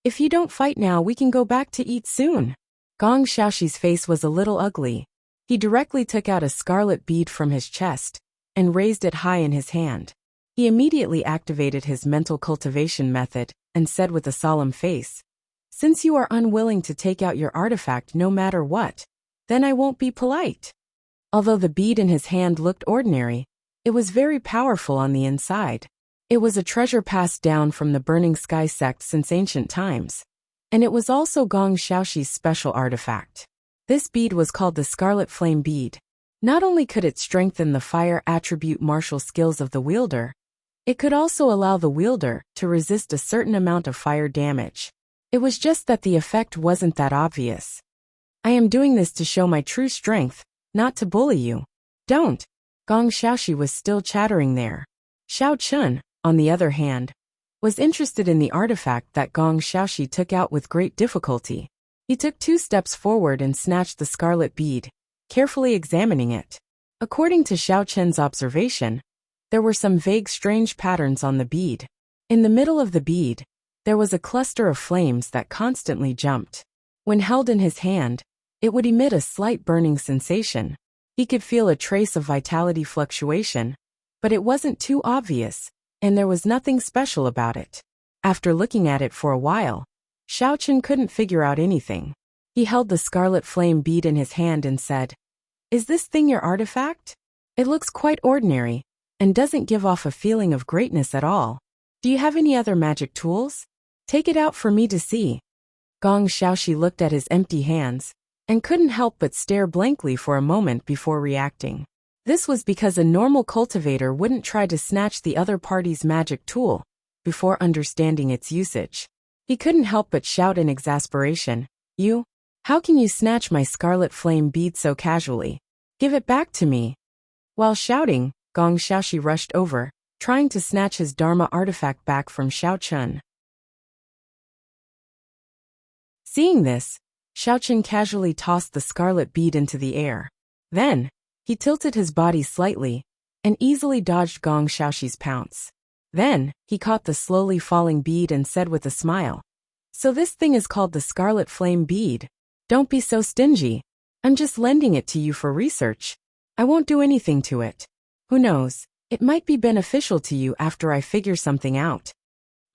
If you don't fight now, we can go back to eat soon. Gong Xiaoxi's face was a little ugly. He directly took out a scarlet bead from his chest and raised it high in his hand. He immediately activated his mental cultivation method and said with a solemn face, Since you are unwilling to take out your artifact no matter what, then I won't be polite. Although the bead in his hand looked ordinary, it was very powerful on the inside. It was a treasure passed down from the Burning Sky sect since ancient times. And it was also Gong Xiaoxi's special artifact. This bead was called the Scarlet Flame Bead. Not only could it strengthen the fire attribute martial skills of the wielder, it could also allow the wielder to resist a certain amount of fire damage. It was just that the effect wasn't that obvious. I am doing this to show my true strength, not to bully you. Don't. Gong Xiaoxi was still chattering there. Xiao Chun, on the other hand, was interested in the artifact that Gong Xiaoxi took out with great difficulty. He took 2 steps forward and snatched the scarlet bead, carefully examining it. According to Xiao Chen's observation, there were some vague strange patterns on the bead. In the middle of the bead, there was a cluster of flames that constantly jumped. When held in his hand, it would emit a slight burning sensation. He could feel a trace of vitality fluctuation, but it wasn't too obvious, and there was nothing special about it. After looking at it for a while, Xiao Chen couldn't figure out anything. He held the scarlet flame bead in his hand and said, "Is this thing your artifact? It looks quite ordinary, and doesn't give off a feeling of greatness at all. Do you have any other magic tools? Take it out for me to see." Gong Xiaoxi looked at his empty hands, and couldn't help but stare blankly for a moment before reacting. This was because a normal cultivator wouldn't try to snatch the other party's magic tool before understanding its usage. He couldn't help but shout in exasperation, "You? How can you snatch my scarlet flame bead so casually? Give it back to me." While shouting, Gong Xiaoxi rushed over, trying to snatch his Dharma artifact back from Xiao Chun. Seeing this, Xiao Chun casually tossed the scarlet bead into the air. Then, he tilted his body slightly and easily dodged Gong Xiaoxi's pounce. Then, he caught the slowly falling bead and said with a smile, "So this thing is called the Scarlet Flame Bead. Don't be so stingy. I'm just lending it to you for research. I won't do anything to it. Who knows, it might be beneficial to you after I figure something out."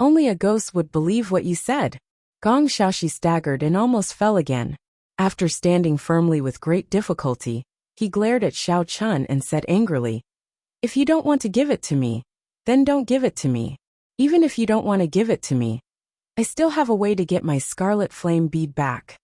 "Only a ghost would believe what you said." Gong Xiaoxi staggered and almost fell again. After standing firmly with great difficulty, he glared at Xiao Chun and said angrily, "If you don't want to give it to me, then don't give it to me. Even if you don't want to give it to me, I still have a way to get my scarlet flame bead back."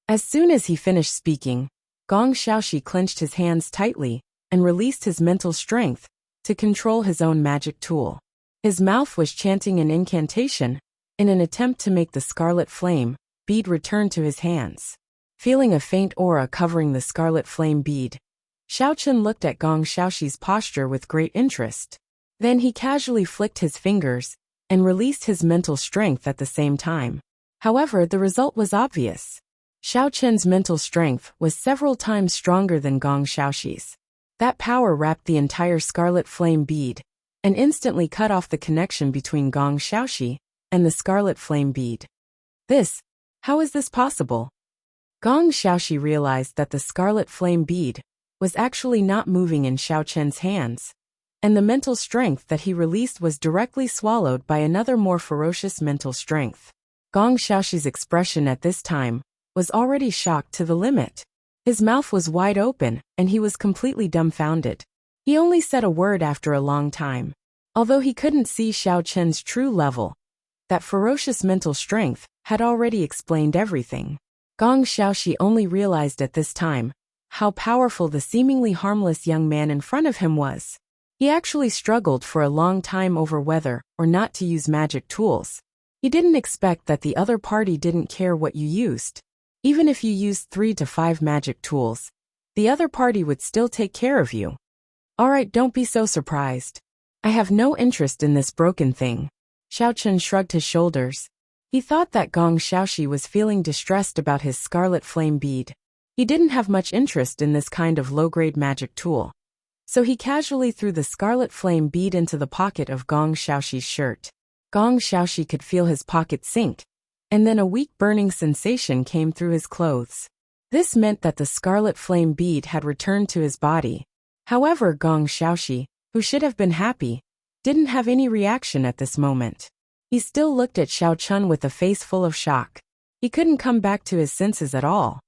As soon as he finished speaking, Gong Xiaoxi clenched his hands tightly and released his mental strength to control his own magic tool. His mouth was chanting an incantation in an attempt to make the scarlet flame bead return to his hands. Feeling a faint aura covering the scarlet flame bead, Xiao Chun looked at Gong Xiaoxi's posture with great interest. Then he casually flicked his fingers and released his mental strength at the same time. However, the result was obvious. Xiao Chen's mental strength was several times stronger than Gong Xiaoxi's. That power wrapped the entire scarlet flame bead and instantly cut off the connection between Gong Xiaoxi and the scarlet flame bead. How is this possible? Gong Xiaoxi realized that the scarlet flame bead was actually not moving in Xiao Chen's hands, and the mental strength that he released was directly swallowed by another more ferocious mental strength. Gong Xiaoxi's expression at this time was already shocked to the limit. His mouth was wide open, and he was completely dumbfounded. He only said a word after a long time. Although he couldn't see Xiao Chen's true level, that ferocious mental strength had already explained everything. Gong Xiaoxi only realized at this time how powerful the seemingly harmless young man in front of him was. He actually struggled for a long time over whether or not to use magic tools. He didn't expect that the other party didn't care what you used. Even if you used 3 to 5 magic tools, the other party would still take care of you. "Alright, don't be so surprised. I have no interest in this broken thing." Xiao Chun shrugged his shoulders. He thought that Gong Xiaoxi was feeling distressed about his scarlet flame bead. He didn't have much interest in this kind of low-grade magic tool. So he casually threw the scarlet flame bead into the pocket of Gong Xiaoxi's shirt. Gong Xiaoxi could feel his pocket sink, and then a weak burning sensation came through his clothes. This meant that the scarlet flame bead had returned to his body. However, Gong Xiaoxi, who should have been happy, didn't have any reaction at this moment. He still looked at Xiao Chun with a face full of shock. He couldn't come back to his senses at all.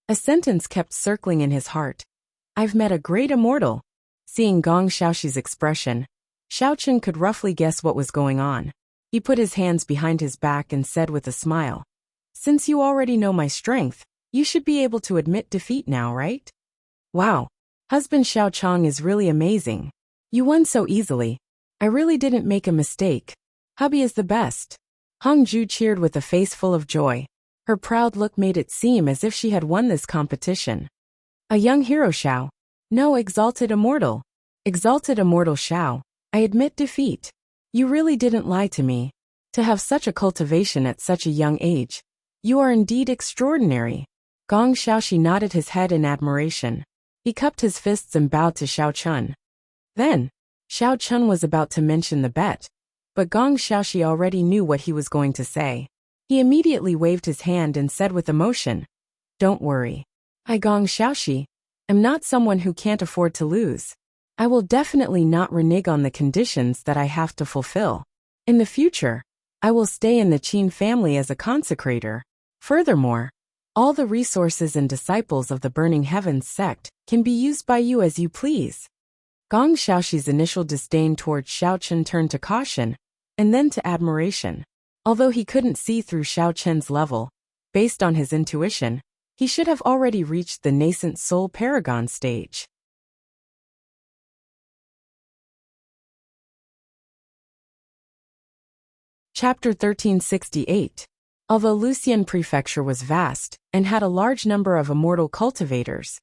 A sentence kept circling in his heart. "I've met a great immortal." Seeing Gong Xiaoxi's expression, Xiao Chun could roughly guess what was going on. He put his hands behind his back and said with a smile, "Since you already know my strength, you should be able to admit defeat now, right?" "Wow. Husband Xiao Chong is really amazing. You won so easily. I really didn't make a mistake. Hubby is the best." Hong Ju cheered with a face full of joy. Her proud look made it seem as if she had won this competition. "A young hero, Xiao. No, exalted immortal. Exalted immortal Xiao. I admit defeat. You really didn't lie to me. To have such a cultivation at such a young age. You are indeed extraordinary." Gong Xiaoxi nodded his head in admiration. He cupped his fists and bowed to Xiao Chun. Then, Xiao Chun was about to mention the bet, but Gong Xiaoxi already knew what he was going to say. He immediately waved his hand and said with emotion, "Don't worry. I, Gong Xiaoxi, am not someone who can't afford to lose. I will definitely not renege on the conditions that I have to fulfill. In the future, I will stay in the Qin family as a consecrator. Furthermore, all the resources and disciples of the Burning Heavens sect can be used by you as you please." Gong Xiaoxi's initial disdain towards Xiao Chen turned to caution, and then to admiration. Although he couldn't see through Xiao Chen's level, based on his intuition, he should have already reached the nascent soul paragon stage. Chapter 1368. Although Lucian Prefecture was vast and had a large number of immortal cultivators,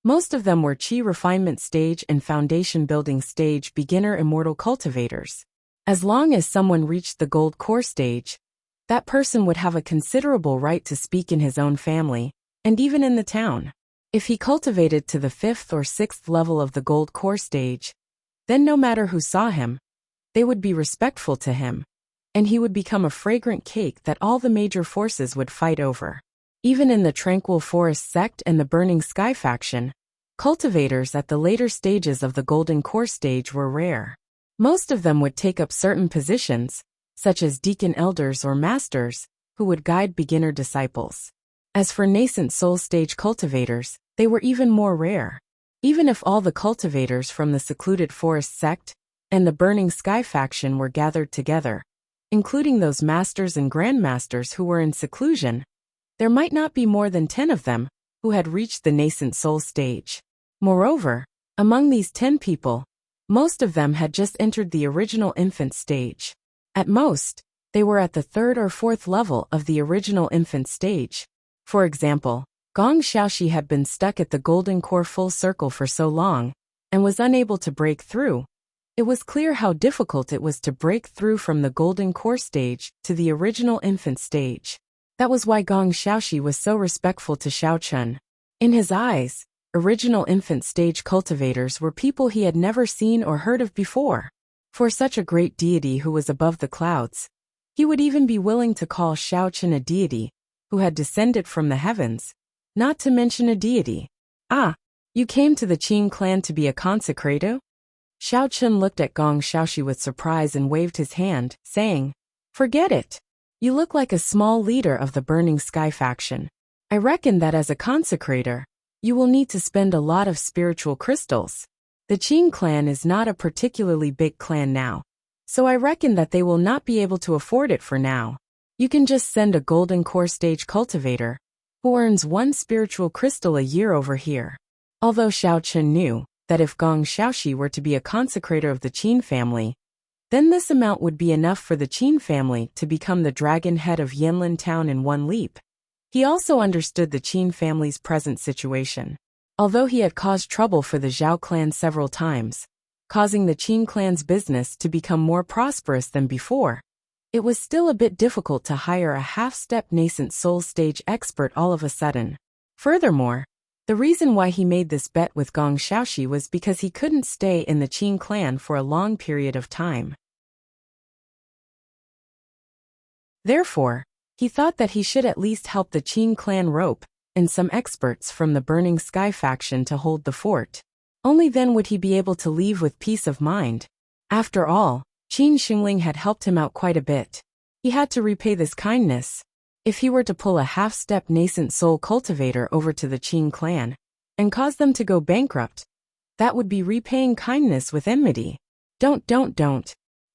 most of them were Qi refinement stage and foundation building stage beginner immortal cultivators. As long as someone reached the gold core stage, that person would have a considerable right to speak in his own family, and even in the town. If he cultivated to the 5th or 6th level of the gold core stage, then no matter who saw him, they would be respectful to him, and he would become a fragrant cake that all the major forces would fight over. Even in the Tranquil Forest sect and the Burning Sky faction, cultivators at the later stages of the Golden Core stage were rare. Most of them would take up certain positions, such as deacon elders or masters, who would guide beginner disciples. As for nascent soul stage cultivators, they were even more rare. Even if all the cultivators from the Secluded Forest sect and the Burning Sky faction were gathered together, including those masters and grandmasters who were in seclusion, there might not be more than 10 of them who had reached the nascent soul stage. Moreover, among these 10 people, most of them had just entered the original infant stage. At most, they were at the 3rd or 4th level of the original infant stage. For example, Gong Xiaoxi had been stuck at the Golden Core full circle for so long, and was unable to break through. It was clear how difficult it was to break through from the Golden Core stage to the original infant stage. That was why Gong Xiaoxi was so respectful to Xiao Chun. In his eyes, original infant stage cultivators were people he had never seen or heard of before. For such a great deity who was above the clouds, he would even be willing to call Xiao Chun a deity who had descended from the heavens, not to mention a deity. "Ah, you came to the Qin clan to be a consecrator?" Xiao Chun looked at Gong Xiaoxi with surprise and waved his hand, saying, "Forget it. You look like a small leader of the Burning Sky faction. I reckon that as a consecrator, you will need to spend a lot of spiritual crystals. The Qin clan is not a particularly big clan now, so I reckon that they will not be able to afford it for now. You can just send a Golden Core stage cultivator, who earns 1 spiritual crystal a year over here." Although Xiao Chun knew that if Gong Xiaoxi were to be a consecrator of the Qin family, then this amount would be enough for the Qin family to become the dragon head of Yanlin town in one leap. He also understood the Qin family's present situation. Although he had caused trouble for the Zhao clan several times, causing the Qin clan's business to become more prosperous than before, it was still a bit difficult to hire a half-step nascent soul stage expert all of a sudden. Furthermore, the reason why he made this bet with Gong Xiaoxi was because he couldn't stay in the Qin clan for a long period of time. Therefore, he thought that he should at least help the Qin clan rope and some experts from the Burning Sky faction to hold the fort. Only then would he be able to leave with peace of mind. After all, Qin Xingling had helped him out quite a bit. He had to repay this kindness. If he were to pull a half-step nascent soul cultivator over to the Qin clan and cause them to go bankrupt, that would be repaying kindness with enmity. Don't.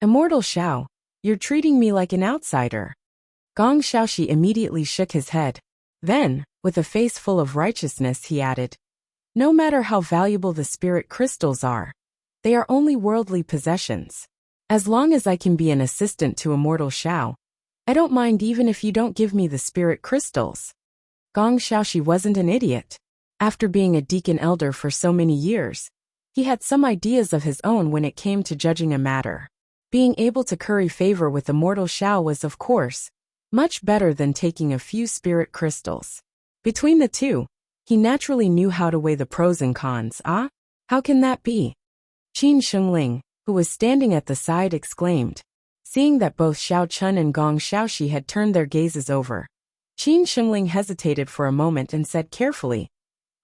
Immortal Xiao, You're treating me like an outsider. Gong Xiaoxi immediately shook his head. Then, with a face full of righteousness, he added, no matter how valuable the spirit crystals are, they are only worldly possessions. As long as I can be an assistant to Immortal Xiao, I don't mind even if you don't give me the spirit crystals. Gong Xiaoxi wasn't an idiot. After being a deacon elder for so many years, he had some ideas of his own when it came to judging a matter. Being able to curry favor with Immortal Xiao was, of course, much better than taking a few spirit crystals. Between the two, he naturally knew how to weigh the pros and cons. How can that be? Qin Shengling, who was standing at the side, exclaimed. Seeing that both Xiao Chun and Gong Xiaoxi had turned their gazes over, Qin Shengling hesitated for a moment and said carefully,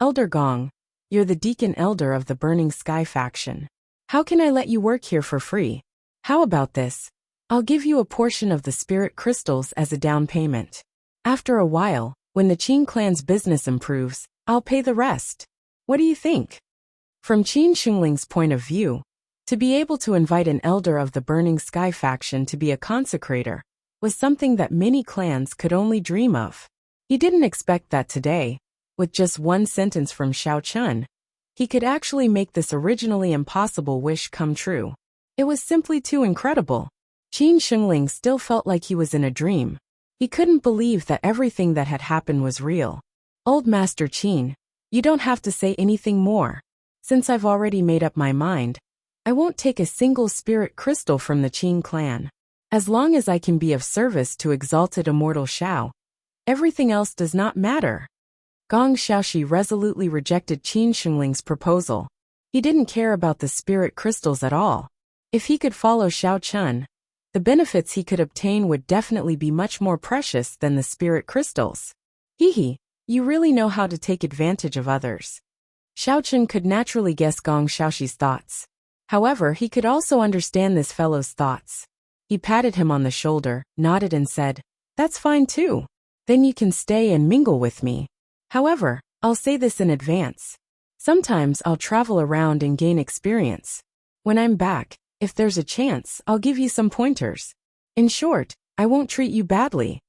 Elder Gong, you're the deacon elder of the Burning Sky faction. How can I let you work here for free? How about this? I'll give you a portion of the spirit crystals as a down payment. After a while, when the Qin clan's business improves, I'll pay the rest. What do you think? From Qin Shengling's point of view, to be able to invite an elder of the Burning Sky faction to be a consecrator was something that many clans could only dream of. He didn't expect that today, with just one sentence from Xiao Chun, he could actually make this originally impossible wish come true. It was simply too incredible. Qin Shengling still felt like he was in a dream. He couldn't believe that everything that had happened was real. Old Master Qin, you don't have to say anything more. Since I've already made up my mind, I won't take a single spirit crystal from the Qin clan. As long as I can be of service to exalted Immortal Xiao, everything else does not matter. Gong Xiaoxi resolutely rejected Qin Shengling's proposal. He didn't care about the spirit crystals at all. If he could follow Xiao Chun, the benefits he could obtain would definitely be much more precious than the spirit crystals. Hee, you really know how to take advantage of others. Xiao Chun could naturally guess Gong Xiaoxi's thoughts. However, he could also understand this fellow's thoughts. He patted him on the shoulder, nodded and said, That's fine too. Then you can stay and mingle with me. However, I'll say this in advance. Sometimes I'll travel around and gain experience. When I'm back, if there's a chance, I'll give you some pointers. In short, I won't treat you badly.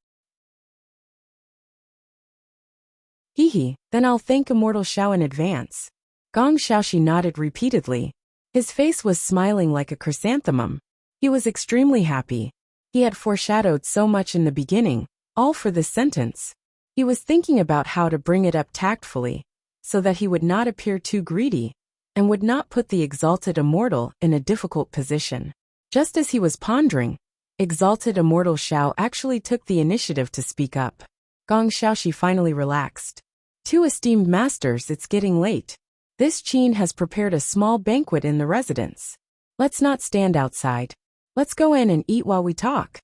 Then I'll thank Immortal Xiao in advance. Gong Xiaoxi nodded repeatedly. His face was smiling like a chrysanthemum. He was extremely happy. He had foreshadowed so much in the beginning, all for this sentence. He was thinking about how to bring it up tactfully, so that he would not appear too greedy, and would not put the exalted immortal in a difficult position. Just as he was pondering, exalted Immortal Xiao actually took the initiative to speak up. Gong Xiaoxi finally relaxed. Two esteemed masters, it's getting late. This Qin has prepared a small banquet in the residence. Let's not stand outside. Let's go in and eat while we talk.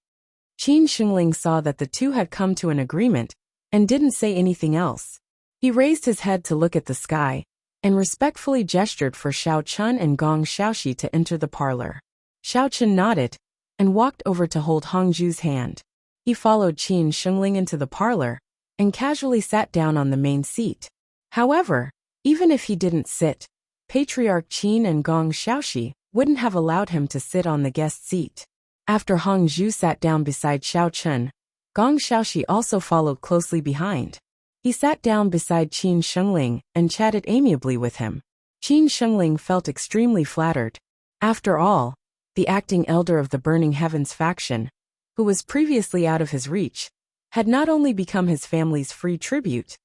Qin Shengling saw that the two had come to an agreement, and didn't say anything else. He raised his head to look at the sky, and respectfully gestured for Xiao Chun and Gong Xiaoxi to enter the parlor. Xiao Chun nodded, and walked over to hold Hongju's hand. He followed Qin Shengling into the parlor, and casually sat down on the main seat. However, even if he didn't sit, Patriarch Qin and Gong Xiaoxi wouldn't have allowed him to sit on the guest seat. After Hongju sat down beside Xiao Chun, Gong Xiaoxi also followed closely behind. He sat down beside Qin Shengling and chatted amiably with him. Qin Shengling felt extremely flattered. After all, the acting elder of the Burning Heavens faction, who was previously out of his reach, had not only become his family's free tribute,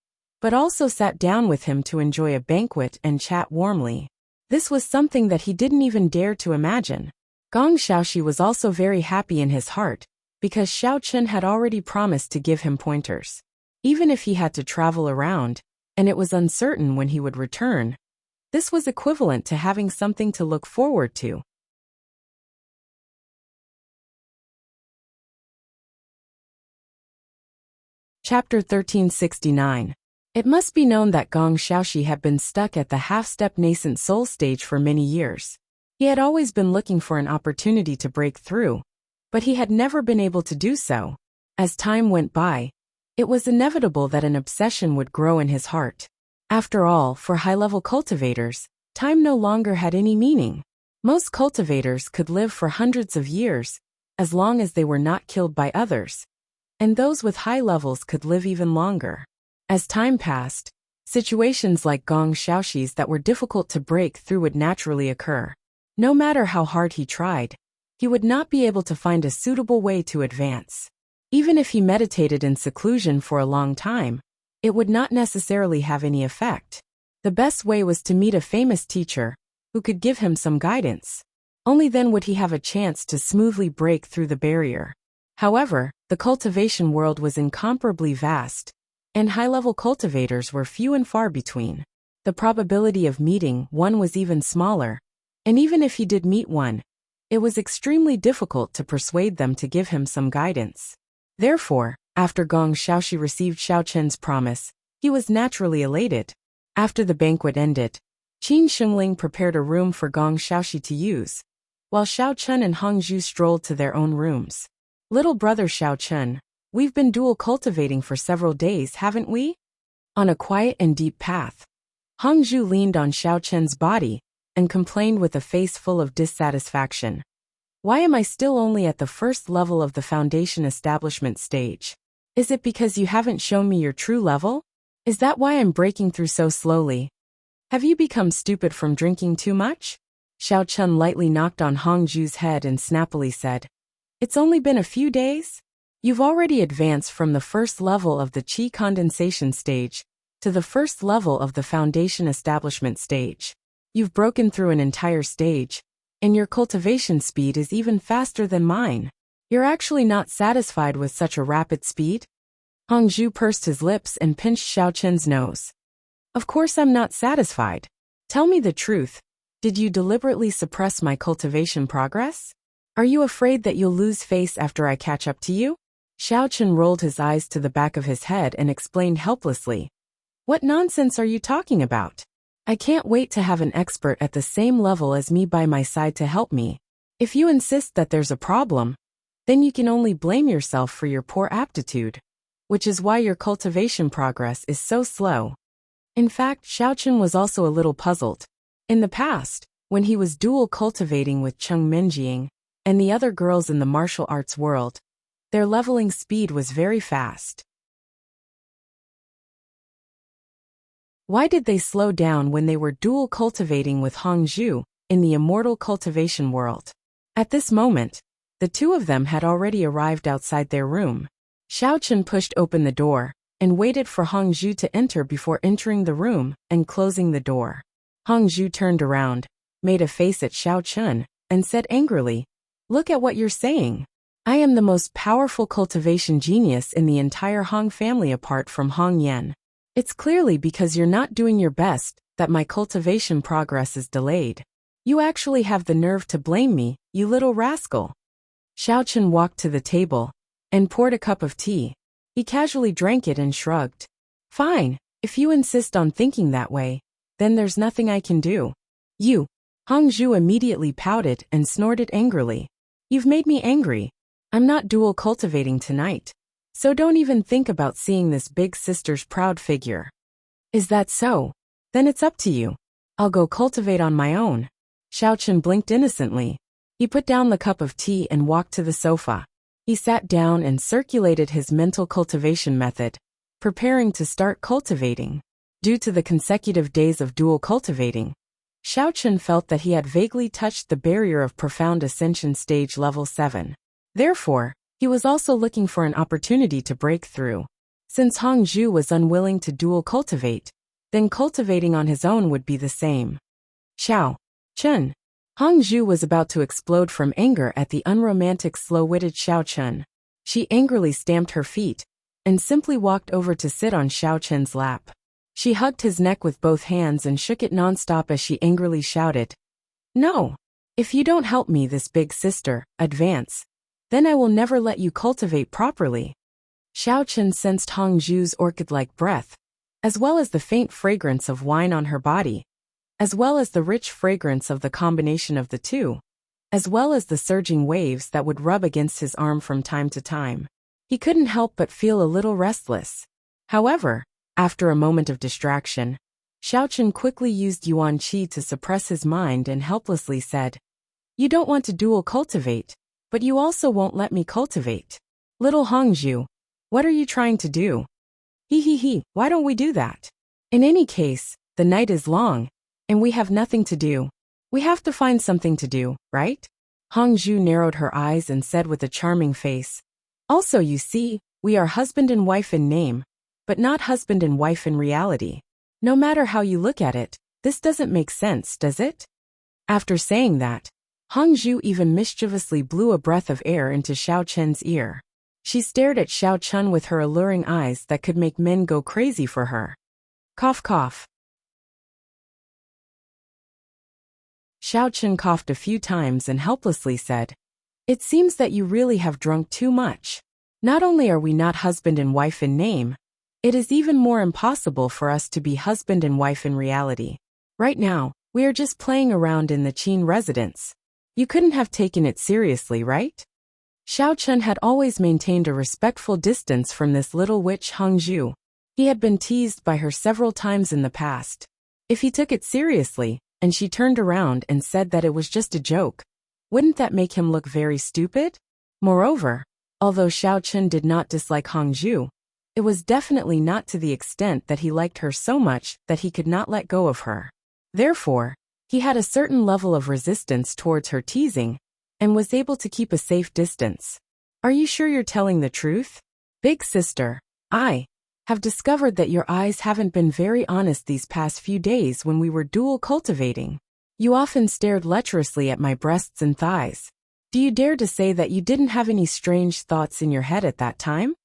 but also sat down with him to enjoy a banquet and chat warmly. This was something that he didn't even dare to imagine. Gong Xiaoxi was also very happy in his heart, because Xiao Chun had already promised to give him pointers. Even if he had to travel around, and it was uncertain when he would return, this was equivalent to having something to look forward to. Chapter 1369. It must be known that Gong Xiaoxi had been stuck at the half-step nascent soul stage for many years. He had always been looking for an opportunity to break through, but he had never been able to do so. As time went by, it was inevitable that an obsession would grow in his heart. After all, for high-level cultivators, time no longer had any meaning. Most cultivators could live for hundreds of years, as long as they were not killed by others. And those with high levels could live even longer. As time passed, situations like Gong Xiaoxi's that were difficult to break through would naturally occur. No matter how hard he tried, he would not be able to find a suitable way to advance. Even if he meditated in seclusion for a long time, it would not necessarily have any effect. The best way was to meet a famous teacher who could give him some guidance. Only then would he have a chance to smoothly break through the barrier. However, the cultivation world was incomparably vast, and high-level cultivators were few and far between. The probability of meeting one was even smaller, and even if he did meet one, it was extremely difficult to persuade them to give him some guidance. Therefore, after Gong Xiaoxi received Xiao Chen's promise, he was naturally elated. After the banquet ended, Qin Shengling prepared a room for Gong Xiaoxi to use, while Xiao Chen and Hong Zhu strolled to their own rooms. Little brother Xiao Chen, we've been dual cultivating for several days, haven't we? On a quiet and deep path. Hong Zhu leaned on Xiao Chen's body and complained with a face full of dissatisfaction. Why am I still only at the first level of the foundation establishment stage? Is it because you haven't shown me your true level? Is that why I'm breaking through so slowly? Have you become stupid from drinking too much? Xiao Chen lightly knocked on Hong Zhu's head and snappily said, "It's only been a few days? You've already advanced from the first level of the qi condensation stage to the first level of the foundation establishment stage. You've broken through an entire stage, and your cultivation speed is even faster than mine. You're actually not satisfied with such a rapid speed?" Hong Zhu pursed his lips and pinched Xiao Chen's nose. "Of course I'm not satisfied. Tell me the truth. Did you deliberately suppress my cultivation progress? Are you afraid that you'll lose face after I catch up to you?" Xiao Chen rolled his eyes to the back of his head and explained helplessly, "What nonsense are you talking about? I can't wait to have an expert at the same level as me by my side to help me. If you insist that there's a problem, then you can only blame yourself for your poor aptitude, which is why your cultivation progress is so slow." In fact, Xiao Chen was also a little puzzled. In the past, when he was dual cultivating with Cheng Minjing and the other girls in the martial arts world, their leveling speed was very fast. Why did they slow down when they were dual cultivating with Hong Zhu in the immortal cultivation world? At this moment, the two of them had already arrived outside their room. Xiao Chen pushed open the door and waited for Hong Zhu to enter before entering the room and closing the door. Hong Zhu turned around, made a face at Xiao Chen, and said angrily, "Look at what you're saying. I am the most powerful cultivation genius in the entire Hong family apart from Hong Yan. It's clearly because you're not doing your best that my cultivation progress is delayed. You actually have the nerve to blame me, you little rascal." Xiao Chen walked to the table and poured a cup of tea. He casually drank it and shrugged. "Fine, if you insist on thinking that way, then there's nothing I can do." "You." Hong Zhu immediately pouted and snorted angrily. "You've made me angry. I'm not dual cultivating tonight, so don't even think about seeing this big sister's proud figure." "Is that so? Then it's up to you. I'll go cultivate on my own." Xiao Chen blinked innocently. He put down the cup of tea and walked to the sofa. He sat down and circulated his mental cultivation method, preparing to start cultivating. Due to the consecutive days of dual cultivating, Xiao Chen felt that he had vaguely touched the barrier of profound ascension stage level 7. Therefore, he was also looking for an opportunity to break through. Since Hong Zhu was unwilling to dual cultivate, then cultivating on his own would be the same. Xiao Chen. Hong Zhu was about to explode from anger at the unromantic slow-witted Xiao Chen. She angrily stamped her feet and simply walked over to sit on Xiao Chen's lap. She hugged his neck with both hands and shook it nonstop as she angrily shouted, "No! If you don't help me, this big sister, advance, then I will never let you cultivate properly." Xiao Chen sensed Hong Zhu's orchid-like breath, as well as the faint fragrance of wine on her body, as well as the rich fragrance of the combination of the two, as well as the surging waves that would rub against his arm from time to time. He couldn't help but feel a little restless. However, after a moment of distraction, Xiao Chen quickly used Yuan Qi to suppress his mind and helplessly said, "You don't want to dual cultivate, But you also won't let me cultivate. Little Hongju, what are you trying to do? He, why don't we do that? In any case, the night is long, and we have nothing to do. We have to find something to do, right? Hongju narrowed her eyes and said with a charming face, also, you see, we are husband and wife in name, but not husband and wife in reality. No matter how you look at it, this doesn't make sense, does it? After saying that, Hongju even mischievously blew a breath of air into Xiao Chen's ear. She stared at Xiao Chen with her alluring eyes that could make men go crazy for her. Cough, cough. Xiao Chen coughed a few times and helplessly said, it seems that you really have drunk too much. Not only are we not husband and wife in name, it is even more impossible for us to be husband and wife in reality. Right now, we are just playing around in the Qin residence. You couldn't have taken it seriously, right? Xiao Chen had always maintained a respectful distance from this little witch Hongju. He had been teased by her several times in the past. If he took it seriously, and she turned around and said that it was just a joke, wouldn't that make him look very stupid? Moreover, although Xiao Chen did not dislike Hongju, it was definitely not to the extent that he liked her so much that he could not let go of her. Therefore, he had a certain level of resistance towards her teasing, and was able to keep a safe distance. Are you sure you're telling the truth? Big sister, I have discovered that your eyes haven't been very honest these past few days when we were dual cultivating. You often stared lecherously at my breasts and thighs. Do you dare to say that you didn't have any strange thoughts in your head at that time?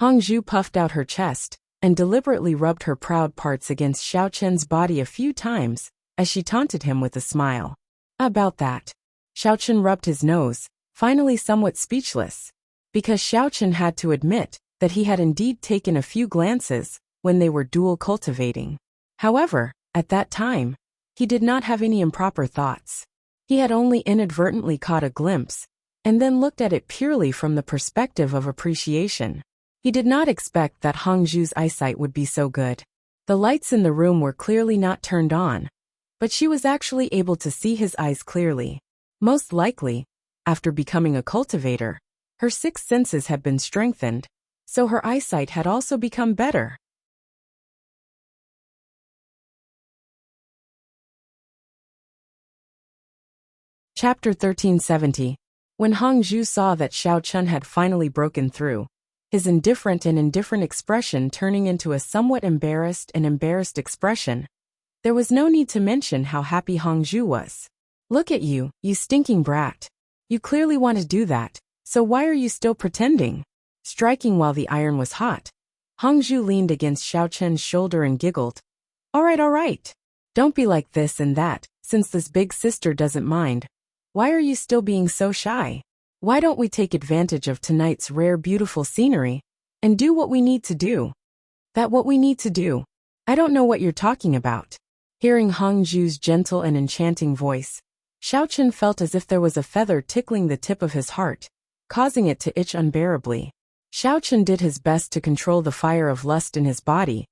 Hongju puffed out her chest, and deliberately rubbed her proud parts against Xiao Chen's body a few times, as she taunted him with a smile. About that. Xiao Chen rubbed his nose, finally somewhat speechless, because Xiao Chen had to admit that he had indeed taken a few glances when they were dual cultivating. However, at that time, he did not have any improper thoughts. He had only inadvertently caught a glimpse, and then looked at it purely from the perspective of appreciation. He did not expect that Hongju's eyesight would be so good. The lights in the room were clearly not turned on, but she was actually able to see his eyes clearly. Most likely, after becoming a cultivator, her sixth senses had been strengthened, so her eyesight had also become better. Chapter 1370. When Hongju saw that Xiao Chen had finally broken through, his indifferent expression turning into a somewhat embarrassed expression, there was no need to mention how happy Hongju was. Look at you, you stinking brat. You clearly want to do that, so why are you still pretending? Striking while the iron was hot, Hongju leaned against Xiao Chen's shoulder and giggled. All right. Don't be like this and that, since this big sister doesn't mind. Why are you still being so shy? Why don't we take advantage of tonight's rare beautiful scenery and do what we need to do? That what we need to do? I don't know what you're talking about. Hearing Hongju's gentle and enchanting voice, Xiao Chen felt as if there was a feather tickling the tip of his heart, causing it to itch unbearably. Xiao Chen did his best to control the fire of lust in his body,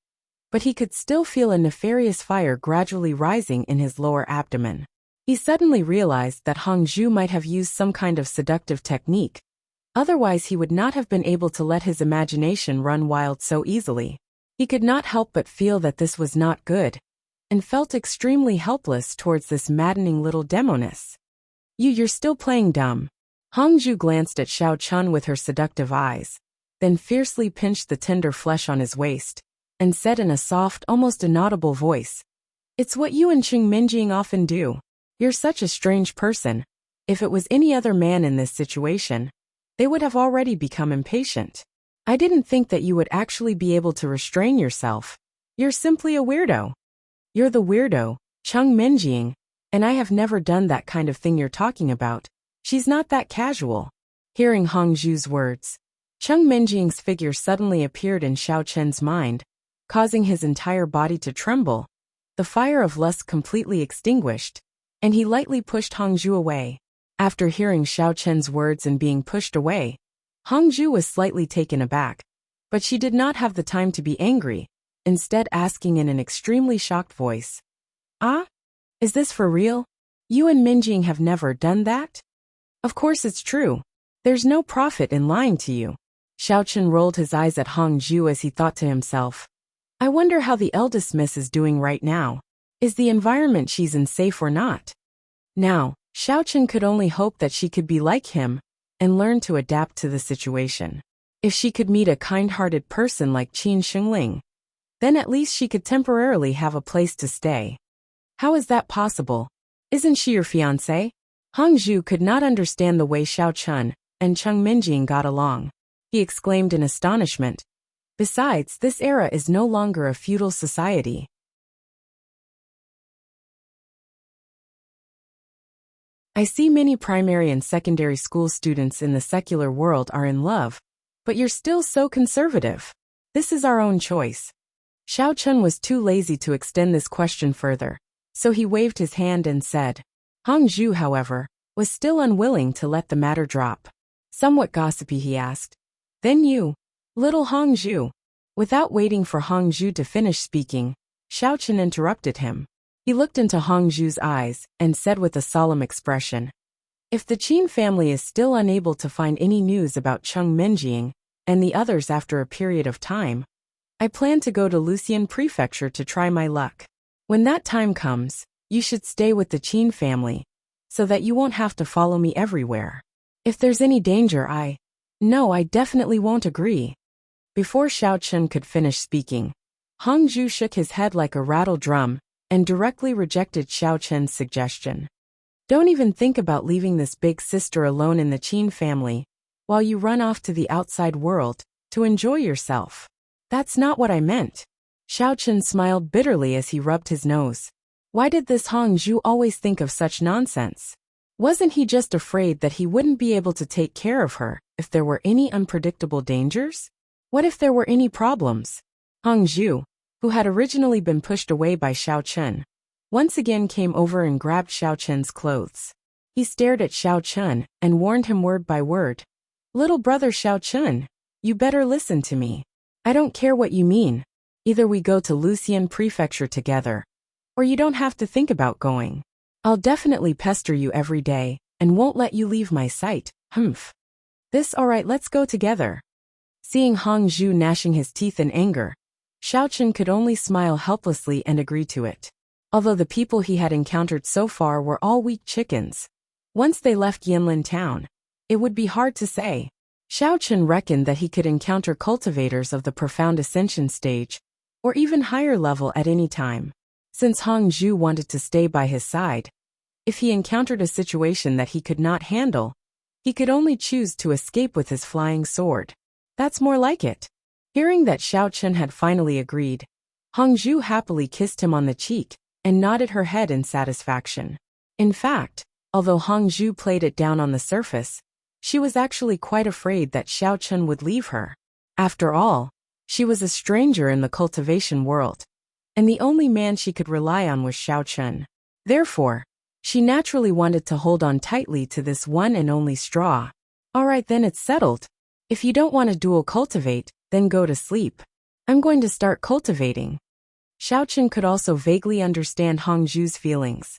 but he could still feel a nefarious fire gradually rising in his lower abdomen. He suddenly realized that Hongju might have used some kind of seductive technique. Otherwise he would not have been able to let his imagination run wild so easily. He could not help but feel that this was not good, and felt extremely helpless towards this maddening little demoness. You're still playing dumb. Hongju glanced at Xiao Chen with her seductive eyes, then fiercely pinched the tender flesh on his waist, and said in a soft, almost inaudible voice, It's what you and Qing Minjing often do. You're such a strange person. If it was any other man in this situation, they would have already become impatient. I didn't think that you would actually be able to restrain yourself. You're simply a weirdo. You're the weirdo, Qing Minjing, and I have never done that kind of thing you're talking about. She's not that casual. Hearing Hongju's words, Qing Minjing's figure suddenly appeared in Xiao Chen's mind, causing his entire body to tremble. The fire of lust completely extinguished, and he lightly pushed Hongju away. After hearing Xiao Chen's words and being pushed away, Hongju was slightly taken aback, but she did not have the time to be angry, instead asking in an extremely shocked voice, Is this for real? You and Minjing have never done that? Of course it's true, There's no profit in lying to you. Xiao Chen rolled his eyes at Hong Zhu as he thought to himself, I wonder how the eldest miss is doing right now. Is the environment she's in safe or not? Now, Xiao Chen could only hope that she could be like him and learn to adapt to the situation. If she could meet a kind-hearted person like Qin Shengling, then at least she could temporarily have a place to stay. How is that possible? Isn't she your fiancé? Hong Zhu could not understand the way Xiao Chen and Cheng Minjing got along. He exclaimed in astonishment. Besides, this era is no longer a feudal society. I see many primary and secondary school students in the secular world are in love, but you're still so conservative. This is our own choice. Xiao Chen was too lazy to extend this question further, so he waved his hand and said. Hong Zhu, however, was still unwilling to let the matter drop. Somewhat gossipy, he asked. Then you, little Hong Zhu. Without waiting for Hong Zhu to finish speaking, Xiao Chen interrupted him. He looked into Hong Zhu's eyes and said with a solemn expression, if the Qin family is still unable to find any news about Cheng Minjing and the others after a period of time, I plan to go to Lucian Prefecture to try my luck. When that time comes, you should stay with the Qin family, so that you won't have to follow me everywhere. If there's any danger, I definitely won't agree. Before Xiao Chen could finish speaking, Hong Zhu shook his head like a rattle drum and directly rejected Xiao Chen's suggestion. Don't even think about leaving this big sister alone in the Qin family, while you run off to the outside world to enjoy yourself. That's not what I meant. Xiao Chen smiled bitterly as he rubbed his nose. Why did this Hong Zhu always think of such nonsense? Wasn't he just afraid that he wouldn't be able to take care of her if there were any unpredictable dangers? What if there were any problems? Hong Zhu, who had originally been pushed away by Xiao Chen, once again came over and grabbed Xiao Chen's clothes. He stared at Xiao Chen and warned him word by word. Little brother Xiao Chen, you better listen to me. I don't care what you mean. Either we go to Lucian Prefecture together, or you don't have to think about going. I'll definitely pester you every day and won't let you leave my sight. Humph. This alright, let's go together. Seeing Hong Zhu gnashing his teeth in anger, Xiao Chen could only smile helplessly and agree to it. Although the people he had encountered so far were all weak chickens, once they left Yinlin town, it would be hard to say. Xiao Chen reckoned that he could encounter cultivators of the profound ascension stage, or even higher level at any time. Since Hong Zhu wanted to stay by his side, if he encountered a situation that he could not handle, he could only choose to escape with his flying sword. That's more like it. Hearing that Xiao Chen had finally agreed, Hong Zhu happily kissed him on the cheek and nodded her head in satisfaction. In fact, although Hong Zhu played it down on the surface, she was actually quite afraid that Xiao Chen would leave her. After all, she was a stranger in the cultivation world, and the only man she could rely on was Xiao Chen. Therefore, she naturally wanted to hold on tightly to this one and only straw. Alright, then it's settled. If you don't want to dual cultivate, then go to sleep. I'm going to start cultivating. Xiao Chen could also vaguely understand Hong Zhu's feelings.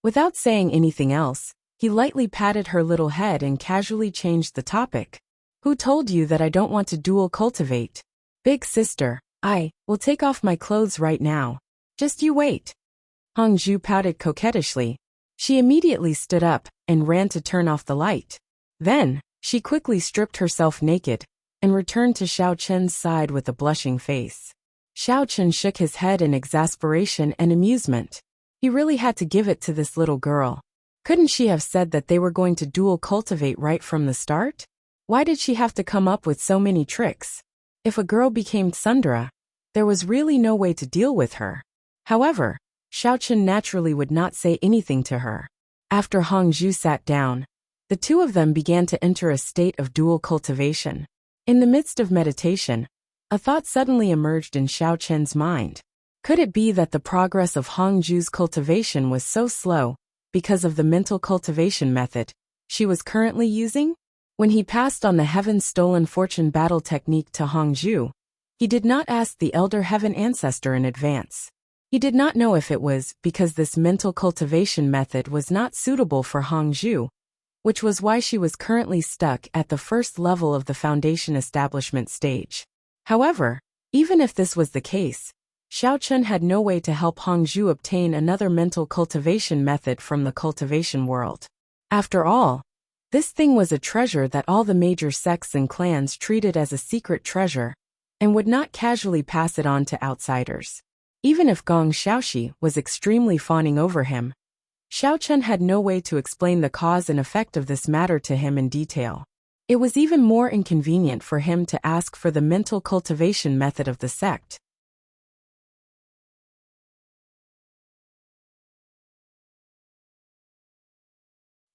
Without saying anything else, he lightly patted her little head and casually changed the topic. Who told you that I don't want to dual cultivate? Big sister, I will take off my clothes right now. Just you wait. Hong Zhu pouted coquettishly. She immediately stood up and ran to turn off the light. Then, she quickly stripped herself naked and returned to Xiao Chen's side with a blushing face. Xiao Chen shook his head in exasperation and amusement. He really had to give it to this little girl. Couldn't she have said that they were going to dual cultivate right from the start? Why did she have to come up with so many tricks? If a girl became tsundere, there was really no way to deal with her. However, Xiao Chen naturally would not say anything to her. After Hong Zhu sat down, the two of them began to enter a state of dual cultivation. In the midst of meditation, a thought suddenly emerged in Xiao Chen's mind. Could it be that the progress of Hong Zhu's cultivation was so slow because of the mental cultivation method she was currently using? When he passed on the heaven-stolen fortune battle technique to Hong Zhu, he did not ask the elder heaven ancestor in advance. He did not know if it was because this mental cultivation method was not suitable for Hangzhou, which was why she was currently stuck at the first level of the foundation establishment stage. However, even if this was the case, Xiao Chun had no way to help Hangzhou obtain another mental cultivation method from the cultivation world. After all, this thing was a treasure that all the major sects and clans treated as a secret treasure, and would not casually pass it on to outsiders. Even if Gong Xiaoxi was extremely fawning over him, Xiao Chun had no way to explain the cause and effect of this matter to him in detail. It was even more inconvenient for him to ask for the mental cultivation method of the sect.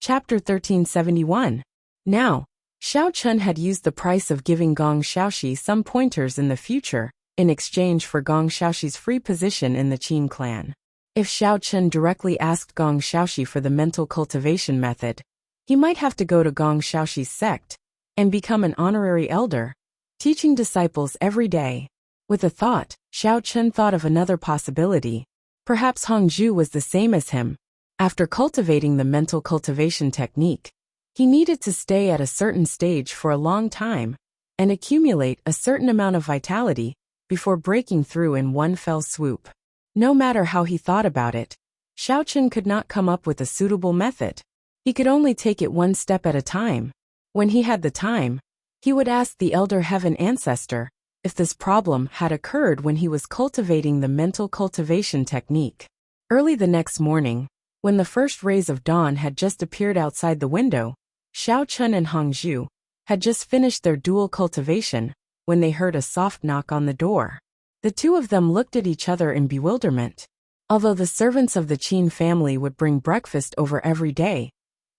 Chapter 1371. Now, Xiao Chun had used the price of giving Gong Xiaoxi some pointers in the future, in exchange for Gong Xiaoxi's free position in the Qin clan. If Xiao Chun directly asked Gong Xiaoxi for the mental cultivation method, he might have to go to Gong Xiaoxi's sect and become an honorary elder, teaching disciples every day. With a thought, Xiao Chun thought of another possibility. Perhaps Hangzhou was the same as him. After cultivating the mental cultivation technique, he needed to stay at a certain stage for a long time and accumulate a certain amount of vitality before breaking through in one fell swoop. No matter how he thought about it, Xiao Chun could not come up with a suitable method. He could only take it one step at a time. When he had the time, he would ask the Elder Heaven Ancestor if this problem had occurred when he was cultivating the mental cultivation technique. Early the next morning, when the first rays of dawn had just appeared outside the window, Xiao Chun and Hangzhou had just finished their dual cultivation when they heard a soft knock on the door. The two of them looked at each other in bewilderment. Although the servants of the Qin family would bring breakfast over every day,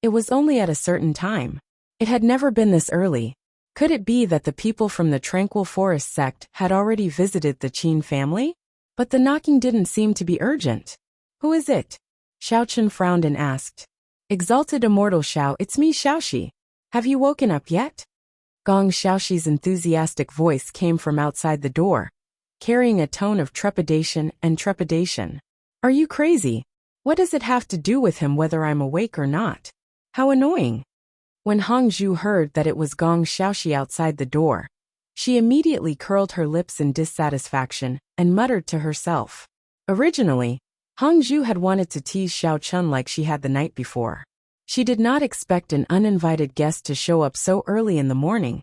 it was only at a certain time. It had never been this early. Could it be that the people from the Tranquil Forest sect had already visited the Qin family? But the knocking didn't seem to be urgent. Who is it? Xiao Chun frowned and asked. Exalted Immortal Xiao, it's me, Xiaoxi. Have you woken up yet? Gong Xiaoxi's enthusiastic voice came from outside the door, carrying a tone of trepidation and trepidation. Are you crazy? What does it have to do with him whether I'm awake or not? How annoying. When Hangzhou heard that it was Gong Xiaoxi outside the door, she immediately curled her lips in dissatisfaction and muttered to herself. Originally, Hangzhou had wanted to tease Xiao Chun like she had the night before. She did not expect an uninvited guest to show up so early in the morning,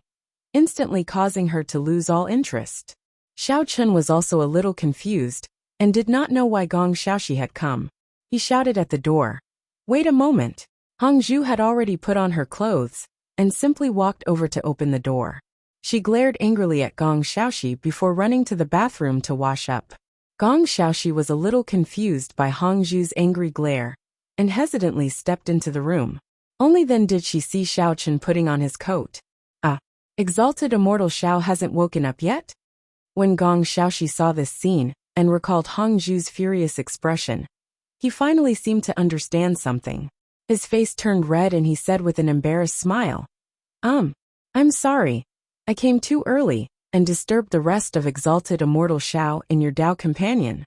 instantly causing her to lose all interest. Xiao Chun was also a little confused and did not know why Gong Xiaoxi had come. He shouted at the door. Wait a moment. Hangzhou had already put on her clothes and simply walked over to open the door. She glared angrily at Gong Xiaoxi before running to the bathroom to wash up. Gong Xiaoxi was a little confused by Hangzhou's angry glare and hesitantly stepped into the room. Only then did she see Xiao Chun putting on his coat. Exalted Immortal Xiao hasn't woken up yet? When Gong Xiaoxi saw this scene and recalled Hangzhou's furious expression, he finally seemed to understand something. His face turned red and he said with an embarrassed smile, I'm sorry. I came too early and disturbed the rest of Exalted Immortal Xiao and your Dao companion.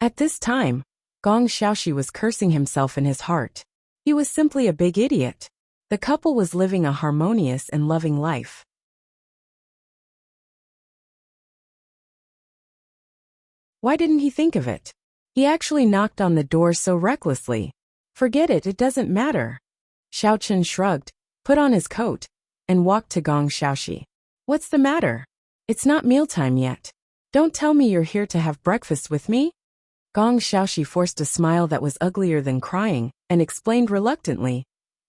At this time, Gong Xiaoxi was cursing himself in his heart. He was simply a big idiot. The couple was living a harmonious and loving life. Why didn't he think of it? He actually knocked on the door so recklessly. Forget it, it doesn't matter. Xiao Chun shrugged, put on his coat, and walked to Gong Xiaoxi. What's the matter? It's not mealtime yet. Don't tell me you're here to have breakfast with me? Gong Xiaoxi forced a smile that was uglier than crying, and explained reluctantly.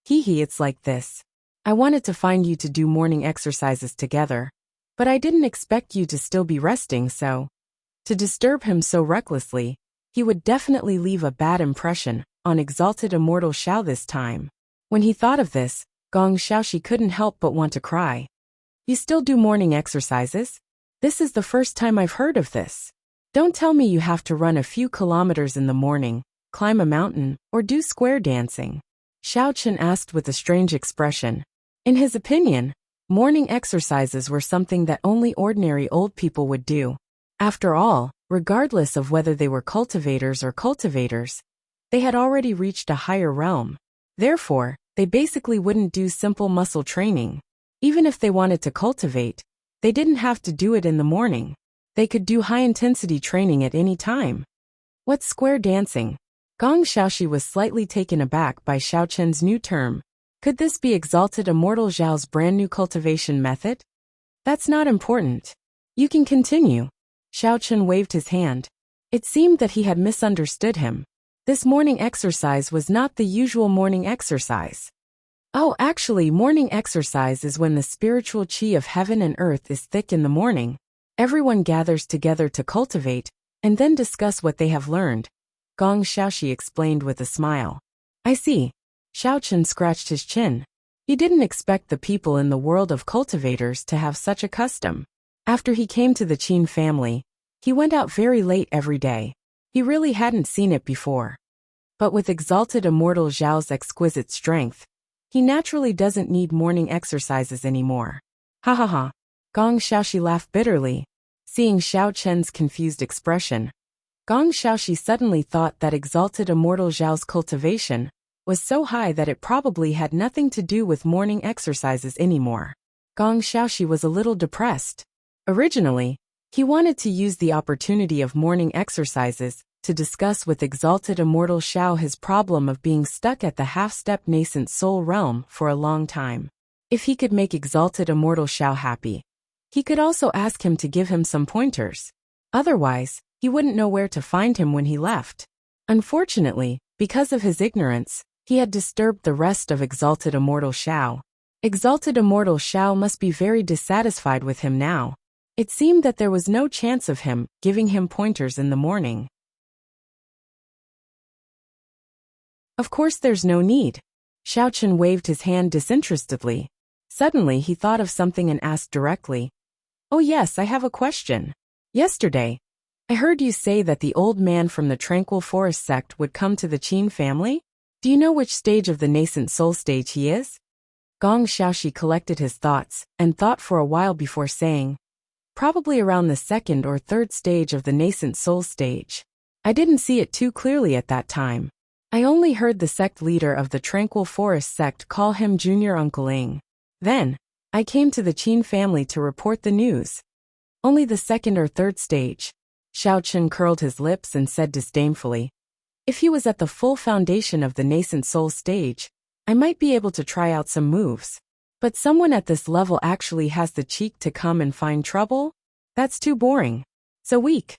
It's like this. I wanted to find you to do morning exercises together, but I didn't expect you to still be resting, so. To disturb him so recklessly, he would definitely leave a bad impression on Exalted Immortal Xiao this time. When he thought of this, Gong Xiaoxi couldn't help but want to cry. You still do morning exercises? This is the first time I've heard of this. Don't tell me you have to run a few kilometers in the morning, climb a mountain, or do square dancing. Xiao Chun asked with a strange expression. In his opinion, morning exercises were something that only ordinary old people would do. After all, Regardless of whether they were cultivators or cultivators, they had already reached a higher realm. Therefore, they basically wouldn't do simple muscle training. Even if they wanted to cultivate, they didn't have to do it in the morning. They could do high-intensity training at any time. What's square dancing? Gong Xiaoxi was slightly taken aback by Xiao Chen's new term. Could this be Exalted Immortal Zhao's brand new cultivation method? That's not important. You can continue. Xiao Chen waved his hand. It seemed that he had misunderstood him. This morning exercise was not the usual morning exercise. Oh, actually, morning exercise is when the spiritual qi of heaven and earth is thick in the morning. Everyone gathers together to cultivate, and then discuss what they have learned. Gong Xiaoxi explained with a smile. I see. Xiao Chen scratched his chin. He didn't expect the people in the world of cultivators to have such a custom. After he came to the Qin family, he went out very late every day. He really hadn't seen it before. But with Exalted Immortal Zhao's exquisite strength, he naturally doesn't need morning exercises anymore. Ha ha ha. Gong Xiaoxi laughed bitterly. Seeing Xiao Chen's confused expression, Gong Xiaoxi suddenly thought that Exalted Immortal Zhao's cultivation was so high that it probably had nothing to do with morning exercises anymore. Gong Xiaoxi was a little depressed. Originally, he wanted to use the opportunity of morning exercises to discuss with Exalted Immortal Xiao his problem of being stuck at the half-step nascent soul realm for a long time. If he could make Exalted Immortal Xiao happy, he could also ask him to give him some pointers. Otherwise, he wouldn't know where to find him when he left. Unfortunately, because of his ignorance, he had disturbed the rest of Exalted Immortal Xiao. Exalted Immortal Xiao must be very dissatisfied with him now. It seemed that there was no chance of him giving him pointers in the morning. Of course there's no need. Xiao Chen waved his hand disinterestedly. Suddenly he thought of something and asked directly. Oh yes, I have a question. Yesterday, I heard you say that the old man from the Tranquil Forest sect would come to the Qin family? Do you know which stage of the nascent soul stage he is? Gong Xiaoxi collected his thoughts and thought for a while before saying, probably around the second or third stage of the nascent soul stage. I didn't see it too clearly at that time. I only heard the sect leader of the Tranquil Forest sect call him Junior Uncle Ing. Then, I came to the Qin family to report the news. Only the second or third stage. Xiao Chen curled his lips and said disdainfully, if he was at the full foundation of the nascent soul stage, I might be able to try out some moves. But someone at this level actually has the cheek to come and find trouble? That's too boring. So weak.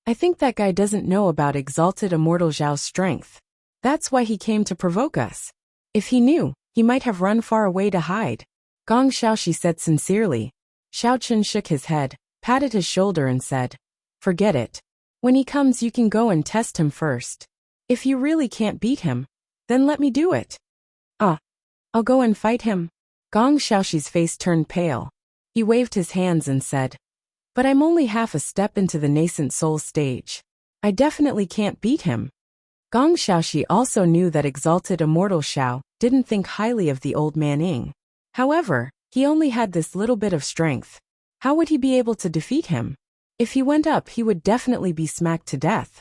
I think that guy doesn't know about Exalted Immortal Zhao's strength. That's why he came to provoke us. If he knew, he might have run far away to hide. Gong Xiaoxi said sincerely. Xiao Chen shook his head, patted his shoulder and said, forget it. When he comes you can go and test him first. If you really can't beat him, then let me do it. I'll go and fight him. Gong Xiaoxi's face turned pale. He waved his hands and said, but I'm only half a step into the nascent soul stage. I definitely can't beat him. Gong Xiaoxi also knew that Exalted Immortal Xiao didn't think highly of the old man Ing. However, he only had this little bit of strength. How would he be able to defeat him? If he went up, he would definitely be smacked to death.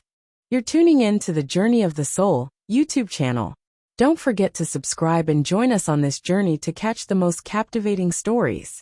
You're tuning in to the Journey of the Soul YouTube channel. Don't forget to subscribe and join us on this journey to catch the most captivating stories.